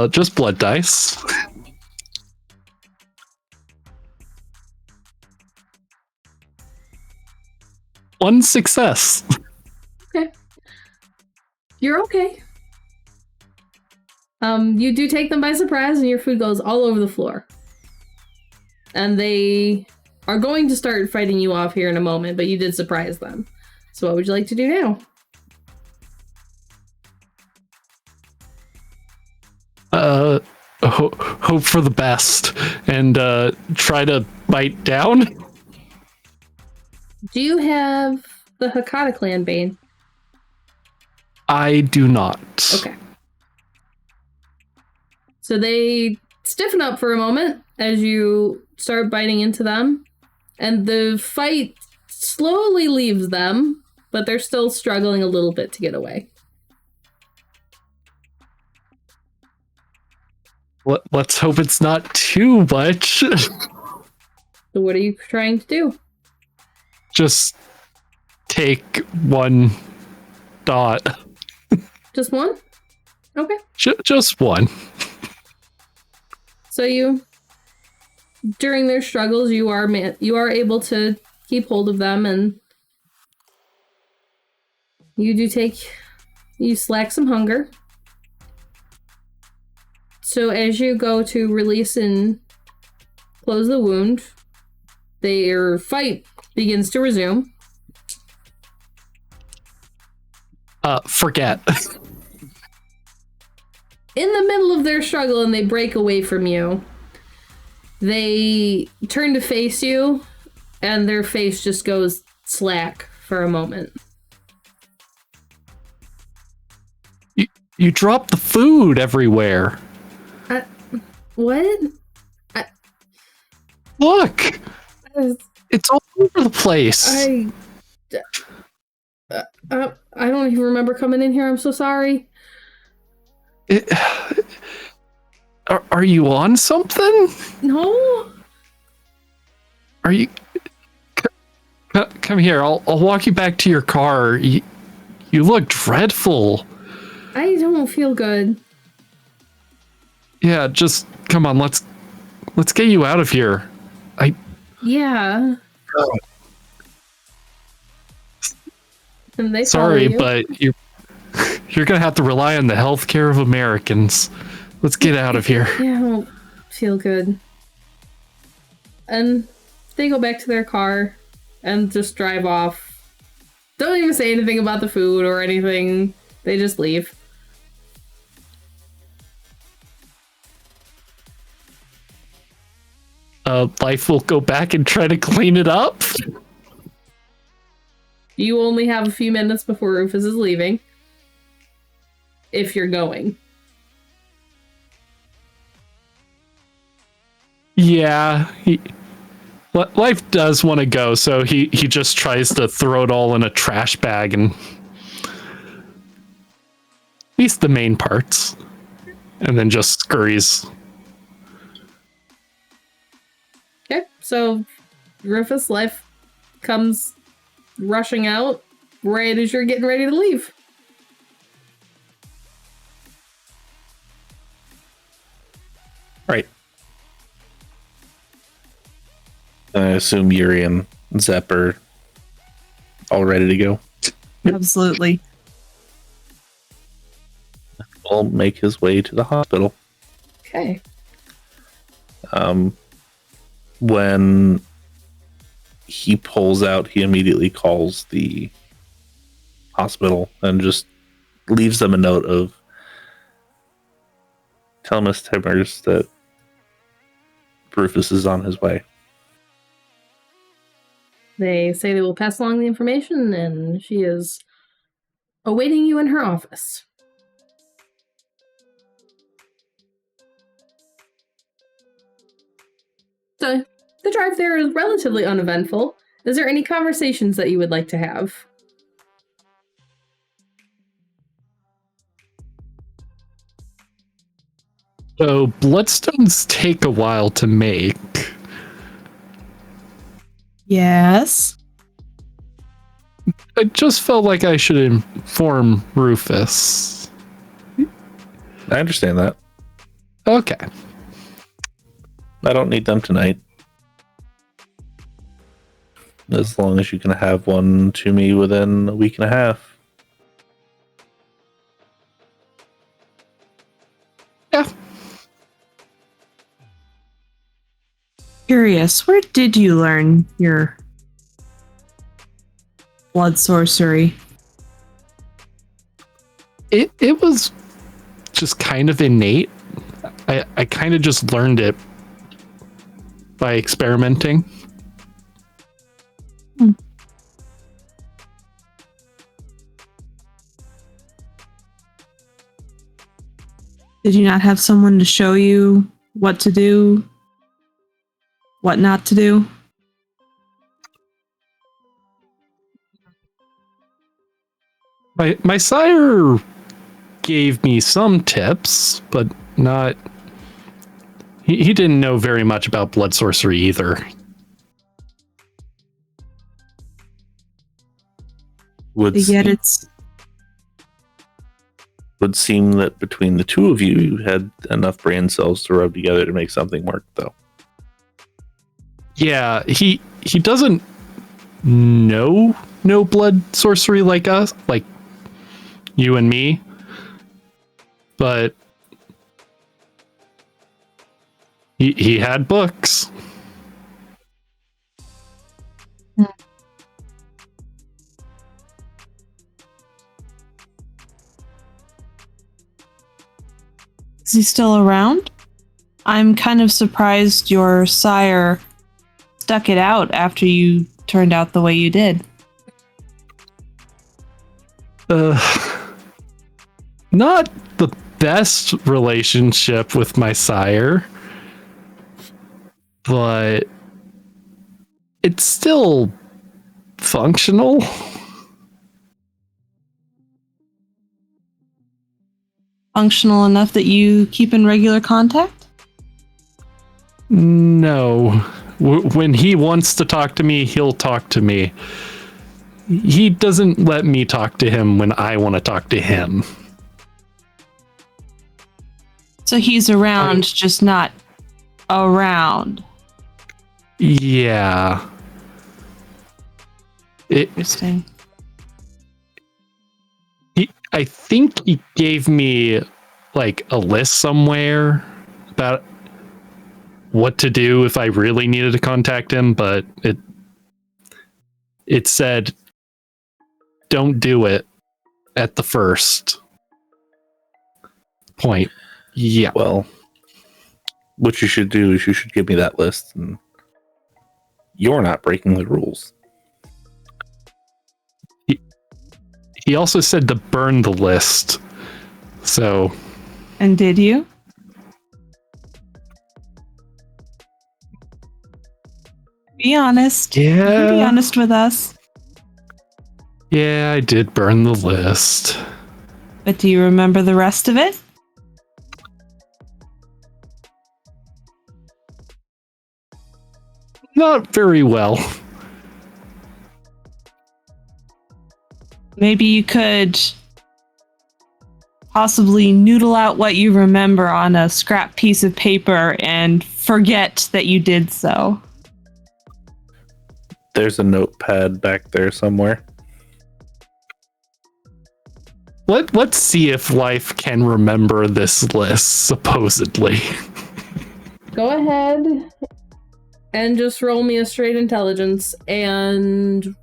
Speaker 4: Just blood dice. One success.
Speaker 2: Okay. You're okay. You do take them by surprise and your food goes all over the floor. And they are going to start fighting you off here in a moment, but you did surprise them. So what would you like to do now?
Speaker 4: Hope for the best and try to bite down.
Speaker 2: Do you have the Hakata clan Bane?
Speaker 4: I do not.
Speaker 2: Okay. So they stiffen up for a moment as you start biting into them, and the fight slowly leaves them, but they're still struggling a little bit to get away.
Speaker 4: Let's hope it's not too much.
Speaker 2: So what are you trying to do?
Speaker 4: Just take one dot.
Speaker 2: Just one? Okay.
Speaker 4: Just one.
Speaker 2: So during their struggles, you are able to keep hold of them, and you slack some hunger. So as you go to release and close the wound, their fight begins to resume.
Speaker 4: Forget.
Speaker 2: In the middle of their struggle, and they break away from you, they turn to face you, and their face just goes slack for a moment.
Speaker 4: You dropped the food everywhere.
Speaker 2: What?
Speaker 4: Look! It's all over the place.
Speaker 2: I don't even remember coming in here. I'm so sorry.
Speaker 4: Are you on something?
Speaker 2: No.
Speaker 4: Are you? Come here. I'll walk you back to your car. You look dreadful.
Speaker 2: I don't feel good.
Speaker 4: Yeah, just come on. Let's get you out of here.
Speaker 2: Yeah. And they
Speaker 4: Sorry,
Speaker 2: follow you.
Speaker 4: but you're gonna have to rely on the healthcare of Americans. Let's get out of here.
Speaker 2: Yeah, I don't feel good. And they go back to their car and just drive off. Don't even say anything about the food or anything. They just leave.
Speaker 4: Life will go back and try to clean it up.
Speaker 2: You only have a few minutes before Rufus is leaving. If you're going.
Speaker 4: Yeah, Life does want to go, so he just tries to throw it all in a trash bag and at least the main parts, and then just scurries.
Speaker 2: Okay, so Rufus' Life comes rushing out right as you're getting ready to leave.
Speaker 1: Right. I assume Yuri and Zep are all ready to go.
Speaker 3: Absolutely.
Speaker 1: Will make his way to the hospital.
Speaker 2: Okay.
Speaker 1: When he pulls out, he immediately calls the hospital and just leaves them a note of, tell Miss Timmers that Rufus is on his way.
Speaker 2: They say they will pass along the information, and she is awaiting you in her office. The drive there is relatively uneventful. Is there any conversations that you would like to have?
Speaker 4: So bloodstones take a while to make.
Speaker 3: Yes.
Speaker 4: I just felt like I should inform Rufus.
Speaker 1: I understand that.
Speaker 4: Okay.
Speaker 1: I don't need them tonight. As long as you can have one to me within a week and a half.
Speaker 4: Yeah.
Speaker 3: Curious, where did you learn your blood sorcery?
Speaker 4: It was just kind of innate. I kind of just learned it by experimenting.
Speaker 3: Did you not have someone to show you what to do, what not to do?
Speaker 4: My sire gave me some tips, but not... He didn't know very much about blood sorcery either.
Speaker 1: Would seem that between the two of you, you had enough brain cells to rub together to make something work, though.
Speaker 4: Yeah, he doesn't know no blood sorcery like us, like you and me, but he had books.
Speaker 3: Is he still around? I'm kind of surprised your sire stuck it out after you turned out the way you did.
Speaker 4: Not the best relationship with my sire, but it's still functional.
Speaker 3: Functional enough that you keep in regular contact?
Speaker 4: No. When he wants to talk to me, he'll talk to me. He doesn't let me talk to him when I want to talk to him.
Speaker 3: So he's around, just not around.
Speaker 4: Yeah.
Speaker 3: Interesting.
Speaker 4: I think he gave me like a list somewhere about what to do if I really needed to contact him, but it said don't do it at the first point. Yeah.
Speaker 1: Well, what you should do is you should give me that list, and you're not breaking the rules.
Speaker 4: He also said to burn the list. So.
Speaker 3: And did you? Be honest.
Speaker 4: Yeah.
Speaker 3: You can be honest with us.
Speaker 4: Yeah, I did burn the list.
Speaker 3: But do you remember the rest of it?
Speaker 4: Not very well.
Speaker 3: Maybe you could possibly noodle out what you remember on a scrap piece of paper and forget that you did so.
Speaker 1: There's a notepad back there somewhere.
Speaker 4: Let's see if life can remember this list, supposedly.
Speaker 2: go ahead and just roll me a straight intelligence and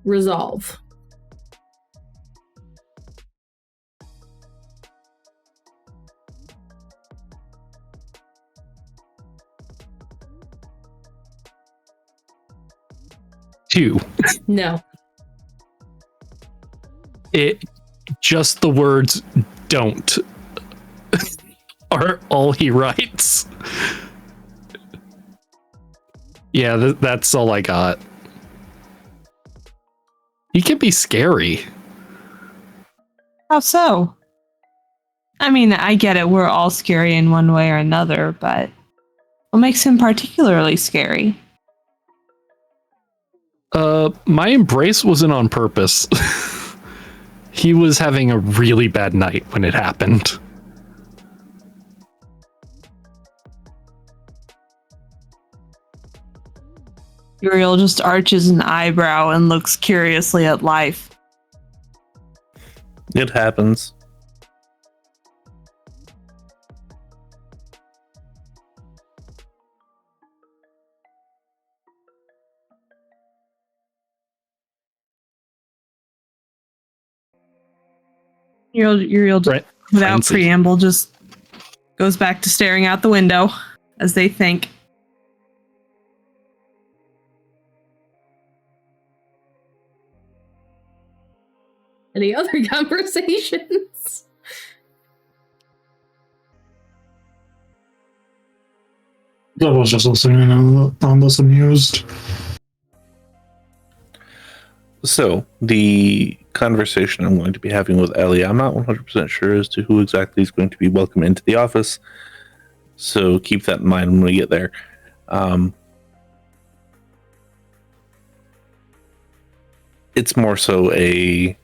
Speaker 2: resolve.
Speaker 4: Two.
Speaker 2: No.
Speaker 4: It just the words "don't" are all he writes. Yeah, that's all I got. He can be scary.
Speaker 3: How so? I mean, I get it. We're all scary in one way or another, but what makes him particularly scary?
Speaker 4: My embrace wasn't on purpose. He was having a really bad night when it happened.
Speaker 3: Uriel just arches an eyebrow and looks curiously at life.
Speaker 1: It happens.
Speaker 3: Uriel just, without
Speaker 4: Frenzy.
Speaker 3: preamble, just goes back to staring out the window as they think.
Speaker 2: Any other conversations?
Speaker 5: I was just listening on this amused.
Speaker 1: So, the conversation I'm going to be having with Ellie, I'm not 100% sure as to who exactly is going to be welcome into the office. So, keep that in mind when we get there. It's more so a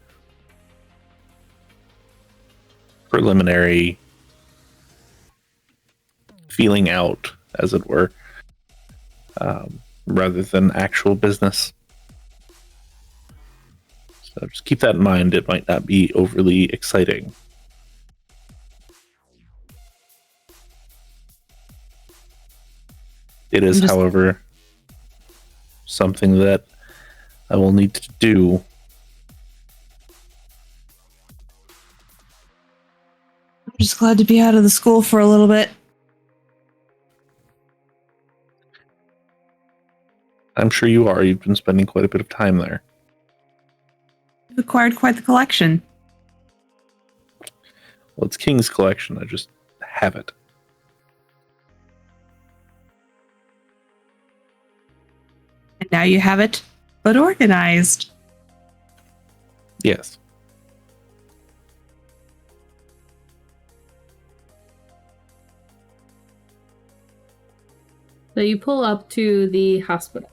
Speaker 1: preliminary feeling out, as it were, rather than actual business. So just keep that in mind. It might not be overly exciting. It is, however, something that I will need to do.
Speaker 3: I'm just glad to be out of the school for a little bit.
Speaker 1: I'm sure you are. You've been spending quite a bit of time there.
Speaker 3: You've acquired quite the collection.
Speaker 1: Well, it's King's collection. I just have it.
Speaker 3: And now you have it, but organized.
Speaker 1: Yes.
Speaker 2: So you pull up to the hospital.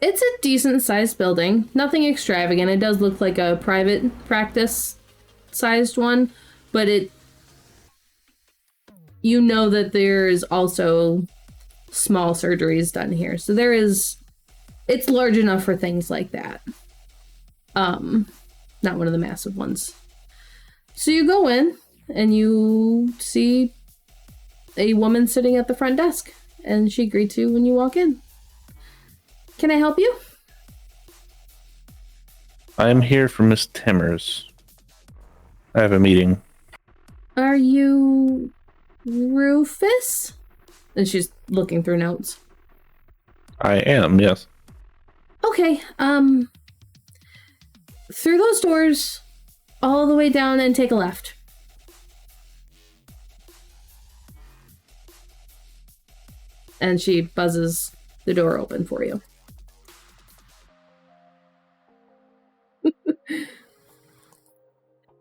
Speaker 2: It's a decent sized building. Nothing extravagant. It does look like a private practice sized one, but you know that there's also small surgeries done here. So it's large enough for things like that. Not one of the massive ones. So you go in and you see a woman sitting at the front desk, and she greets you when you walk in. Can I help you?
Speaker 1: I am here for Miss Timmers. I have a meeting.
Speaker 2: Are you Rufus? And she's looking through notes.
Speaker 1: I am, yes.
Speaker 2: Okay, through those doors, all the way down and take a left. And she buzzes the door open for you.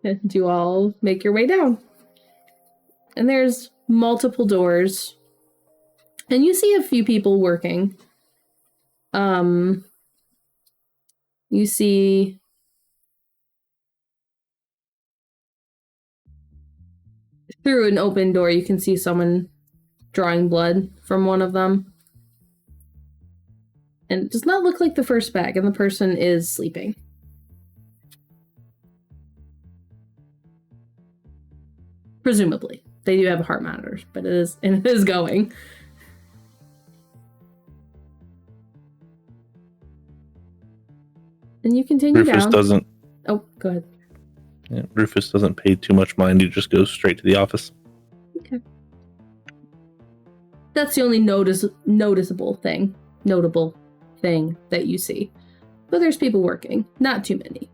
Speaker 2: And you all make your way down. And there's multiple doors. And you see a few people working. You see through an open door, you can see someone drawing blood from one of them. And it does not look like the first bag, and the person is sleeping. Presumably. They do have heart monitors, but it is going. And you continue
Speaker 1: Rufus
Speaker 2: down.
Speaker 1: doesn't.
Speaker 2: Oh, go ahead.
Speaker 1: Yeah, Rufus doesn't pay too much mind. He just goes straight to the office.
Speaker 2: Okay. That's the only notable thing that you see. But there's people working. Not too many.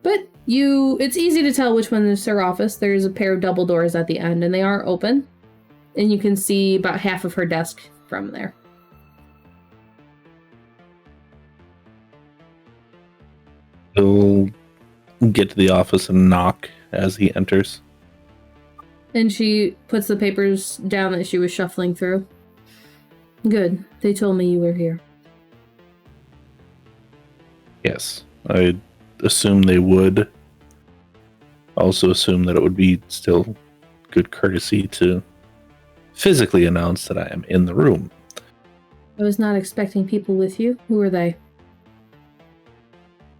Speaker 2: But it's easy to tell which one is her office. There's a pair of double doors at the end, and they are open. And you can see about half of her desk from there.
Speaker 1: He'll get to the office and knock as he enters.
Speaker 2: And she puts the papers down that she was shuffling through. Good. They told me you were here.
Speaker 1: Yes, I assume they would. Also assume that it would be still good courtesy to physically announce that I am in the room.
Speaker 2: I was not expecting people with you. Who are they?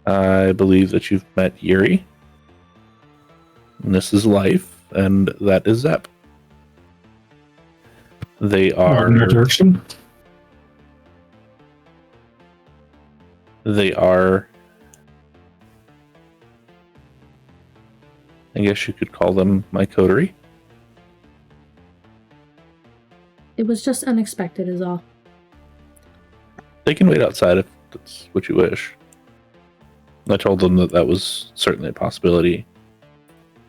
Speaker 1: I believe that you've met Yuri. And this is Life, and that is Zep. They are.
Speaker 5: In that direction.
Speaker 1: They are. I guess you could call them my coterie.
Speaker 2: It was just unexpected, is all.
Speaker 1: They can wait outside if that's what you wish. I told them that was certainly a possibility.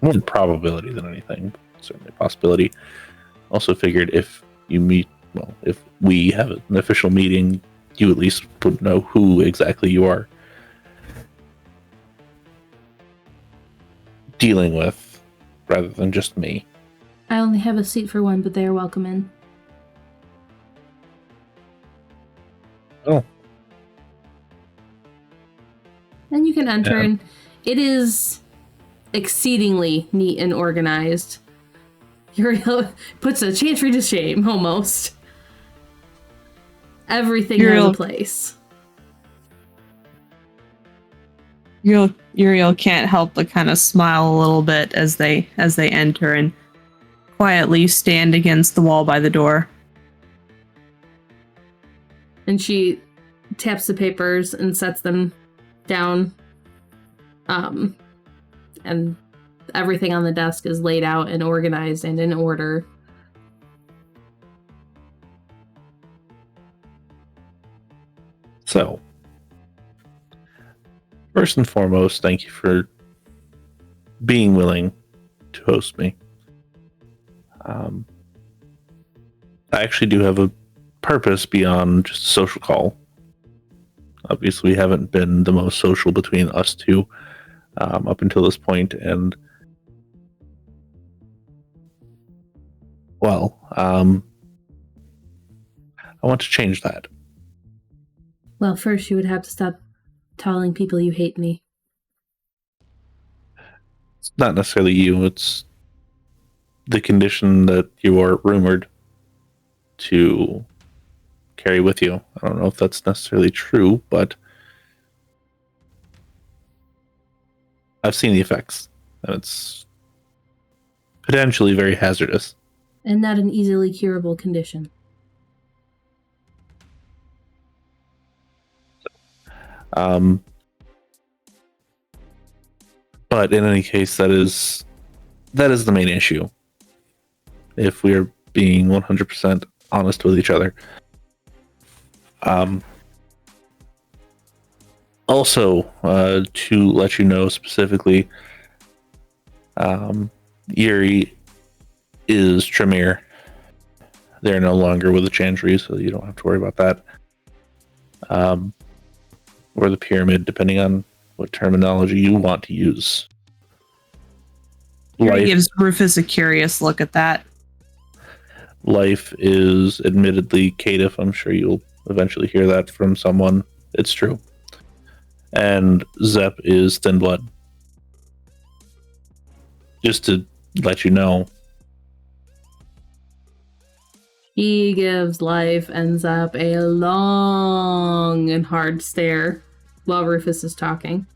Speaker 1: More than probability than anything, but certainly a possibility. Also figured if we have an official meeting, you at least would know who exactly you are dealing with, rather than just me.
Speaker 2: I only have a seat for one, but they are welcome in.
Speaker 1: Oh.
Speaker 2: And you can enter, and it is exceedingly neat and organized. Uriel puts a chantry to shame, almost. Everything has a place.
Speaker 3: Uriel can't help but kind of smile a little bit as they enter and quietly stand against the wall by the door.
Speaker 2: And she taps the papers and sets them down. And everything on the desk is laid out and organized and in order.
Speaker 1: So, first and foremost, thank you for being willing to host me. I actually do have a purpose beyond just a social call. Obviously, we haven't been the most social between us two up until this point, and I want to change that.
Speaker 2: Well, first you would have to stop telling people you hate me.
Speaker 1: It's not necessarily you, it's the condition that you are rumored to carry with you. I don't know if that's necessarily true, but I've seen the effects, and it's potentially very hazardous.
Speaker 2: And not an easily curable condition.
Speaker 1: But in any case, that is the main issue. If we are being 100% honest with each other. Also, to let you know specifically, Yuri is Tremere. They're no longer with the Chantry, so you don't have to worry about that. Or the Pyramid, depending on what terminology you want to use.
Speaker 3: Yuri gives Rufus a curious look at that.
Speaker 1: Life is admittedly caitiff. I'm sure you'll eventually hear that from someone. It's true. And Zep is Thin Blood. Just to let you know.
Speaker 2: He gives Life and Zep a long and hard stare while Rufus is talking,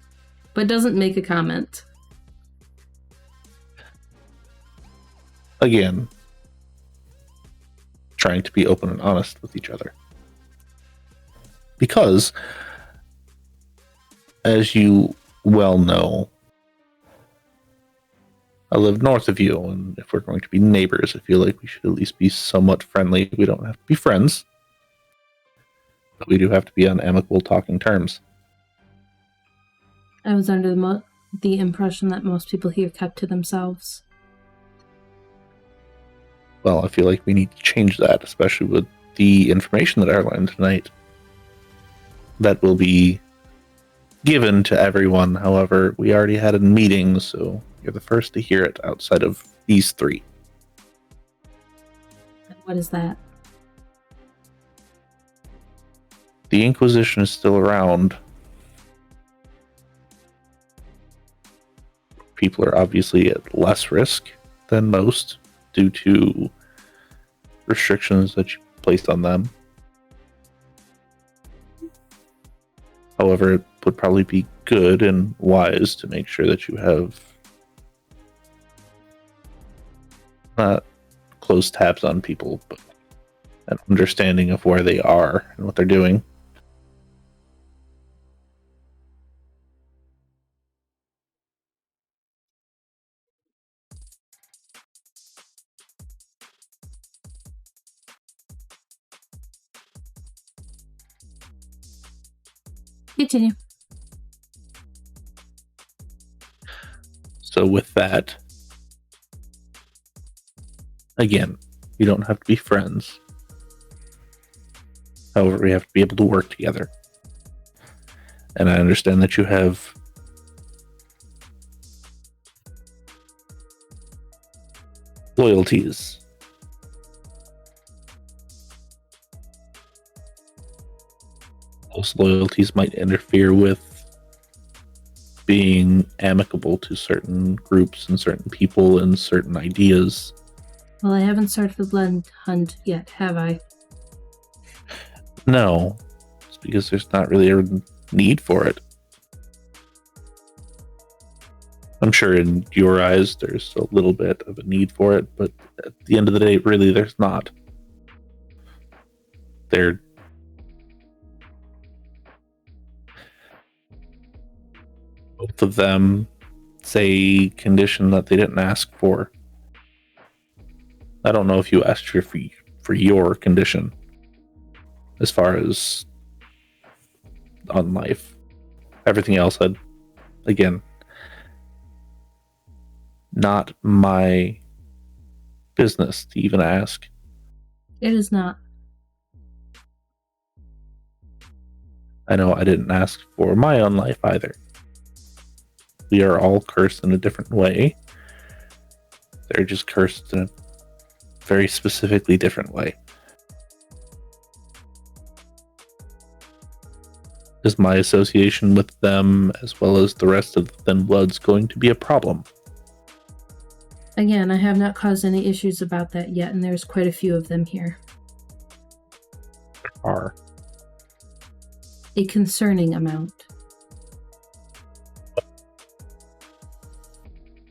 Speaker 2: but doesn't make a comment.
Speaker 1: again, trying to be open and honest with each other. Because, as you well know, I live north of you, and if we're going to be neighbors, I feel like we should at least be somewhat friendly. We don't have to be friends, but we do have to be on amicable talking terms.
Speaker 2: I was under the impression that most people here kept to themselves.
Speaker 1: Well, I feel like we need to change that, especially with the information that I learned tonight. That will be given to everyone. However, we already had a meeting, so you're the first to hear it outside of these three.
Speaker 2: What is that?
Speaker 1: The Inquisition is still around. People are obviously at less risk than most due to restrictions that you placed on them. However, it would probably be good and wise to make sure that you have not close tabs on people, but an understanding of where they are and what they're doing.
Speaker 2: Continue.
Speaker 1: So with that, again, you don't have to be friends. However, we have to be able to work together. And I understand that you have loyalties. Those loyalties might interfere with being amicable to certain groups and certain people and certain ideas.
Speaker 2: Well, I haven't started the blood hunt yet, have I?
Speaker 1: No, it's because there's not really a need for it. I'm sure in your eyes there's a little bit of a need for it, but at the end of the day, really, there's not. They're both of them say condition that they didn't ask for. I don't know if you asked for your condition as far as on life. Everything else had, again, not my business to even ask.
Speaker 2: It is not.
Speaker 1: I know I didn't ask for my own life either. We are all cursed in a different way. They're just cursed in a very specifically different way. Is my association with them, as well as the rest of the Thin Bloods, going to be a problem?
Speaker 2: Again, I have not caused any issues about that yet, and there's quite a few of them here.
Speaker 1: Are.
Speaker 2: A concerning amount.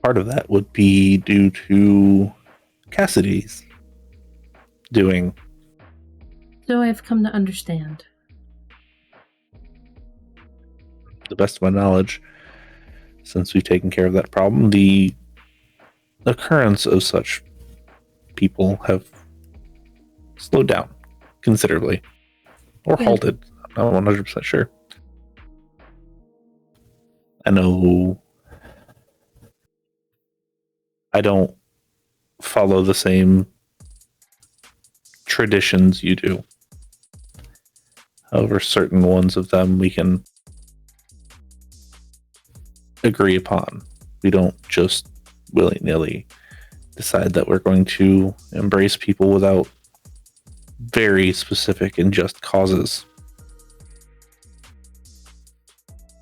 Speaker 1: Part of that would be due to Cassidy's doing.
Speaker 2: So I've come to understand.
Speaker 1: To the best of my knowledge, since we've taken care of that problem, the occurrence of such people have slowed down considerably. Or halted. I'm not 100% sure. I know I don't follow the same traditions you do. However, certain ones of them we can agree upon. We don't just willy-nilly decide that we're going to embrace people without very specific and just causes.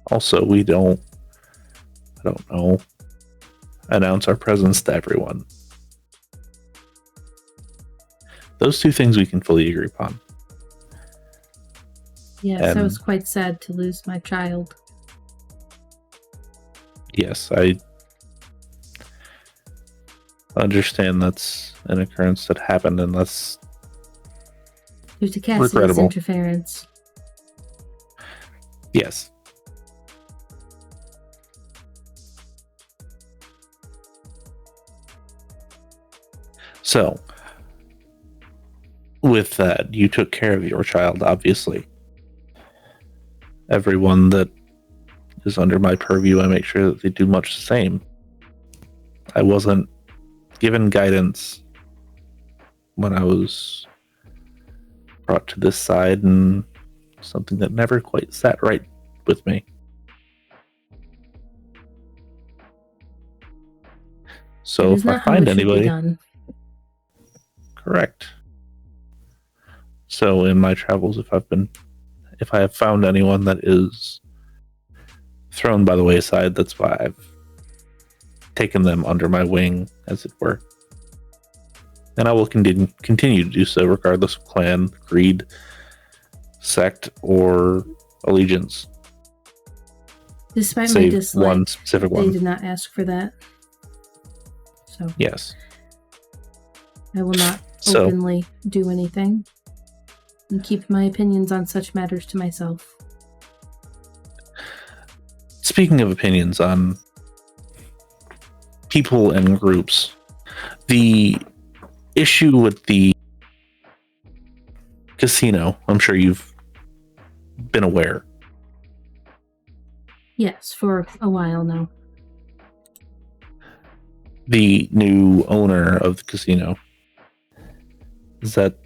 Speaker 1: Also, we don't, announce our presence to everyone. Those two things we can fully agree upon.
Speaker 2: Yes, I was quite sad to lose my child.
Speaker 1: Yes, understand that's an occurrence that happened, and that's
Speaker 2: Due to Cassidy's
Speaker 1: regrettable.
Speaker 2: interference.
Speaker 1: Yes. So, with that, you took care of your child, obviously. Everyone that is under my purview, I make sure that they do much the same. I wasn't given guidance when I was brought to this side, and something that never quite sat right with me. So
Speaker 2: It is
Speaker 1: if I
Speaker 2: not how
Speaker 1: find
Speaker 2: it should be
Speaker 1: anybody,
Speaker 2: done.
Speaker 1: correct. So in my travels, if I have found anyone that is thrown by the wayside, that's why I've taken them under my wing, as it were. And I will continue to do so regardless of clan, creed, sect, or allegiance.
Speaker 2: Despite my
Speaker 1: Save
Speaker 2: dislike,
Speaker 1: one specific
Speaker 2: they
Speaker 1: one.
Speaker 2: did not ask for that. So
Speaker 1: Yes.
Speaker 2: I will not
Speaker 1: So-
Speaker 2: openly do anything and keep my opinions on such matters to myself.
Speaker 1: Speaking of opinions on people and groups, the issue with the casino, I'm sure you've been aware.
Speaker 2: Yes, for a while now.
Speaker 1: The new owner of the casino, is that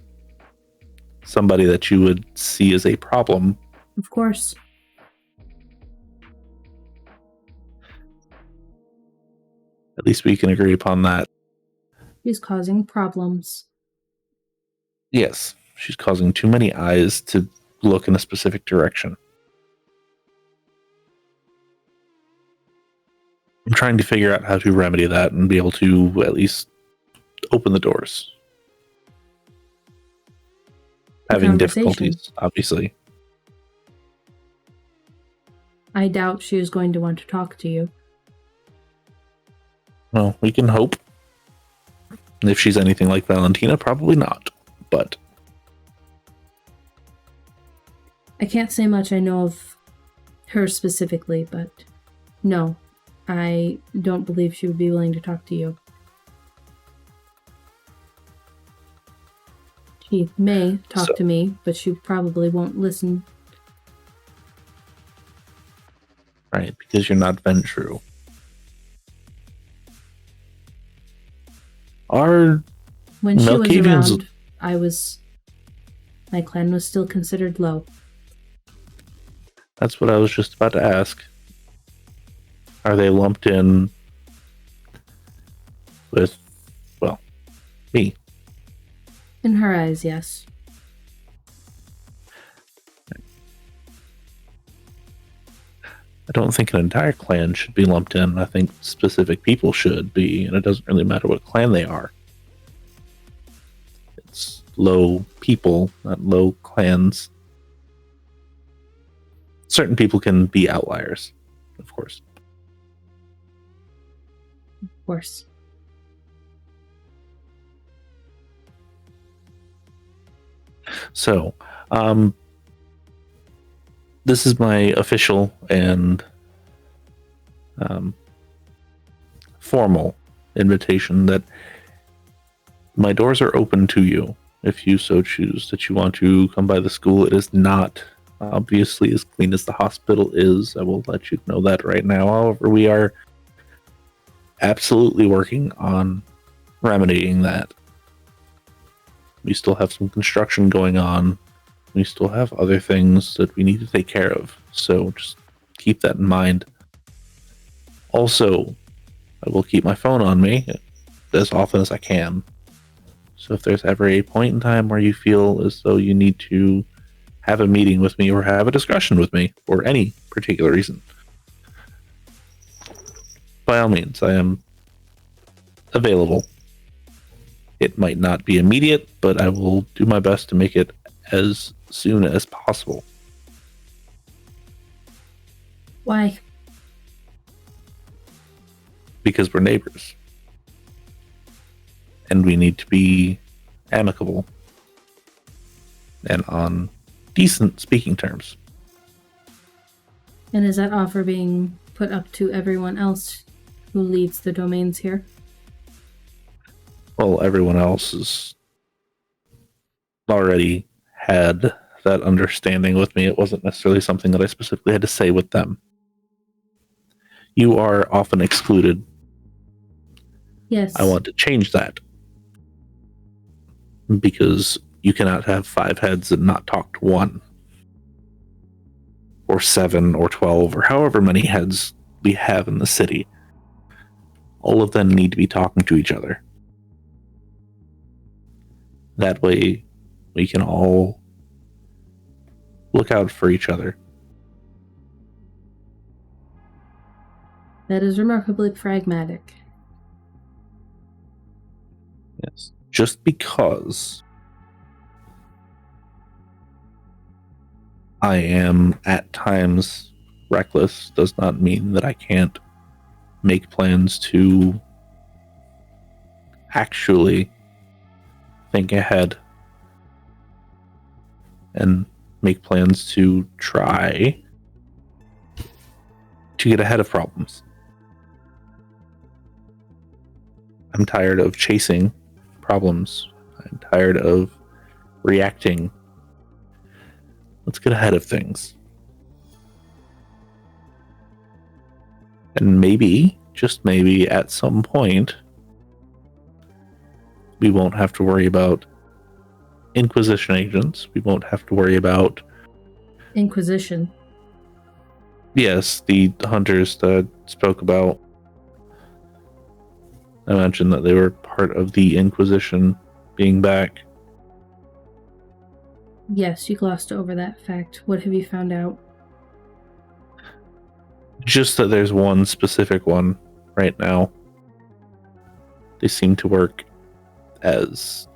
Speaker 1: somebody that you would see as a problem?
Speaker 2: Of course.
Speaker 1: At least we can agree upon that.
Speaker 2: He's causing problems.
Speaker 1: Yes, she's causing too many eyes to look in a specific direction. I'm trying to figure out how to remedy that and be able to at least open the doors. Having
Speaker 2: Conversation.
Speaker 1: difficulties, obviously.
Speaker 2: I doubt she is going to want to talk to you.
Speaker 1: Well, we can hope. If she's anything like Valentina, probably not. But
Speaker 2: I can't say much I know of her specifically, but no, I don't believe she would be willing to talk to you. She may talk to me, but she probably won't listen.
Speaker 1: right, because you're not Ventru. Are
Speaker 2: When she was
Speaker 1: Malkavians-
Speaker 2: around, my clan was still considered low.
Speaker 1: that's what I was just about to ask. Are they lumped in with, well, me?
Speaker 2: In her eyes, yes.
Speaker 1: I don't think an entire clan should be lumped in. I think specific people should be, and it doesn't really matter what clan they are. It's low people, not low clans. Certain people can be outliers, of course.
Speaker 2: Of course.
Speaker 1: So, this is my official and formal invitation that my doors are open to you if you so choose that you want to come by the school. It is not obviously as clean as the hospital is. I will let you know that right now. However, we are absolutely working on remedying that. We still have some construction going on. We still have other things that we need to take care of. So just keep that in mind. Also, I will keep my phone on me as often as I can. So if there's ever a point in time where you feel as though you need to have a meeting with me or have a discussion with me for any particular reason, by all means, I am available. It might not be immediate, but I will do my best to make it as soon as possible.
Speaker 2: Why?
Speaker 1: Because we're neighbors. And we need to be amicable and on decent speaking terms.
Speaker 2: And is that offer being put up to everyone else who leads the domains here?
Speaker 1: Well, everyone else has already had that understanding with me. It wasn't necessarily something that I specifically had to say with them. You are often excluded.
Speaker 2: Yes.
Speaker 1: I want to change that. Because you cannot have 5 heads and not talk to one. Or 7 or 12 or however many heads we have in the city. All of them need to be talking to each other. That way we can all look out for each other.
Speaker 2: That is remarkably pragmatic.
Speaker 1: Yes. Just because I am at times reckless does not mean that I can't make plans to actually think ahead and make plans to try to get ahead of problems. I'm tired of chasing problems. I'm tired of reacting. Let's get ahead of things. And maybe, just maybe, at some point, we won't have to worry about Inquisition agents. We won't have to worry about...
Speaker 2: Inquisition.
Speaker 1: Yes, the hunters that I spoke about. I mentioned that they were part of the Inquisition being back.
Speaker 2: Yes, you glossed over that fact. What have you found out?
Speaker 1: Just that there's one specific one right now. They seem to work as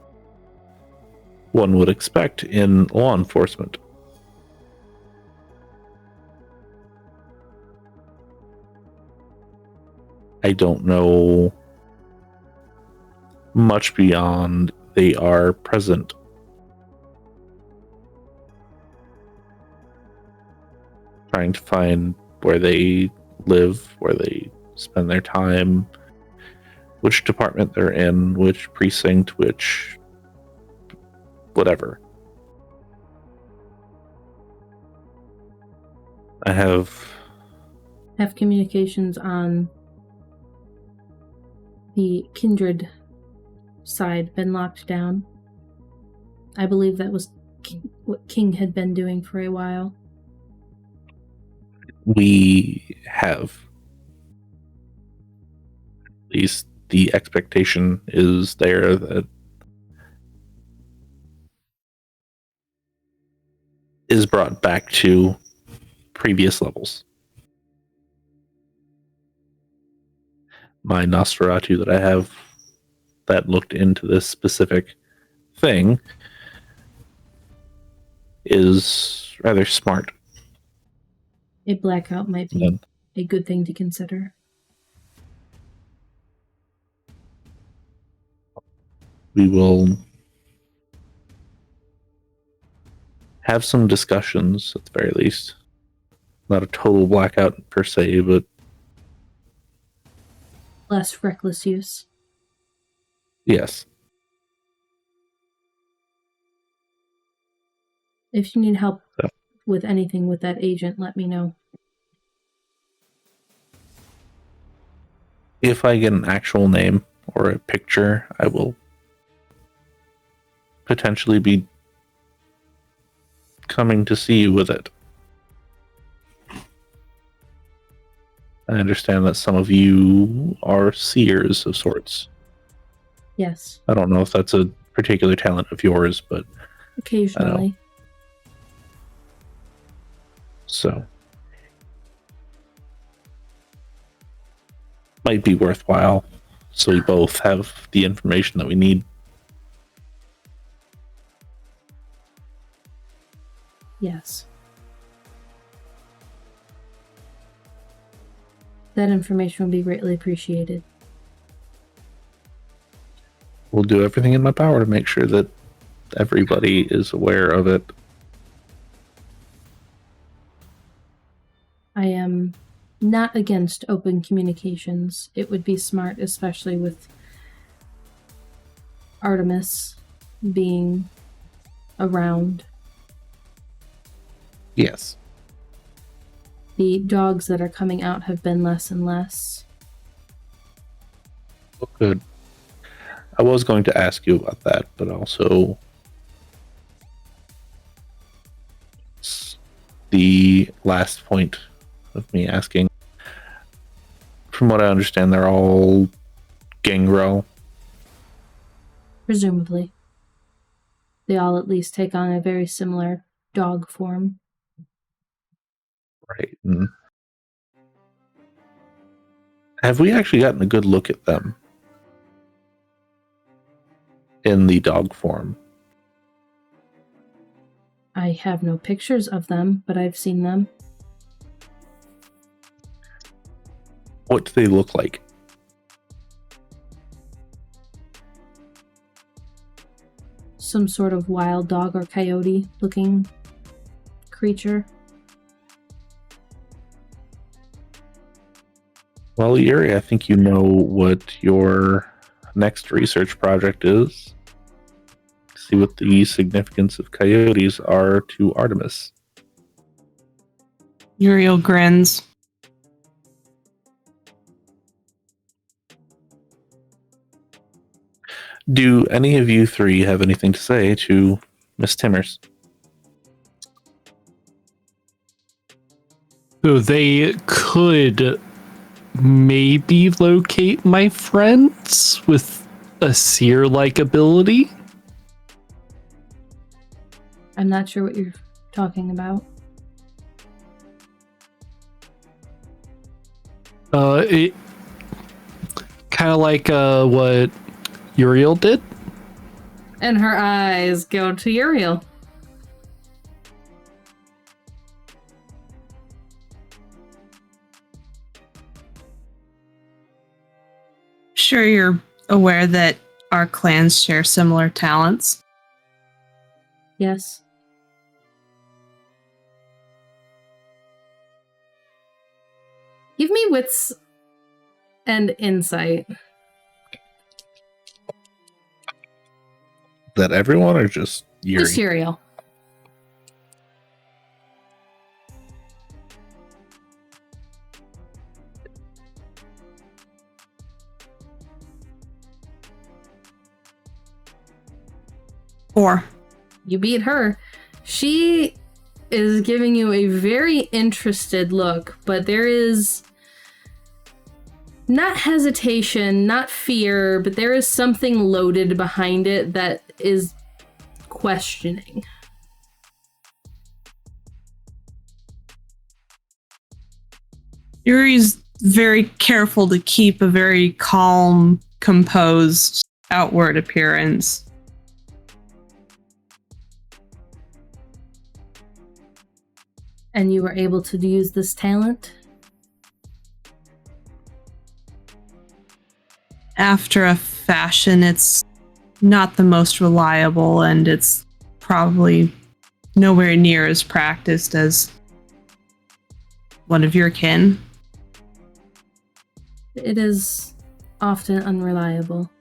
Speaker 1: one would expect in law enforcement. I don't know much beyond they are present. Trying to find where they live, where they spend their time, which department they're in, which precinct, which whatever. I have
Speaker 2: communications on the Kindred side been locked down? I believe that was what King had been doing for a while.
Speaker 1: We have. At least the expectation is there that is brought back to previous levels. My Nosferatu that I have that looked into this specific thing is rather smart.
Speaker 2: A blackout might be a good thing to consider.
Speaker 1: We will have some discussions at the very least. Not a total blackout per se, but
Speaker 2: Less reckless use.
Speaker 1: yes.
Speaker 2: If you need help with anything with that agent, let me know.
Speaker 1: If I get an actual name or a picture, I will potentially be coming to see you with it. I understand that some of you are seers of sorts.
Speaker 2: Yes.
Speaker 1: I don't know if that's a particular talent of yours, but
Speaker 2: occasionally.
Speaker 1: So might be worthwhile so we both have the information that we need.
Speaker 2: Yes. That information would be greatly appreciated.
Speaker 1: will do everything in my power to make sure that everybody is aware of it.
Speaker 2: I am not against open communications. It would be smart, especially with Artemis being around.
Speaker 1: Yes.
Speaker 2: The dogs that are coming out have been less and less.
Speaker 1: Oh, good. I was going to ask you about that, but also it's the last point of me asking. From what I understand, they're all gangrel.
Speaker 2: Presumably. They all at least take on a very similar dog form.
Speaker 1: Right. And have we actually gotten a good look at them in the dog form?
Speaker 2: I have no pictures of them, but I've seen them.
Speaker 1: What do they look like?
Speaker 2: Some sort of wild dog or coyote looking creature.
Speaker 1: Well, Yuri, I think you know what your next research project is. See what the significance of coyotes are to Artemis.
Speaker 3: Uriel grins.
Speaker 1: Do any of you three have anything to say to Miss Timmers?
Speaker 4: So they could maybe locate my friends with a seer-like ability.
Speaker 2: I'm not sure what you're talking about.
Speaker 4: It kind of like what Uriel did.
Speaker 2: And her eyes go to Uriel.
Speaker 3: Sure, you're aware that our clans share similar talents.
Speaker 2: Yes. Give me wits and insight.
Speaker 1: That everyone or just Yuri?
Speaker 2: Just Uriel.
Speaker 3: Or
Speaker 2: You beat her. She is giving you a very interested look, but there is not hesitation, not fear, but there is something loaded behind it that is questioning.
Speaker 3: Yuri's very careful to keep a very calm, composed outward appearance.
Speaker 2: And you were able to use this talent?
Speaker 3: After a fashion, it's not the most reliable, and it's probably nowhere near as practiced as one of your kin.
Speaker 2: It is often unreliable.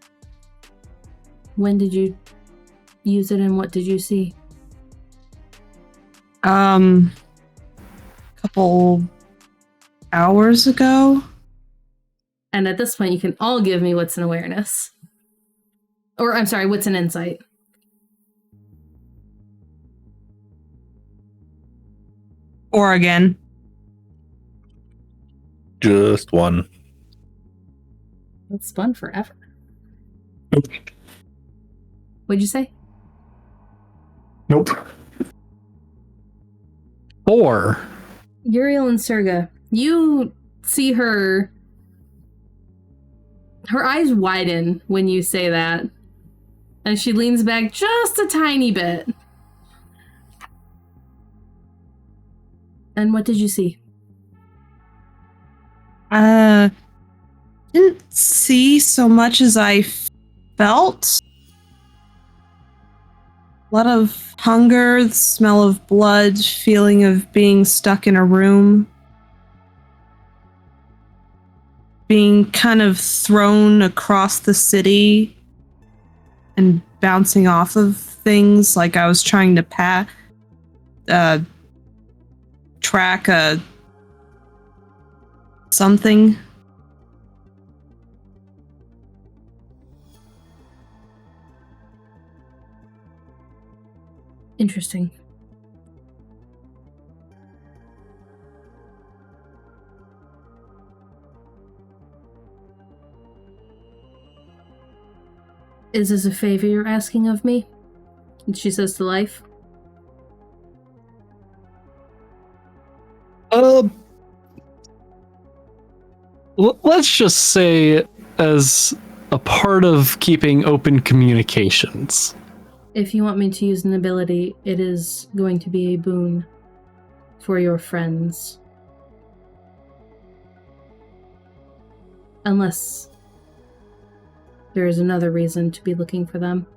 Speaker 2: When did you use it and what did you see?
Speaker 3: Couple hours ago.
Speaker 2: And at this point, you can all give me what's an awareness. Or, I'm sorry, what's an insight?
Speaker 3: Or again.
Speaker 1: Just one.
Speaker 2: That's fun forever.
Speaker 5: Nope.
Speaker 2: What'd you say?
Speaker 5: Nope.
Speaker 4: 4.
Speaker 2: Uriel and Serga, you see her eyes widen when you say that. And she leans back just a tiny bit. And what did you see?
Speaker 3: Didn't see so much as I felt. A lot of hunger, the smell of blood, feeling of being stuck in a room. Being kind of thrown across the city and bouncing off of things like I was trying to track something.
Speaker 2: Interesting. Is this a favor you're asking of me? And she says to Life.
Speaker 4: Let's just say as a part of keeping open communications.
Speaker 2: If you want me to use an ability, it is going to be a boon for your friends. Unless there is another reason to be looking for them.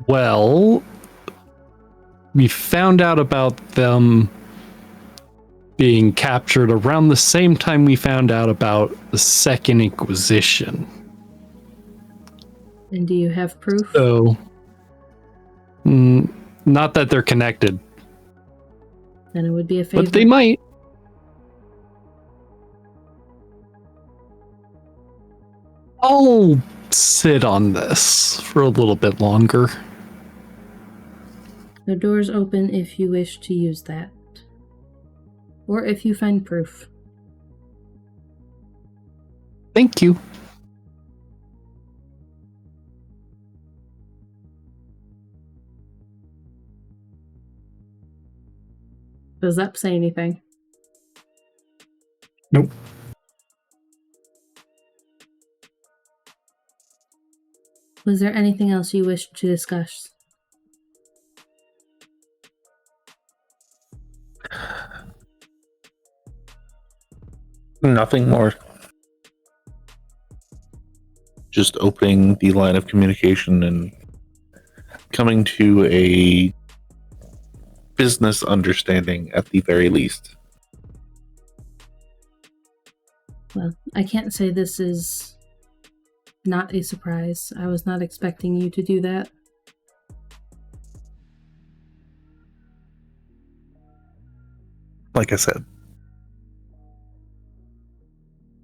Speaker 4: Well, we found out about them being captured around the same time we found out about the Second Inquisition.
Speaker 2: And do you have proof?
Speaker 4: So, not that they're connected.
Speaker 2: Then it would be a favor.
Speaker 4: But they might. I'll sit on this for a little bit longer.
Speaker 2: The door's open if you wish to use that. Or if you find proof.
Speaker 4: Thank you.
Speaker 2: Does that say anything?
Speaker 5: Nope.
Speaker 2: Was there anything else you wished to discuss?
Speaker 1: Nothing more. Just opening the line of communication and coming to a business understanding at the very least.
Speaker 2: Well, I can't say this is not a surprise. I was not expecting you to do that.
Speaker 1: Like I said,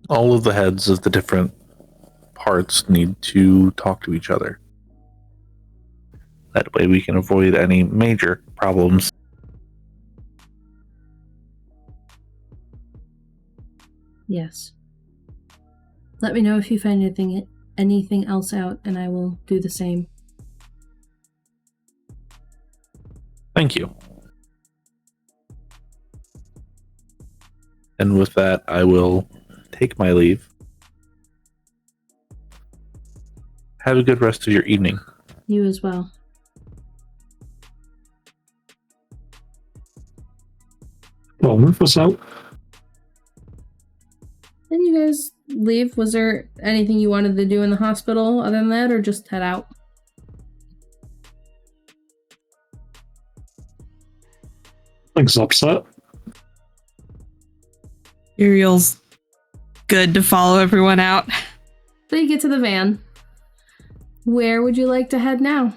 Speaker 1: all of the heads of the different parts need to talk to each other. That way we can avoid any major problems.
Speaker 2: Yes. Let me know if you find anything else out, and I will do the same.
Speaker 1: Thank you. And with that, I will take my leave. Have a good rest of your evening.
Speaker 2: You as well.
Speaker 5: Well, Rufus out.
Speaker 2: Then you guys leave. Was there anything you wanted to do in the hospital other than that, or just head out?
Speaker 5: Things upset.
Speaker 3: Uriel's good to follow everyone out.
Speaker 2: So you get to the van. Where would you like to head now?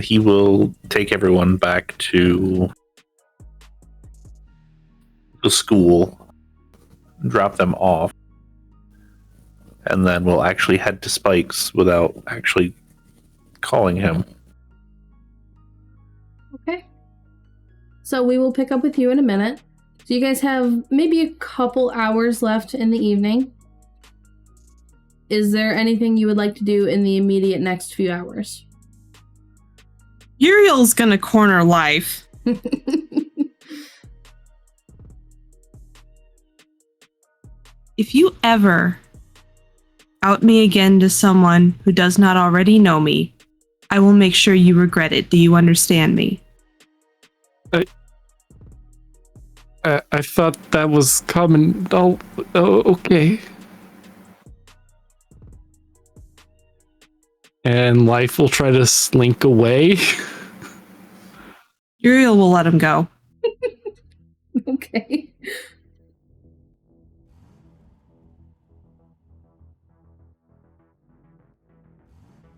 Speaker 1: He will take everyone back to the school, drop them off, and then we'll actually head to Spike's without actually calling him.
Speaker 2: Okay. So we will pick up with you in a minute. So you guys have maybe a couple hours left in the evening. Is there anything you would like to do in the immediate next few hours?
Speaker 3: Uriel's gonna corner Life. If you ever out me again to someone who does not already know me, I will make sure you regret it. Do you understand me?
Speaker 4: I thought that was common. Oh, okay. And Life will try to slink away.
Speaker 3: Uriel will let him go.
Speaker 2: Okay.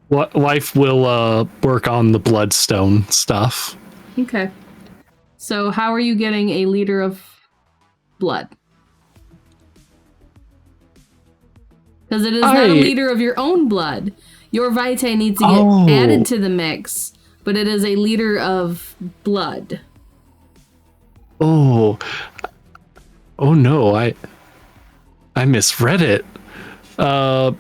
Speaker 4: Life will work on the bloodstone stuff.
Speaker 2: Okay. So how are you getting a liter of blood? Because it is not a liter of your own blood. Your vitae needs to get added to the mix, but it is a liter of blood.
Speaker 4: Oh no, I misread it. But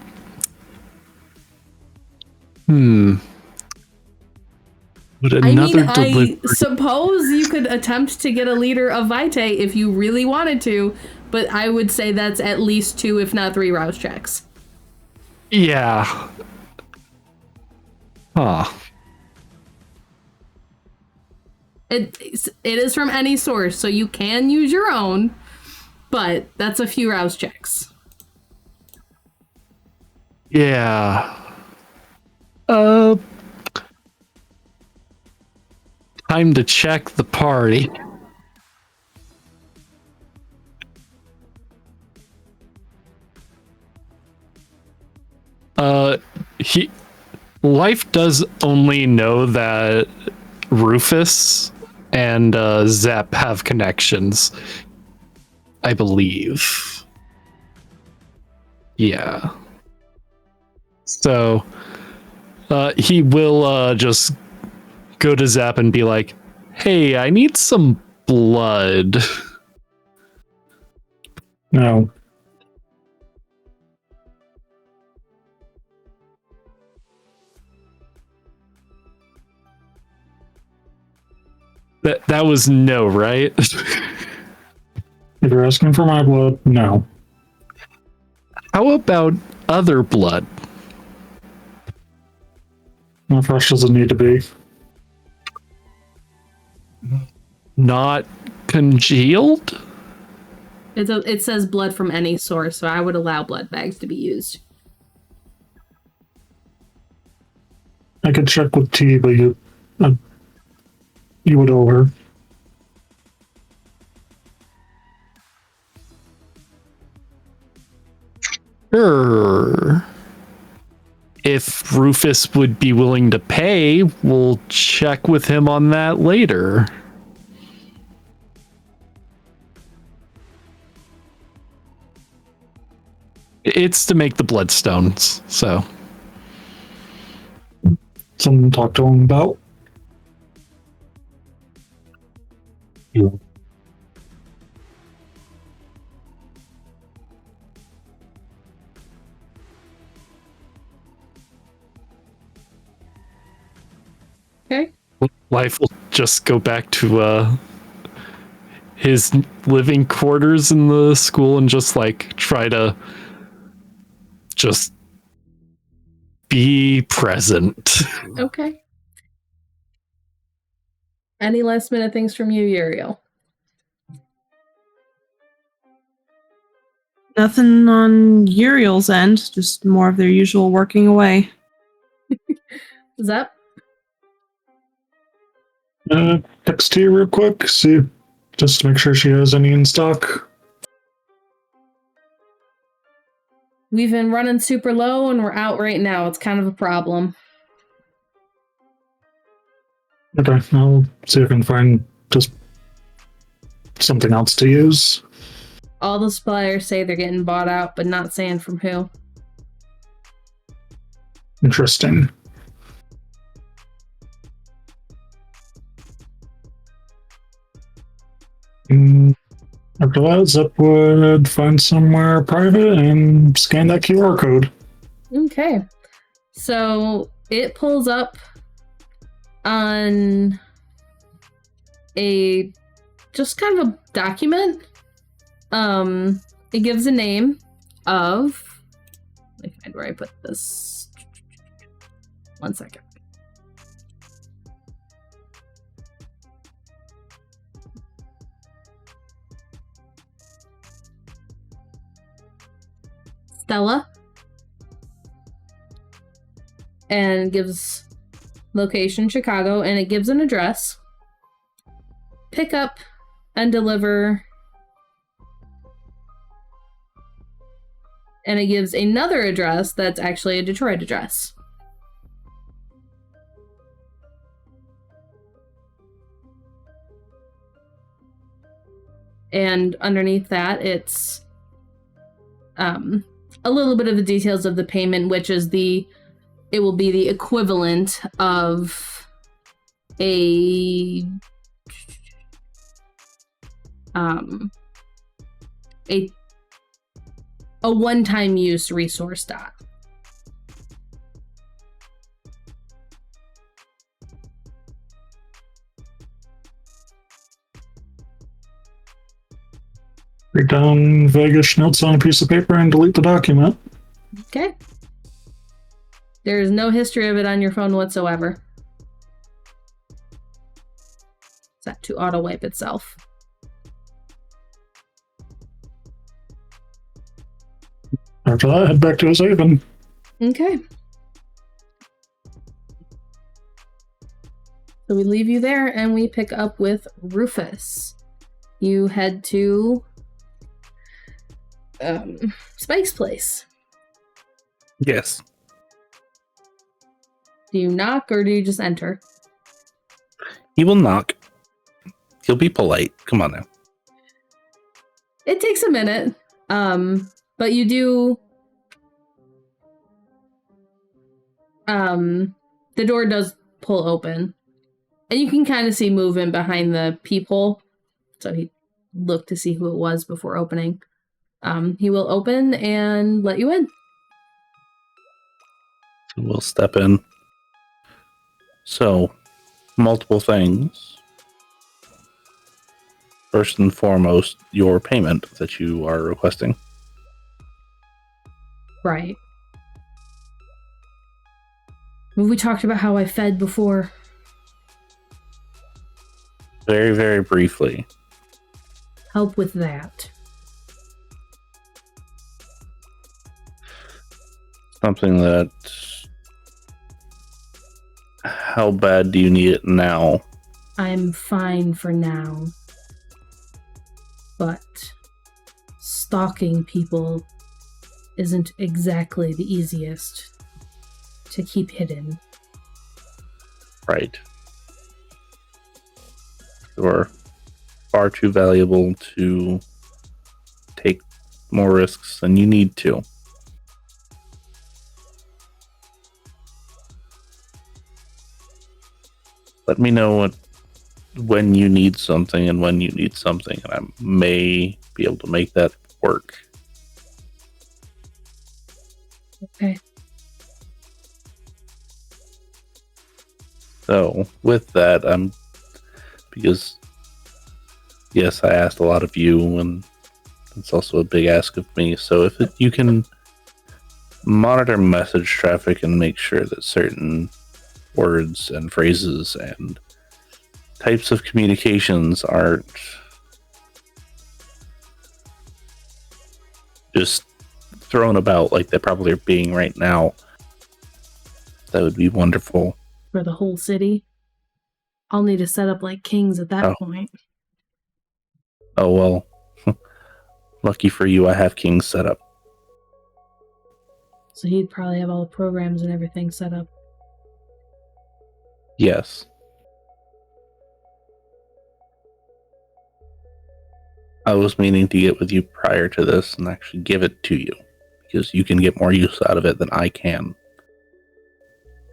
Speaker 4: another
Speaker 2: I suppose you could attempt to get a liter of vitae if you really wanted to, but I would say that's at least 2, if not 3 rouse checks.
Speaker 4: Yeah. Huh.
Speaker 2: It is from any source, so you can use your own, but that's a few rouse checks.
Speaker 4: Yeah. Time to check the party. Life does only know that Rufus and Zep have connections, I believe. Yeah. So he will just go to Zap and be like, hey, I need some blood.
Speaker 5: No.
Speaker 4: That was no, right?
Speaker 5: If you're asking for my blood, no.
Speaker 4: How about other blood?
Speaker 5: How fresh does it need to be?
Speaker 4: Not congealed?
Speaker 2: It says blood from any source, so I would allow blood bags to be used.
Speaker 5: I could check with T, but you would over.
Speaker 4: Sure. If Rufus would be willing to pay, we'll check with him on that later. It's to make the bloodstones, so.
Speaker 5: Something to talk to him about. Yeah.
Speaker 2: Okay.
Speaker 4: Life will just go back to his living quarters in the school and just like try to just be present.
Speaker 2: Okay. Any last minute things from you, Uriel?
Speaker 3: Nothing on Uriel's end, just more of their usual working away.
Speaker 2: Zep?
Speaker 5: Text T real quick, see, just to make sure she has any in stock.
Speaker 2: We've been running super low and we're out right now. It's kind of a problem.
Speaker 5: Okay, I'll see if I can find just something else to use.
Speaker 2: All the suppliers say they're getting bought out, but not saying from who.
Speaker 5: Interesting. After that, Zep would find somewhere private and scan that QR code.
Speaker 2: Okay. So it pulls up on a just kind of a document. It gives a name of, let me find where I put this. 1 second. Stella. and it gives location Chicago, and it gives an address. Pick up and deliver. And it gives another address that's actually a Detroit address. And underneath that, it's a little bit of the details of the payment, which is it will be the equivalent of a one-time use resource dot.
Speaker 5: Write down vaguish notes on a piece of paper and delete the document.
Speaker 2: Okay. There is no history of it on your phone whatsoever. Set to auto wipe itself.
Speaker 5: After that, head back to his haven.
Speaker 2: Okay. So we leave you there and we pick up with Rufus. You head to Spike's place.
Speaker 1: Yes.
Speaker 2: Do you knock or do you just enter?
Speaker 1: He will knock. He'll be polite. Come on now.
Speaker 2: It takes a minute. But you do the door does pull open. And you can kind of see movement behind the peephole. So he looked to see who it was before opening. He will open and let you in.
Speaker 1: So we'll step in. So, multiple things. First and foremost, your payment that you are requesting.
Speaker 2: Right. We talked about how I fed before.
Speaker 1: Very, very briefly.
Speaker 2: Help with that.
Speaker 1: Something that... How bad do you need it now?
Speaker 2: I'm fine for now. But stalking people isn't exactly the easiest to keep hidden.
Speaker 1: Right. You're far too valuable to take more risks than you need to. Let me know when you need something and when you need something, and I may be able to make that work.
Speaker 2: Okay.
Speaker 1: So, with that, because, yes, I asked a lot of you, and it's also a big ask of me. So, if you can monitor message traffic and make sure that certain words and phrases and types of communications aren't just thrown about like they probably are being right now, that would be wonderful.
Speaker 2: For the whole city? I'll need to set up like kings at that point.
Speaker 1: Oh, well. Lucky for you, I have Kings set up.
Speaker 2: So he'd probably have all the programs and everything set up.
Speaker 1: Yes. I was meaning to get with you prior to this and actually give it to you, because you can get more use out of it than I can.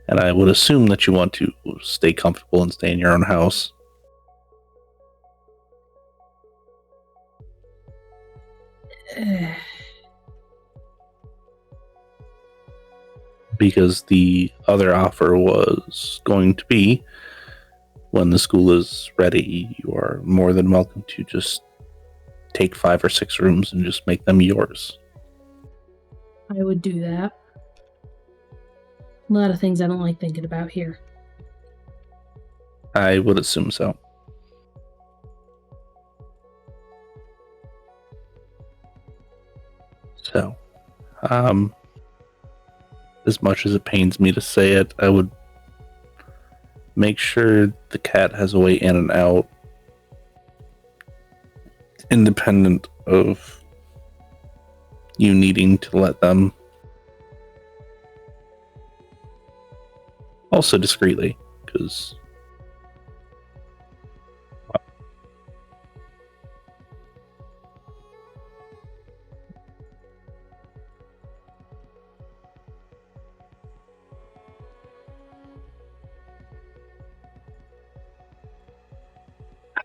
Speaker 1: And I would assume that you want to stay comfortable and stay in your own house. Because the other offer was going to be, when the school is ready, you are more than welcome to just take 5 or 6 rooms and just make them yours.
Speaker 2: I would do that. A lot of things I don't like thinking about here.
Speaker 1: I would assume so. So, as much as it pains me to say it, I would make sure the cat has a way in and out, independent of you needing to let them. Also discreetly, because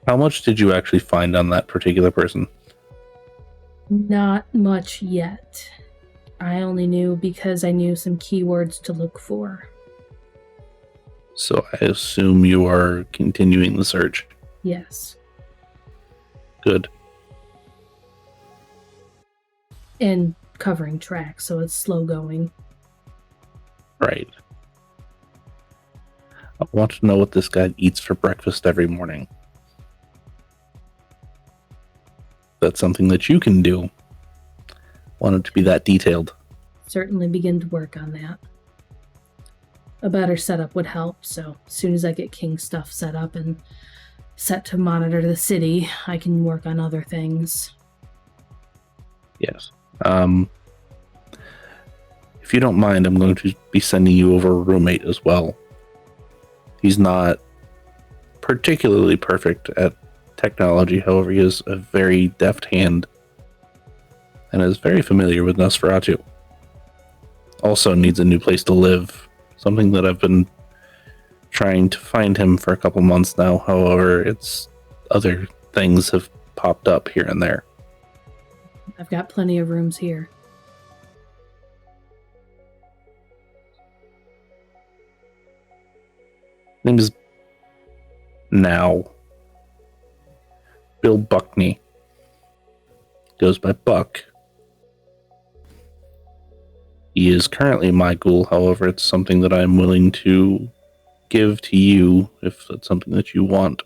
Speaker 1: how much did you actually find on that particular person?
Speaker 2: Not much yet. I only knew because I knew some keywords to look for.
Speaker 1: So I assume you are continuing the search.
Speaker 2: Yes.
Speaker 1: Good.
Speaker 2: And covering tracks, so it's slow going.
Speaker 1: Right. I want to know what this guy eats for breakfast every morning. That's something that you can do. Want it to be that detailed.
Speaker 2: Certainly begin to work on that. A better setup would help, so as soon as I get King stuff set up and set to monitor the city, I can work on other things.
Speaker 1: Yes. If you don't mind, I'm going to be sending you over a roommate as well. He's not particularly perfect at technology, however, he has a very deft hand and is very familiar with Nosferatu. Also needs a new place to live, something that I've been trying to find him for a couple months now. However, it's other things have popped up here and there.
Speaker 2: I've got plenty of rooms here.
Speaker 1: Name is now Bill Buckney. Goes by Buck. He is currently my ghoul, however, it's something that I'm willing to give to you if that's something that you want.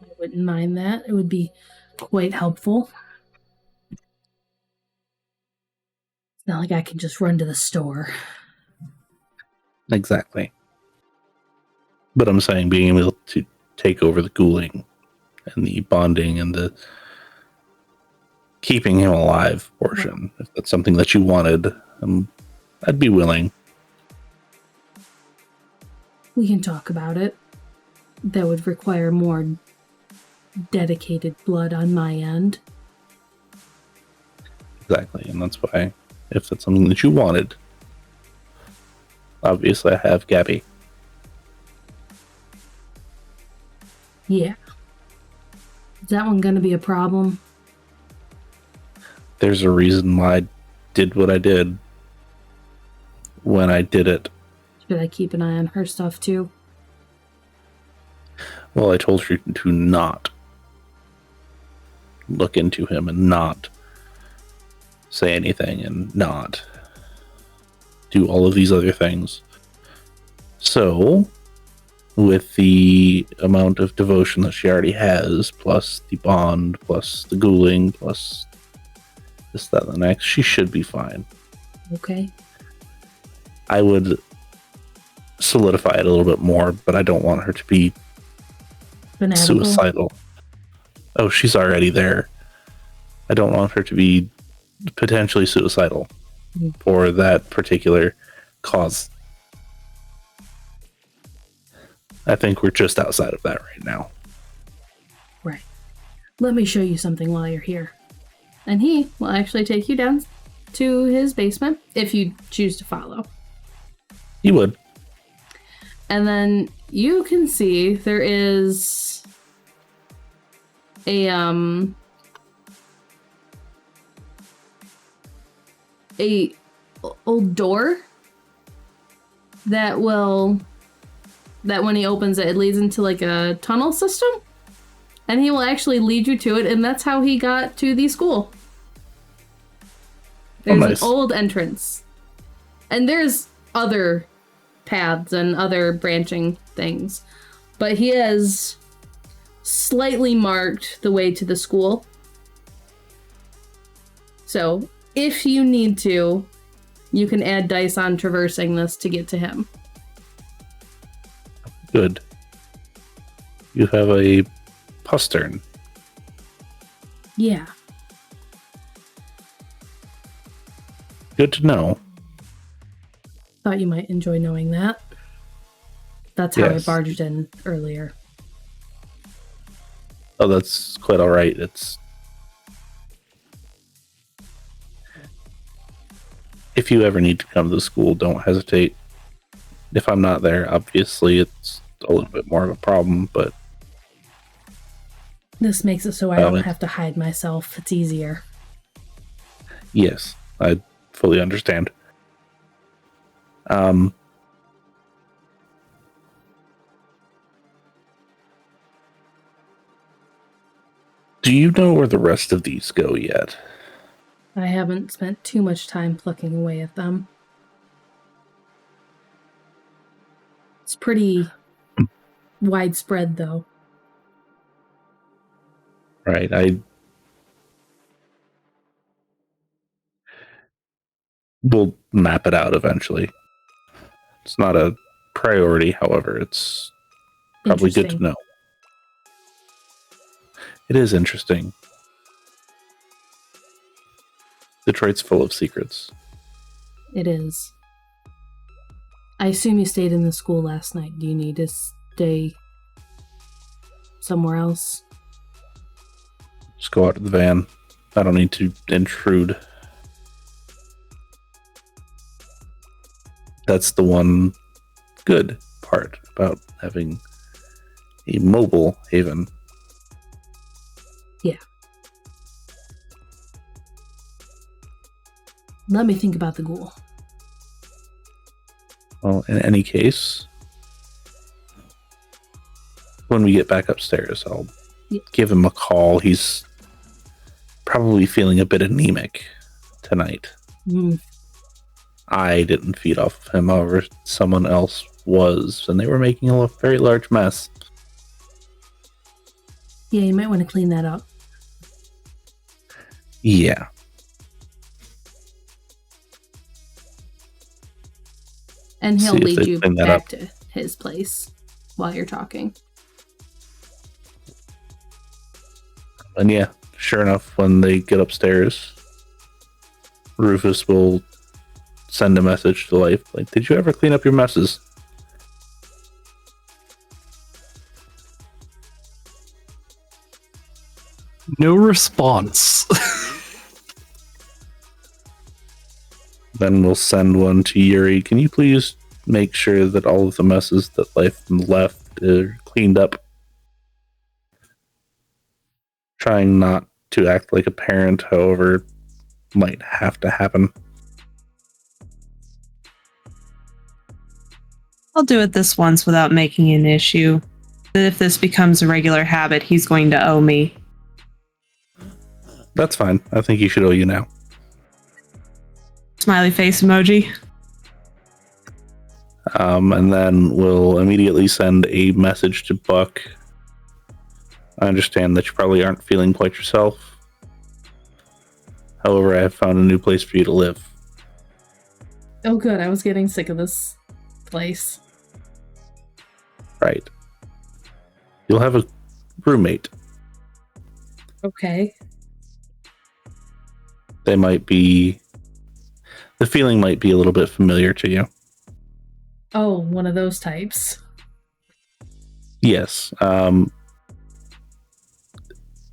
Speaker 2: I wouldn't mind that. It would be quite helpful. It's not like I can just run to the store.
Speaker 1: Exactly. But I'm saying being able to take over the ghouling and the bonding and the keeping him alive portion, if that's something that you wanted, I'd be willing.
Speaker 2: We can talk about it. That would require more dedicated blood on my end.
Speaker 1: Exactly, and that's why, if that's something that you wanted, obviously I have Gabby.
Speaker 2: Yeah. Is that one gonna be a problem?
Speaker 1: There's a reason why I did what I did when I did it.
Speaker 2: Should I keep an eye on her stuff too?
Speaker 1: Well, I told her to not look into him and not say anything and not do all of these other things. So, with the amount of devotion that she already has, plus the bond, plus the ghouling, plus this, that, and the next, she should be fine.
Speaker 2: Okay.
Speaker 1: I would solidify it a little bit more, but I don't want her to be
Speaker 2: Fanatical.
Speaker 1: suicidal. Oh, she's already there. I don't want her to be potentially suicidal for that particular cause. I think we're just outside of that right now.
Speaker 2: Right. Let me show you something while you're here. And he will actually take you down to his basement if you choose to follow.
Speaker 1: He would.
Speaker 2: And then you can see there is a old door that when he opens it, it leads into like a tunnel system. And he will actually lead you to it, and that's how he got to the school. There's
Speaker 1: nice.
Speaker 2: an old entrance. And there's other paths and other branching things. But he has slightly marked the way to the school. So if you need to, you can add dice on traversing this to get to him.
Speaker 1: Good. You have a postern.
Speaker 2: Yeah.
Speaker 1: Good to know.
Speaker 2: Thought you might enjoy knowing that. That's how
Speaker 1: Yes.
Speaker 2: I barged in earlier.
Speaker 1: Oh, that's quite all right. It's if you ever need to come to the school, don't hesitate. If I'm not there, obviously it's a little bit more of a problem, but
Speaker 2: This makes it so I
Speaker 1: Well,
Speaker 2: don't
Speaker 1: it-
Speaker 2: have to hide myself. It's easier.
Speaker 1: yes, I fully understand. Do you know where the rest of these go yet?
Speaker 2: I haven't spent too much time plucking away at them. It's pretty widespread, though.
Speaker 1: Right, we'll map it out eventually. It's not a priority, however, it's probably good to
Speaker 2: Interesting.
Speaker 1: know. It is interesting. Detroit's full of secrets.
Speaker 2: It is. I assume you stayed in the school last night. Do you need to stay somewhere else?
Speaker 1: Just go out to the van. I don't need to intrude. That's the one good part about having a mobile haven.
Speaker 2: Yeah. Let me think about the ghoul.
Speaker 1: Well, in any case, when we get back upstairs, I'll give him a call. He's probably feeling a bit anemic tonight.
Speaker 2: Mm.
Speaker 1: I didn't feed off of him, however, someone else was, and they were making a very large mess.
Speaker 2: Yeah, you might want to clean that up.
Speaker 1: Yeah.
Speaker 2: And he'll
Speaker 1: See if
Speaker 2: lead
Speaker 1: they
Speaker 2: you
Speaker 1: clean that
Speaker 2: back
Speaker 1: up.
Speaker 2: to his place while you're talking.
Speaker 1: And yeah, sure enough, when they get upstairs, Rufus will send a message to Life, like, did you ever clean up your messes?
Speaker 4: No response.
Speaker 1: Then we'll send one to Yuri. Can you please make sure that all of the messes that Life left are cleaned up? Trying not to act like a parent, however, might have to happen.
Speaker 3: I'll do it this once without making an issue. If this becomes a regular habit, he's going to owe me.
Speaker 1: That's fine. I think he should owe you now.
Speaker 3: Smiley face emoji.
Speaker 1: And then we'll immediately send a message to Buck. I understand that you probably aren't feeling quite yourself. However, I have found a new place for you to live.
Speaker 2: Oh, good. I was getting sick of this place.
Speaker 1: Right. You'll have a roommate.
Speaker 2: Okay.
Speaker 1: They might be... The feeling might be a little bit familiar to you.
Speaker 2: Oh, one of those types.
Speaker 1: Yes.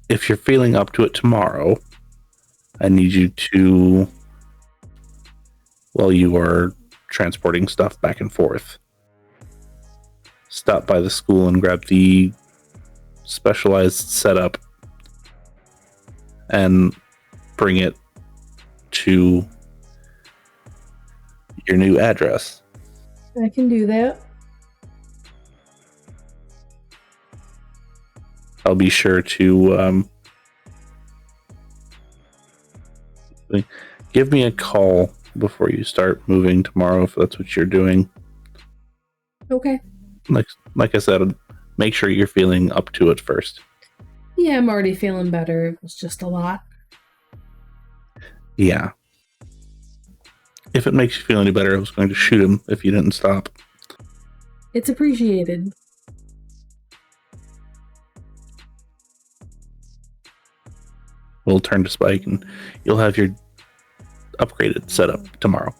Speaker 1: If you're feeling up to it tomorrow, I need you to, while you are transporting stuff back and forth, stop by the school and grab the specialized setup and bring it to your new address.
Speaker 2: I can do that.
Speaker 1: I'll be sure to give me a call before you start moving tomorrow if that's what you're doing.
Speaker 2: Okay.
Speaker 1: Like I said, make sure you're feeling up to it first.
Speaker 2: Yeah, I'm already feeling better. It was just a lot.
Speaker 1: Yeah. If it makes you feel any better, I was going to shoot him if you didn't stop.
Speaker 2: It's appreciated.
Speaker 1: We'll turn to Spike and you'll have your upgraded setup tomorrow.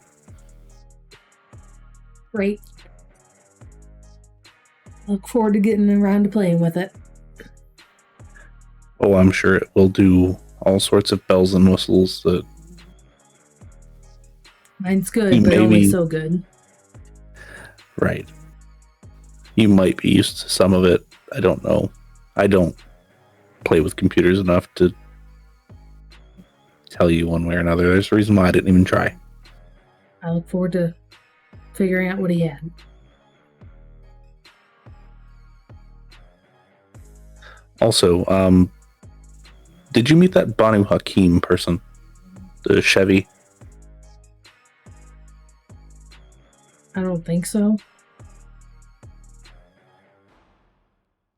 Speaker 2: Great. Look forward to getting around to playing with it.
Speaker 1: Oh, I'm sure it will do all sorts of bells and whistles that...
Speaker 2: Mine's good, but only so good.
Speaker 1: Right. You might be used to some of it. I don't know. I don't play with computers enough to tell you one way or another. There's a reason why I didn't even try.
Speaker 2: I look forward to figuring out what he had.
Speaker 1: Also, did you meet that Banu Hakim person? The Chevy?
Speaker 2: I don't think so.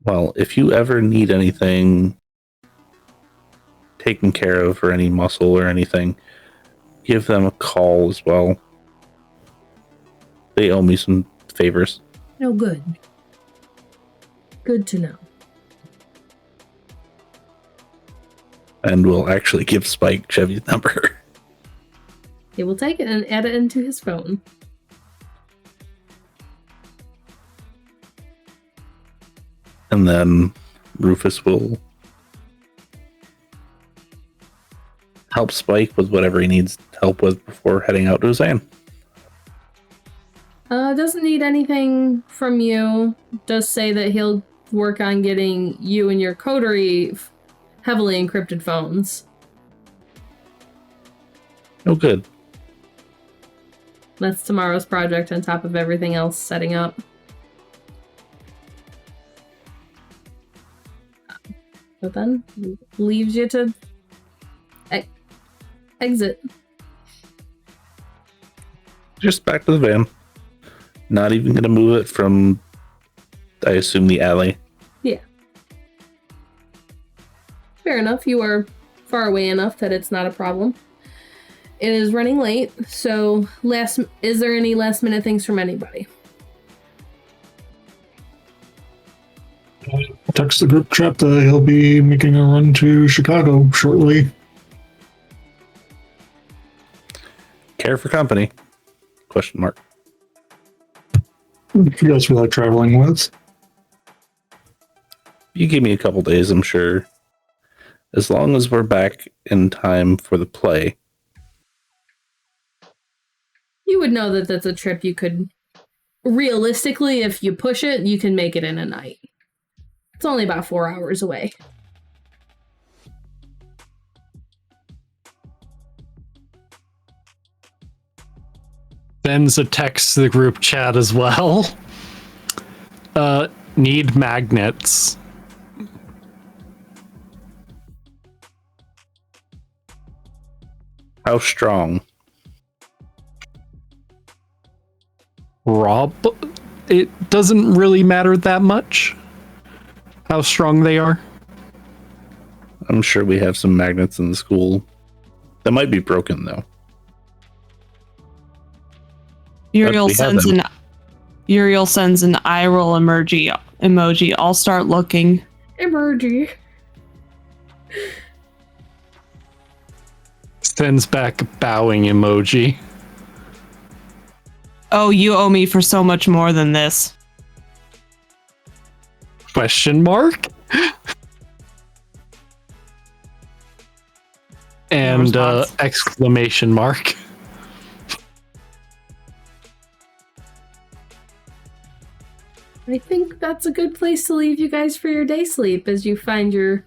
Speaker 1: Well, if you ever need anything taken care of or any muscle or anything, give them a call as well. They owe me some favors.
Speaker 2: No good. Good to know.
Speaker 1: And we'll actually give Spike Chevy's number.
Speaker 2: He will take it and add it into his phone.
Speaker 1: And then Rufus will help Spike with whatever he needs help with before heading out to his van.
Speaker 2: Doesn't need anything from you. Does say that he'll work on getting you and your Coterie heavily encrypted phones.
Speaker 1: Oh, good.
Speaker 2: That's tomorrow's project on top of everything else setting up. But then leaves you to exit.
Speaker 1: Just back to the van. Not even going to move it from, I assume, the alley.
Speaker 2: Yeah. Fair enough. You are far away enough that it's not a problem. It is running late, so is there any last minute things from anybody?
Speaker 5: Text the group chat that he'll be making a run to Chicago shortly.
Speaker 1: Care for company? Question mark.
Speaker 5: If you guys feel like traveling with.
Speaker 1: You give me a couple days, I'm sure. As long as we're back in time for the play.
Speaker 2: You would know that that's a trip you could, realistically, if you push it, you can make it in a night. It's only about 4 hours away.
Speaker 4: Sends a text to the group chat as well. Need magnets.
Speaker 1: How strong?
Speaker 4: Rob, it doesn't really matter that much how strong they are.
Speaker 1: I'm sure we have some magnets in the school. That might be broken, though.
Speaker 3: Uriel sends an eye roll emoji. I'll start looking.
Speaker 2: Emoji.
Speaker 4: Sends back a bowing emoji.
Speaker 3: Oh, you owe me for so much more than this.
Speaker 4: Question mark? And exclamation mark.
Speaker 2: I think that's a good place to leave you guys for your day sleep as you find your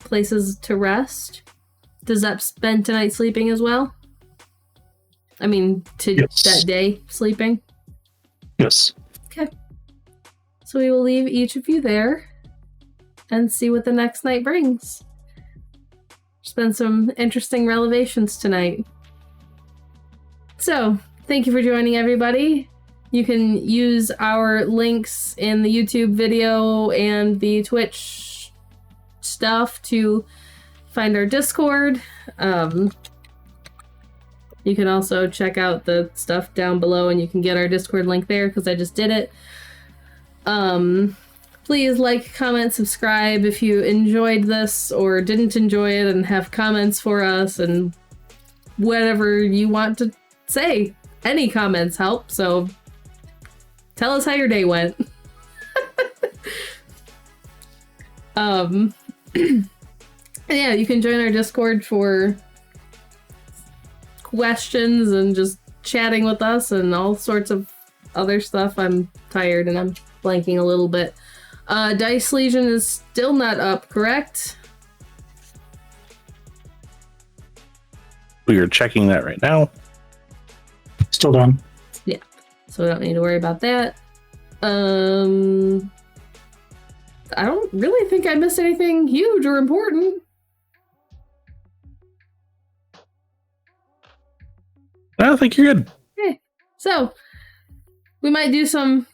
Speaker 2: places to rest. Does that spend tonight sleeping as well? I mean,
Speaker 5: Yes.
Speaker 2: that day sleeping?
Speaker 5: Yes.
Speaker 2: Okay. So we will leave each of you there and see what the next night brings. There's been some interesting revelations tonight. So, thank you for joining, everybody. You can use our links in the YouTube video and the Twitch stuff to find our Discord. You can also check out the stuff down below, and you can get our Discord link there because I just did it. Please like, comment, subscribe if you enjoyed this or didn't enjoy it, and have comments for us and whatever you want to say. Any comments help, so tell us how your day went. Yeah, you can join our Discord for questions and just chatting with us and all sorts of other stuff. I'm tired and I'm blanking a little bit. Dice Legion is still not up, correct?
Speaker 1: We are checking that right now.
Speaker 5: Still done.
Speaker 2: Yeah, so we don't need to worry about that. I don't really think I missed anything huge or important.
Speaker 1: I think you're good.
Speaker 2: Okay, so we might do some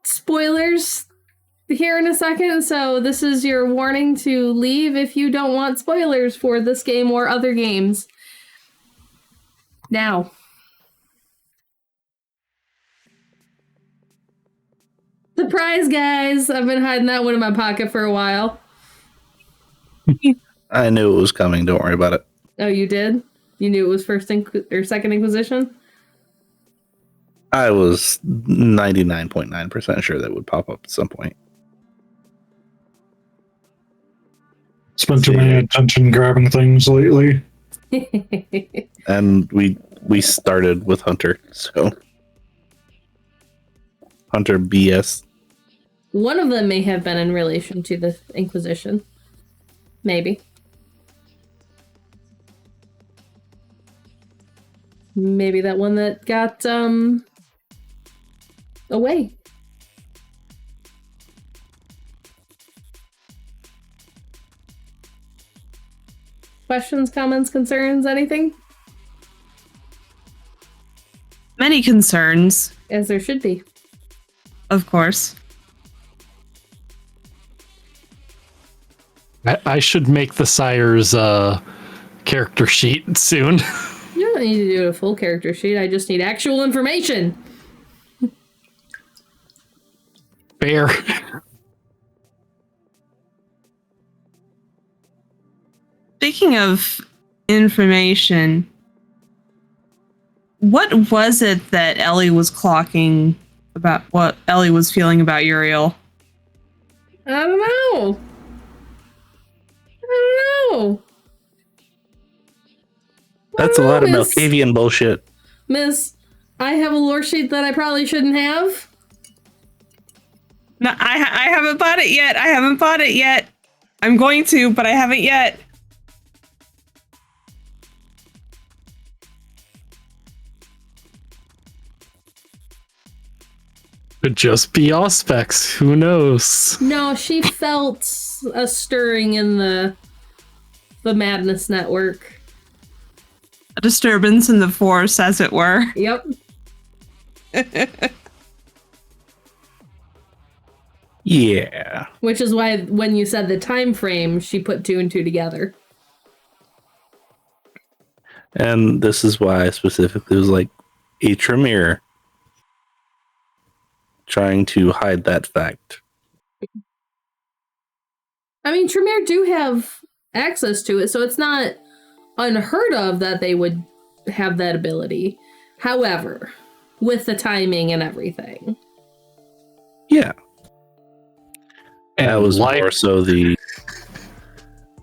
Speaker 2: spoilers here in a second, so this is your warning to leave if you don't want spoilers for this game or other games. Now. Surprise, guys! I've been hiding that one in my pocket for a while.
Speaker 1: I knew it was coming. Don't worry about it.
Speaker 2: Oh, you did? You knew it was second Inquisition?
Speaker 1: I was 99.9% sure that would pop up at some point.
Speaker 5: Spent too many attention grabbing things lately.
Speaker 1: And we started with Hunter, so Hunter BS.
Speaker 2: One of them may have been in relation to the Inquisition. Maybe. Maybe that one that got away. Questions, comments, concerns, anything?
Speaker 3: Many concerns,
Speaker 2: As there should be.
Speaker 3: of course.
Speaker 4: I should make the Sire's character sheet soon.
Speaker 2: You don't need to do a full character sheet. I just need actual information.
Speaker 4: Fair.
Speaker 3: Speaking of information, what was it that Ellie was clocking about, what Ellie was feeling about Uriel?
Speaker 2: I don't know.
Speaker 1: That's a lot of
Speaker 2: Miss.
Speaker 1: Malkavian bullshit.
Speaker 2: Miss, I have a lore sheet that I probably shouldn't have.
Speaker 3: No, I haven't bought it yet. I'm going to, but I haven't yet.
Speaker 4: Could just be Auspex. Who knows?
Speaker 2: No, she felt a stirring in the Madness Network.
Speaker 3: A disturbance in the force, as it were.
Speaker 2: Yep.
Speaker 1: Yeah.
Speaker 2: Which is why when you said the time frame, she put 2 and 2 together.
Speaker 1: And this is why I specifically was like, a Tremere trying to hide that fact.
Speaker 2: I mean, Tremere do have access to it, so it's not unheard of that they would have that ability. However, with the timing and everything.
Speaker 1: Yeah.
Speaker 4: And
Speaker 1: that was more so the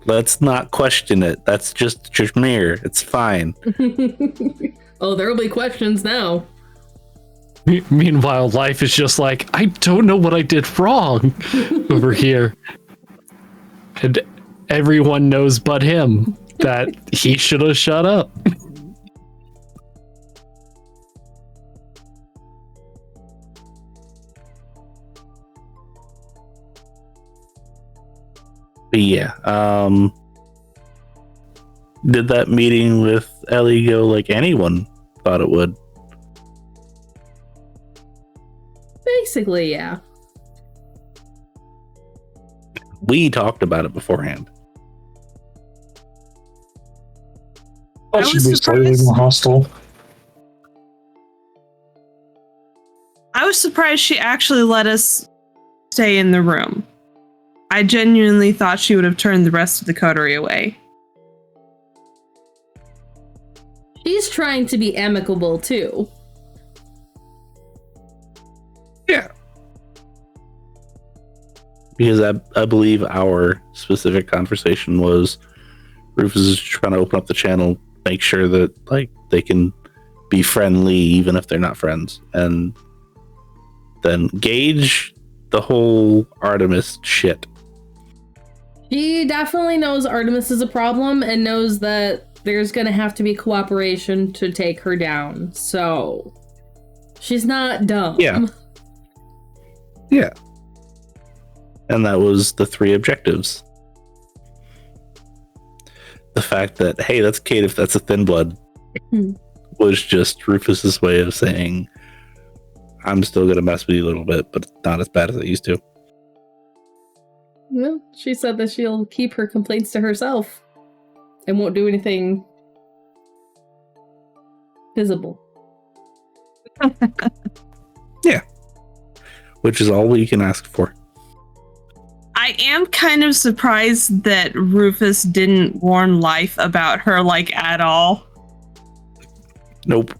Speaker 1: let's not question it. That's just Tremere. It's fine.
Speaker 2: Oh, there'll be questions now.
Speaker 4: Meanwhile, life is just like, I don't know what I did wrong over here. And everyone knows but him that he should have shut up.
Speaker 1: But yeah, did that meeting with Ellie go like anyone thought it would?
Speaker 2: Basically, yeah.
Speaker 1: We talked about it beforehand.
Speaker 5: That should be slightly more hostile.
Speaker 3: I was surprised she actually let us stay in the room. I genuinely thought she would have turned the rest of the coterie away.
Speaker 2: She's trying to be amicable too.
Speaker 1: Yeah. Because I believe our specific conversation was Rufus is trying to open up the channel, make sure that like they can be friendly even if they're not friends, and then gauge the whole Artemis shit.
Speaker 2: She definitely knows Artemis is a problem and knows that there's gonna have to be cooperation to take her down. So she's not dumb.
Speaker 1: Yeah. Yeah. And that was the 3 objectives. The fact that, hey, that's Kate if that's a thin blood, was just Rufus's way of saying, I'm still gonna mess with you a little bit, but it's not as bad as it used to.
Speaker 2: Well, she said that she'll keep her complaints to herself and won't do anything visible.
Speaker 1: Yeah. Which is all we can ask for.
Speaker 3: I am kind of surprised that Rufus didn't warn Life about her, like, at all.
Speaker 1: Nope.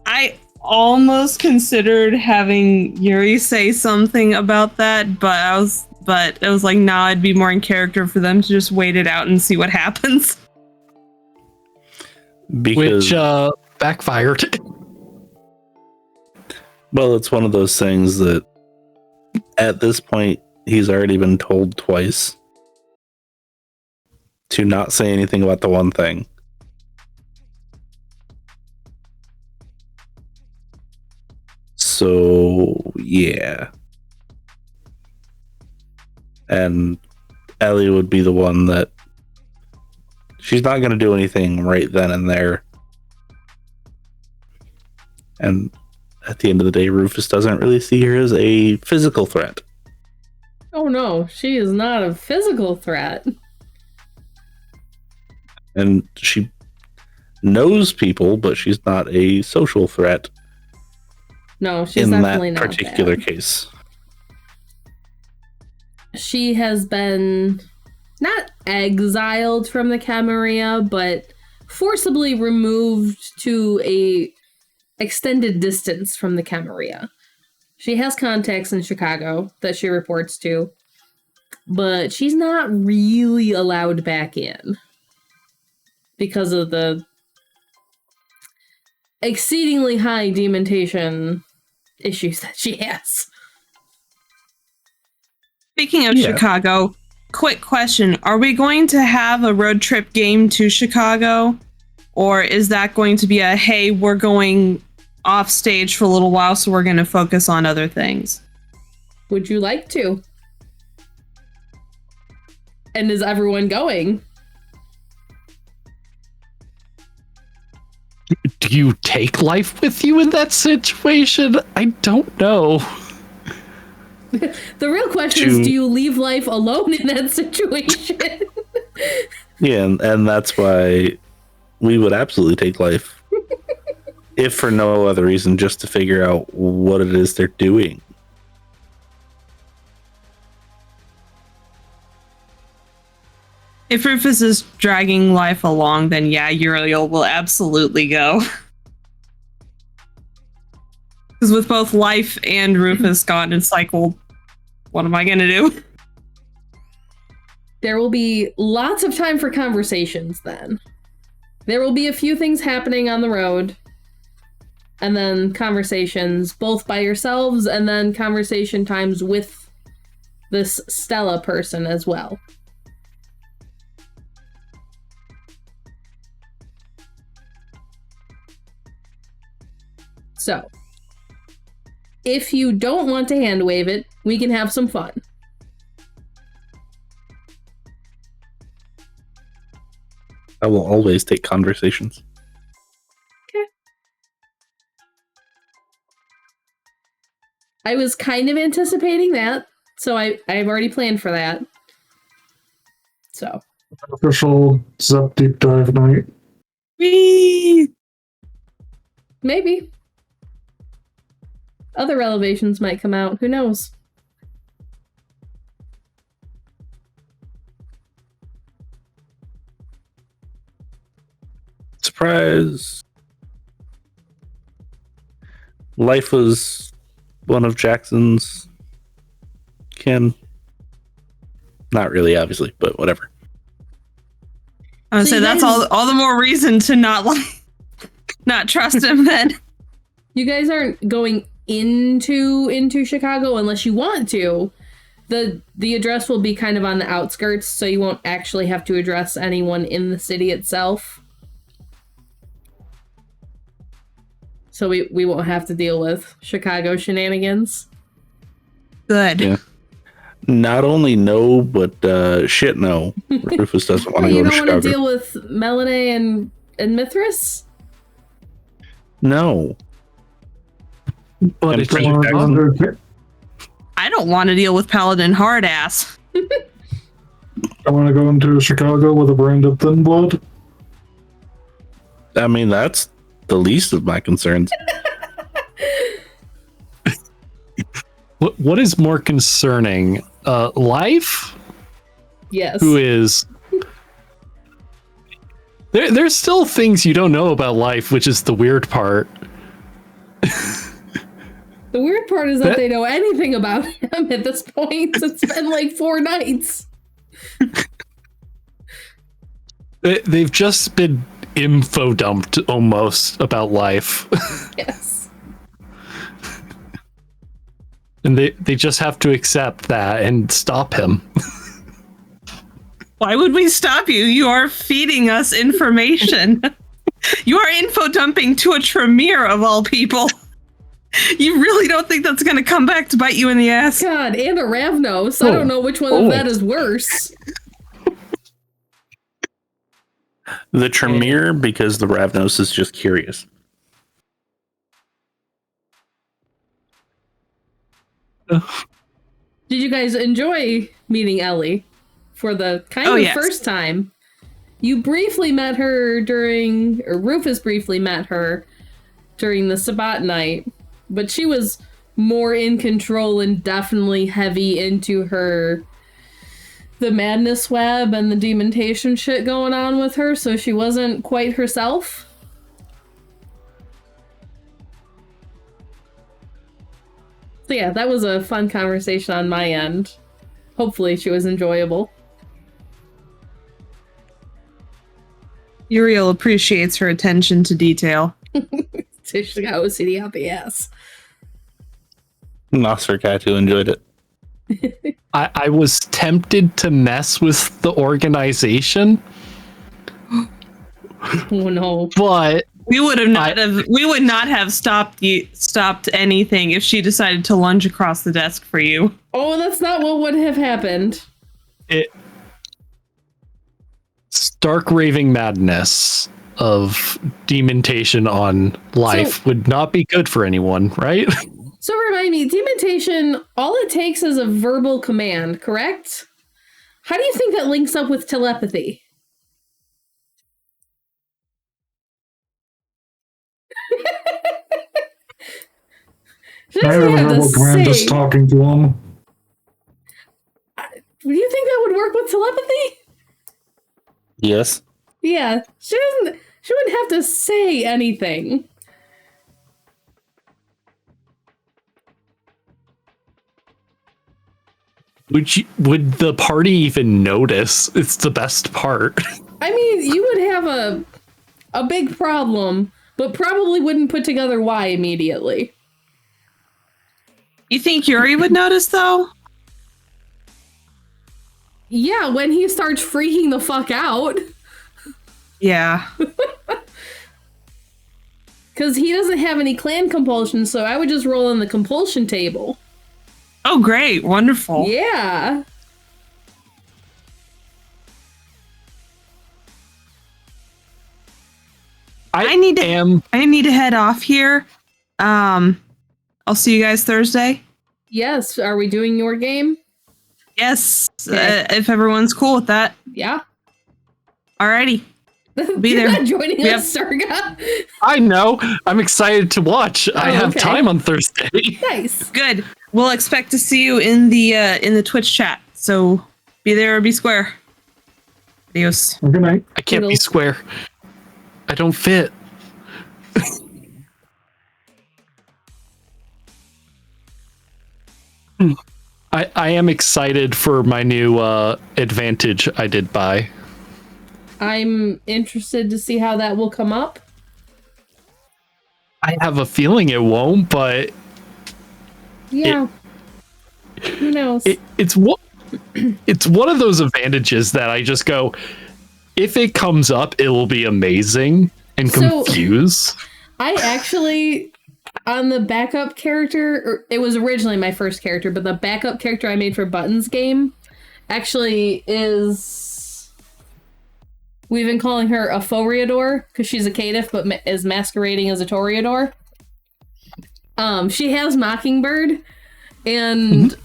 Speaker 3: I almost considered having Yuri say something about that, but it was like, nah, it'd be more in character for them to just wait it out and see what happens.
Speaker 1: Because
Speaker 4: Which backfired.
Speaker 1: well, it's one of those things that at this point he's already been told twice to not say anything about the one thing. So yeah. And Ellie would be the one that she's not going to do anything right then and there. And at the end of the day, Rufus doesn't really see her as a physical threat.
Speaker 2: Oh no, she is not a physical threat.
Speaker 1: And she knows people, but she's not a social threat.
Speaker 2: No, she's
Speaker 1: in
Speaker 2: definitely
Speaker 1: that
Speaker 2: not
Speaker 1: particular
Speaker 2: that.
Speaker 1: case.
Speaker 2: She has been not exiled from the Camarilla, but forcibly removed to a extended distance from the Camarilla. She has contacts in Chicago that she reports to, but she's not really allowed back in because of the exceedingly high demontation issues that she has.
Speaker 3: Speaking of Chicago, quick question. Are we going to have a road trip game to Chicago? Or is that going to be a, hey, we're going off stage for a little while, so we're going to focus on other things?
Speaker 2: Would you like to? And is everyone going?
Speaker 4: Do you take Life with you in that situation? I don't know.
Speaker 2: The real question is, do you leave Life alone in that situation?
Speaker 1: Yeah, and that's why we would absolutely take Life. If for no other reason, just to figure out what it is they're doing.
Speaker 3: If Rufus is dragging Life along, then yeah, Uriel will absolutely go. Because with both Life and Rufus gone, it's like, well, what am I going to do?
Speaker 2: There will be lots of time for conversations then. There will be a few things happening on the road. And then conversations both by yourselves and then conversation times with this Stella person as well. So, if you don't want to hand wave it, we can have some fun.
Speaker 1: I will always take conversations.
Speaker 2: Okay. I was kind of anticipating that, so I've already planned for that. So,
Speaker 5: Official Zep deep dive night.
Speaker 3: Whee!
Speaker 2: Maybe. Other revelations might come out. Who knows?
Speaker 1: Surprise. Life was one of Jackson's kin. Not really, obviously, but whatever.
Speaker 3: I would
Speaker 2: So
Speaker 3: say
Speaker 2: you
Speaker 3: that's
Speaker 2: guys-
Speaker 3: all the more reason to not trust him then.
Speaker 2: You guys aren't going into Chicago unless you want to. The address will be kind of on the outskirts, so you won't actually have to address anyone in the city itself. So we won't have to deal with Chicago shenanigans.
Speaker 3: Good.
Speaker 1: Yeah. Not only no, but shit no. Rufus doesn't want to
Speaker 2: You
Speaker 1: go to
Speaker 2: don't want to
Speaker 1: Chicago.
Speaker 2: deal with Melanie and Mithras?
Speaker 1: No.
Speaker 4: But
Speaker 1: And
Speaker 4: it's
Speaker 1: Prince
Speaker 5: Going
Speaker 1: Jackson.
Speaker 5: on to-
Speaker 3: I don't want to deal with Paladin hard ass.
Speaker 5: I want to go into Chicago with a brand of thin blood.
Speaker 1: I mean, that's the least of my concerns.
Speaker 4: what is more concerning? Life,
Speaker 2: Yes.
Speaker 4: who is there's still things you don't know about Life, which is the weird part.
Speaker 2: The weird part is that they know anything about him at this point. It's been like 4 nights.
Speaker 4: They've just been info dumped almost about Life.
Speaker 2: Yes.
Speaker 4: And they just have to accept that and stop him.
Speaker 3: Why would we stop you? You are feeding us information. You are info dumping to a Tremere of all people. You really don't think that's going to come back to bite you in the ass?
Speaker 2: God, and a Ravnos. I don't know which one of that is worse.
Speaker 1: The Tremere, because the Ravnos is just curious.
Speaker 2: Did you guys enjoy meeting Ellie for the kind of
Speaker 3: yes.
Speaker 2: first time? You briefly met her or Rufus briefly met her during the Sabbat night, but she was more in control and definitely heavy into the madness web and the demontation shit going on with her, so she wasn't quite herself. So yeah, that was a fun conversation on my end. Hopefully she was enjoyable.
Speaker 3: Uriel appreciates her attention to detail.
Speaker 2: So she's got OCD out the ass.
Speaker 1: Nosferatu enjoyed it.
Speaker 4: I was tempted to mess with the organization,
Speaker 2: Oh no.
Speaker 4: but
Speaker 3: We would not have stopped anything if she decided to lunge across the desk for you.
Speaker 2: Oh, that's not what would have happened.
Speaker 4: stark raving madness of demontation on Life would not be good for anyone, right?
Speaker 2: So remind me, demontation, all it takes is a verbal command, correct? How do you think that links up with telepathy? She
Speaker 5: I have
Speaker 2: doesn't
Speaker 5: a
Speaker 2: have to
Speaker 5: verbal command just
Speaker 2: say.
Speaker 5: talking to him.
Speaker 2: Do you think that would work with telepathy?
Speaker 1: Yes.
Speaker 2: Yeah, she wouldn't have to say anything.
Speaker 4: Would the party even notice? It's the best part.
Speaker 2: I mean, you would have a big problem, but probably wouldn't put together why immediately.
Speaker 3: You think Yuri would notice, though?
Speaker 2: Yeah, when he starts freaking the fuck out.
Speaker 3: Yeah.
Speaker 2: Because he doesn't have any clan compulsion, so I would just roll on the compulsion table.
Speaker 3: Oh, great. Wonderful.
Speaker 2: Yeah.
Speaker 3: I need to head off here. I'll see you guys Thursday.
Speaker 2: Yes, are we doing your game?
Speaker 3: Yes,
Speaker 2: Okay.
Speaker 3: if everyone's cool with that.
Speaker 2: Yeah.
Speaker 3: Alrighty. Be
Speaker 2: You're
Speaker 3: there.
Speaker 2: not joining
Speaker 3: We
Speaker 2: us, Serga.
Speaker 4: I know. I'm excited to watch. I have
Speaker 2: okay.
Speaker 4: time on Thursday.
Speaker 2: Nice.
Speaker 3: Good. We'll expect to see you in the Twitch chat. So be there or be square. Adios.
Speaker 5: Good night.
Speaker 4: I can't be
Speaker 2: Toodles.
Speaker 4: square. I don't fit. I am excited for my new advantage I did buy.
Speaker 2: I'm interested to see how that will come up.
Speaker 4: I have a feeling it won't, but
Speaker 2: Yeah. Who knows?
Speaker 4: it's one of those advantages that I just go, if it comes up, it will be amazing and
Speaker 2: So-
Speaker 4: confuse.
Speaker 2: I actually, on the backup character, or it was originally my first character, but the backup character I made for Buttons game actually is, we've been calling her a Foriador because she's a caitiff but is masquerading as a Toreador. She has Mockingbird, and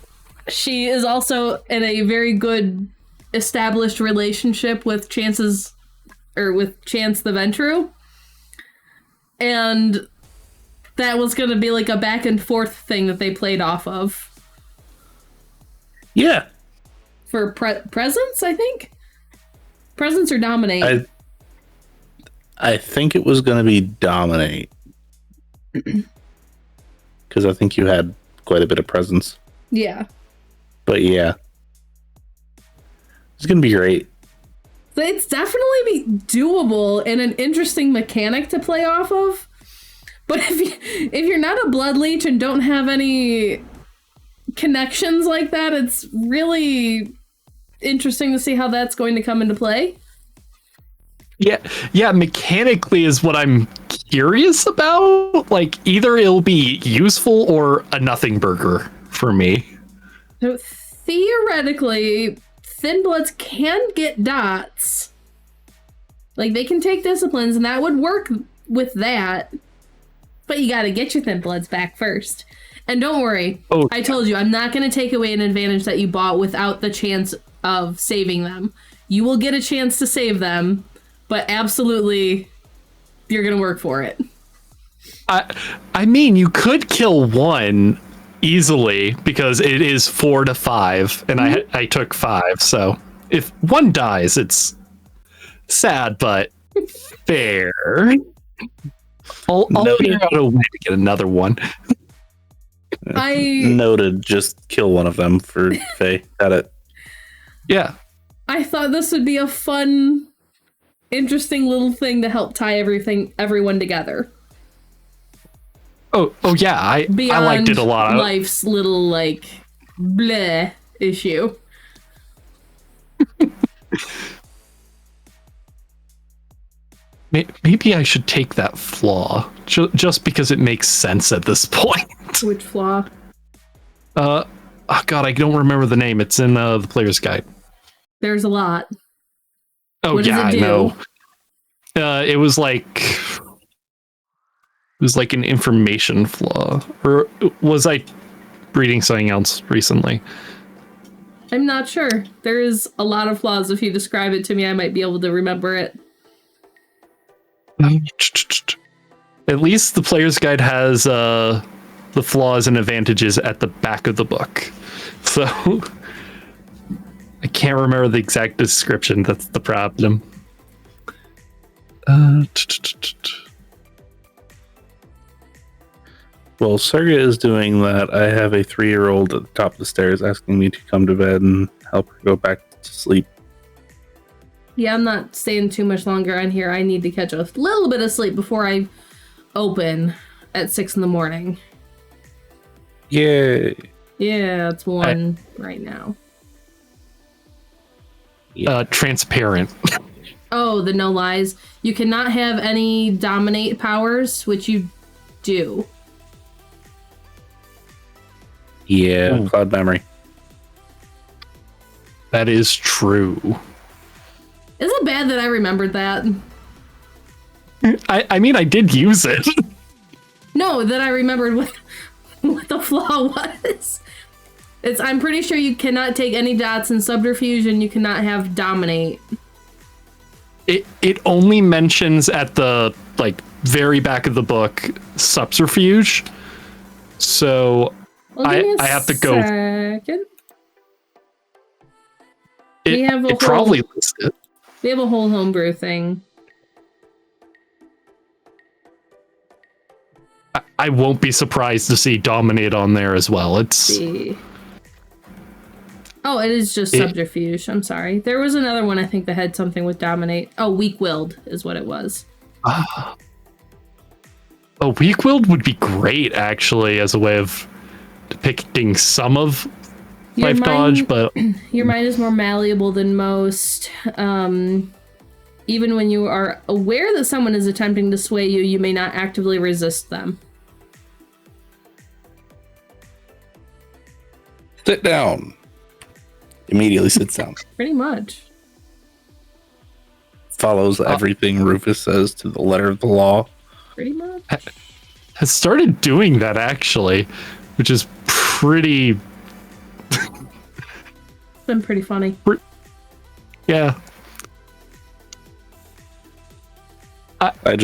Speaker 2: she is also in a very good established relationship with Chance the Ventru. And that was going to be like a back and forth thing that they played off of.
Speaker 1: Yeah.
Speaker 2: For presence, I think? Presence or dominate?
Speaker 1: I think it was going to be dominate. Because I think you had quite a bit of presence.
Speaker 2: Yeah.
Speaker 1: But yeah. It's going to be great.
Speaker 2: So it's definitely doable and an interesting mechanic to play off of. But if you're not a blood leech and don't have any connections like that, it's really interesting to see how that's going to come into play.
Speaker 4: Yeah, mechanically is what I'm curious about. Like, either it'll be useful or a nothing burger for me.
Speaker 2: So theoretically, Thin Bloods can get dots. Like, they can take disciplines, and that would work with that. But you gotta get your Thin Bloods back first. And don't worry, I told you, I'm not gonna take away an advantage that you bought without the chance of saving them. You will get a chance to save them, but absolutely, you're gonna work for it.
Speaker 4: I mean, you could kill one easily because it is 4 to 5, and I took 5. So if one dies, it's sad but fair. I'll figure out a way to get another one.
Speaker 1: Noted. Just kill one of them for Faye. Got it.
Speaker 4: Yeah.
Speaker 2: I thought this would be a fun, interesting little thing to help tie everyone together.
Speaker 4: Oh yeah. I liked it a lot.
Speaker 2: Life's little like bleh issue.
Speaker 4: Maybe I should take that flaw just because it makes sense at this point.
Speaker 2: Which flaw?
Speaker 4: Oh god, I don't remember the name. It's in the player's guide.
Speaker 2: There's a lot.
Speaker 4: Oh
Speaker 2: what
Speaker 4: yeah,
Speaker 2: does it do?
Speaker 4: I know. It was like an information flaw, or was I reading something else recently?
Speaker 2: I'm not sure. There is a lot of flaws. If you describe it to me, I might be able to remember it.
Speaker 4: At least the player's guide has the flaws and advantages at the back of the book. So I can't remember the exact description. That's the problem.
Speaker 1: Well, Serga is doing that. I have a 3-year-old at the top of the stairs asking me to come to bed and help her go back to sleep.
Speaker 2: Yeah, I'm not staying too much longer on here. I need to catch a little bit of sleep before I open at 6 a.m.
Speaker 1: Yay.
Speaker 2: Yeah, it's 1 right now.
Speaker 4: Transparent.
Speaker 2: Oh, the no lies. You cannot have any dominate powers, which you do.
Speaker 1: Yeah, cloud memory.
Speaker 4: That is true.
Speaker 2: Is it bad that I remembered that?
Speaker 4: I mean, I did use it.
Speaker 2: No, that I remembered what the flaw was. I'm pretty sure you cannot take any dots in subterfuge and you cannot have dominate.
Speaker 4: it only mentions at the like very back of the book subterfuge. So
Speaker 2: Well,
Speaker 4: I have to go.
Speaker 2: Second. We have a
Speaker 4: it probably lists it.
Speaker 2: We have a whole homebrew thing.
Speaker 4: I won't be surprised to see dominate on there as well. It's
Speaker 2: oh, it is just subterfuge. I'm sorry. There was another one I think that had something with dominate. Oh, weak-willed is what it was.
Speaker 4: A weak-willed would be great actually as a way of depicting some of life dodge, but
Speaker 2: your mind is more malleable than most. Even when you are aware that someone is attempting to sway you, you may not actively resist them.
Speaker 1: Sit down. Immediately sits down.
Speaker 2: Pretty much.
Speaker 1: Follows everything Rufus says to the letter of the law.
Speaker 2: Pretty much.
Speaker 4: Has started doing that actually, which is pretty.
Speaker 2: Been pretty funny.
Speaker 4: Yeah.
Speaker 1: I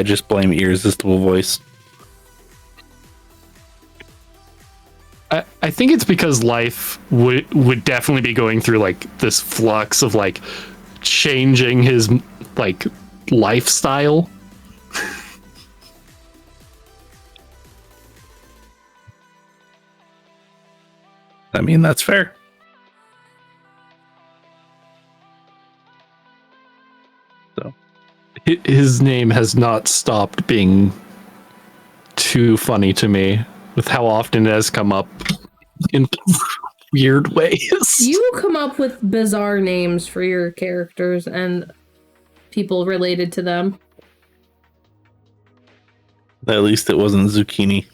Speaker 1: just blame irresistible voice.
Speaker 4: I think it's because life would definitely be going through like this flux of like changing his like lifestyle.
Speaker 1: I mean, that's fair. So
Speaker 4: His name has not stopped being too funny to me with how often it has come up in weird ways.
Speaker 2: You come up with bizarre names for your characters and people related to them.
Speaker 1: at least it wasn't zucchini.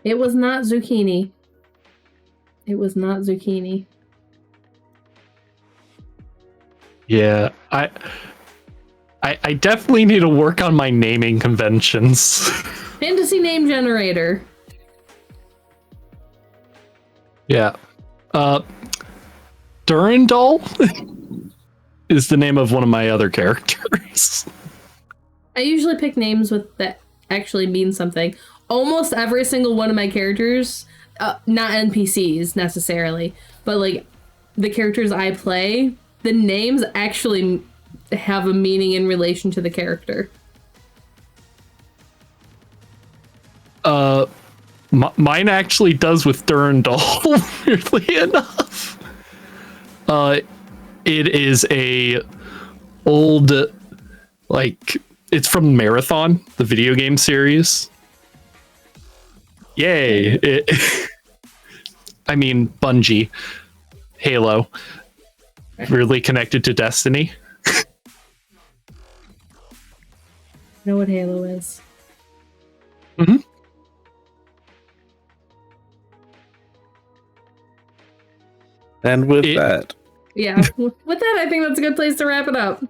Speaker 2: It was not zucchini. It was not zucchini.
Speaker 4: Yeah, I definitely need to work on my naming conventions.
Speaker 2: Fantasy name generator.
Speaker 4: Yeah. Durandal is the name of one of my other characters.
Speaker 2: I usually pick names with that actually mean something. Almost every single one of my characters, not NPCs necessarily, but like the characters I play, the names actually have a meaning in relation to the character.
Speaker 4: Mine actually does with Durandal, weirdly enough. It is a old, like, it's from Marathon, the video game series. Yay. I mean, Bungie. Halo. Really connected to Destiny.
Speaker 2: I know what Halo is.
Speaker 4: Mm-hmm.
Speaker 1: And with that...
Speaker 2: Yeah, with that, I think that's a good place to wrap it up.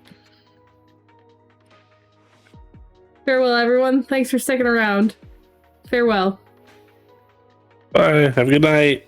Speaker 2: Farewell, everyone. Thanks for sticking around. Farewell.
Speaker 1: Bye. Have a good night.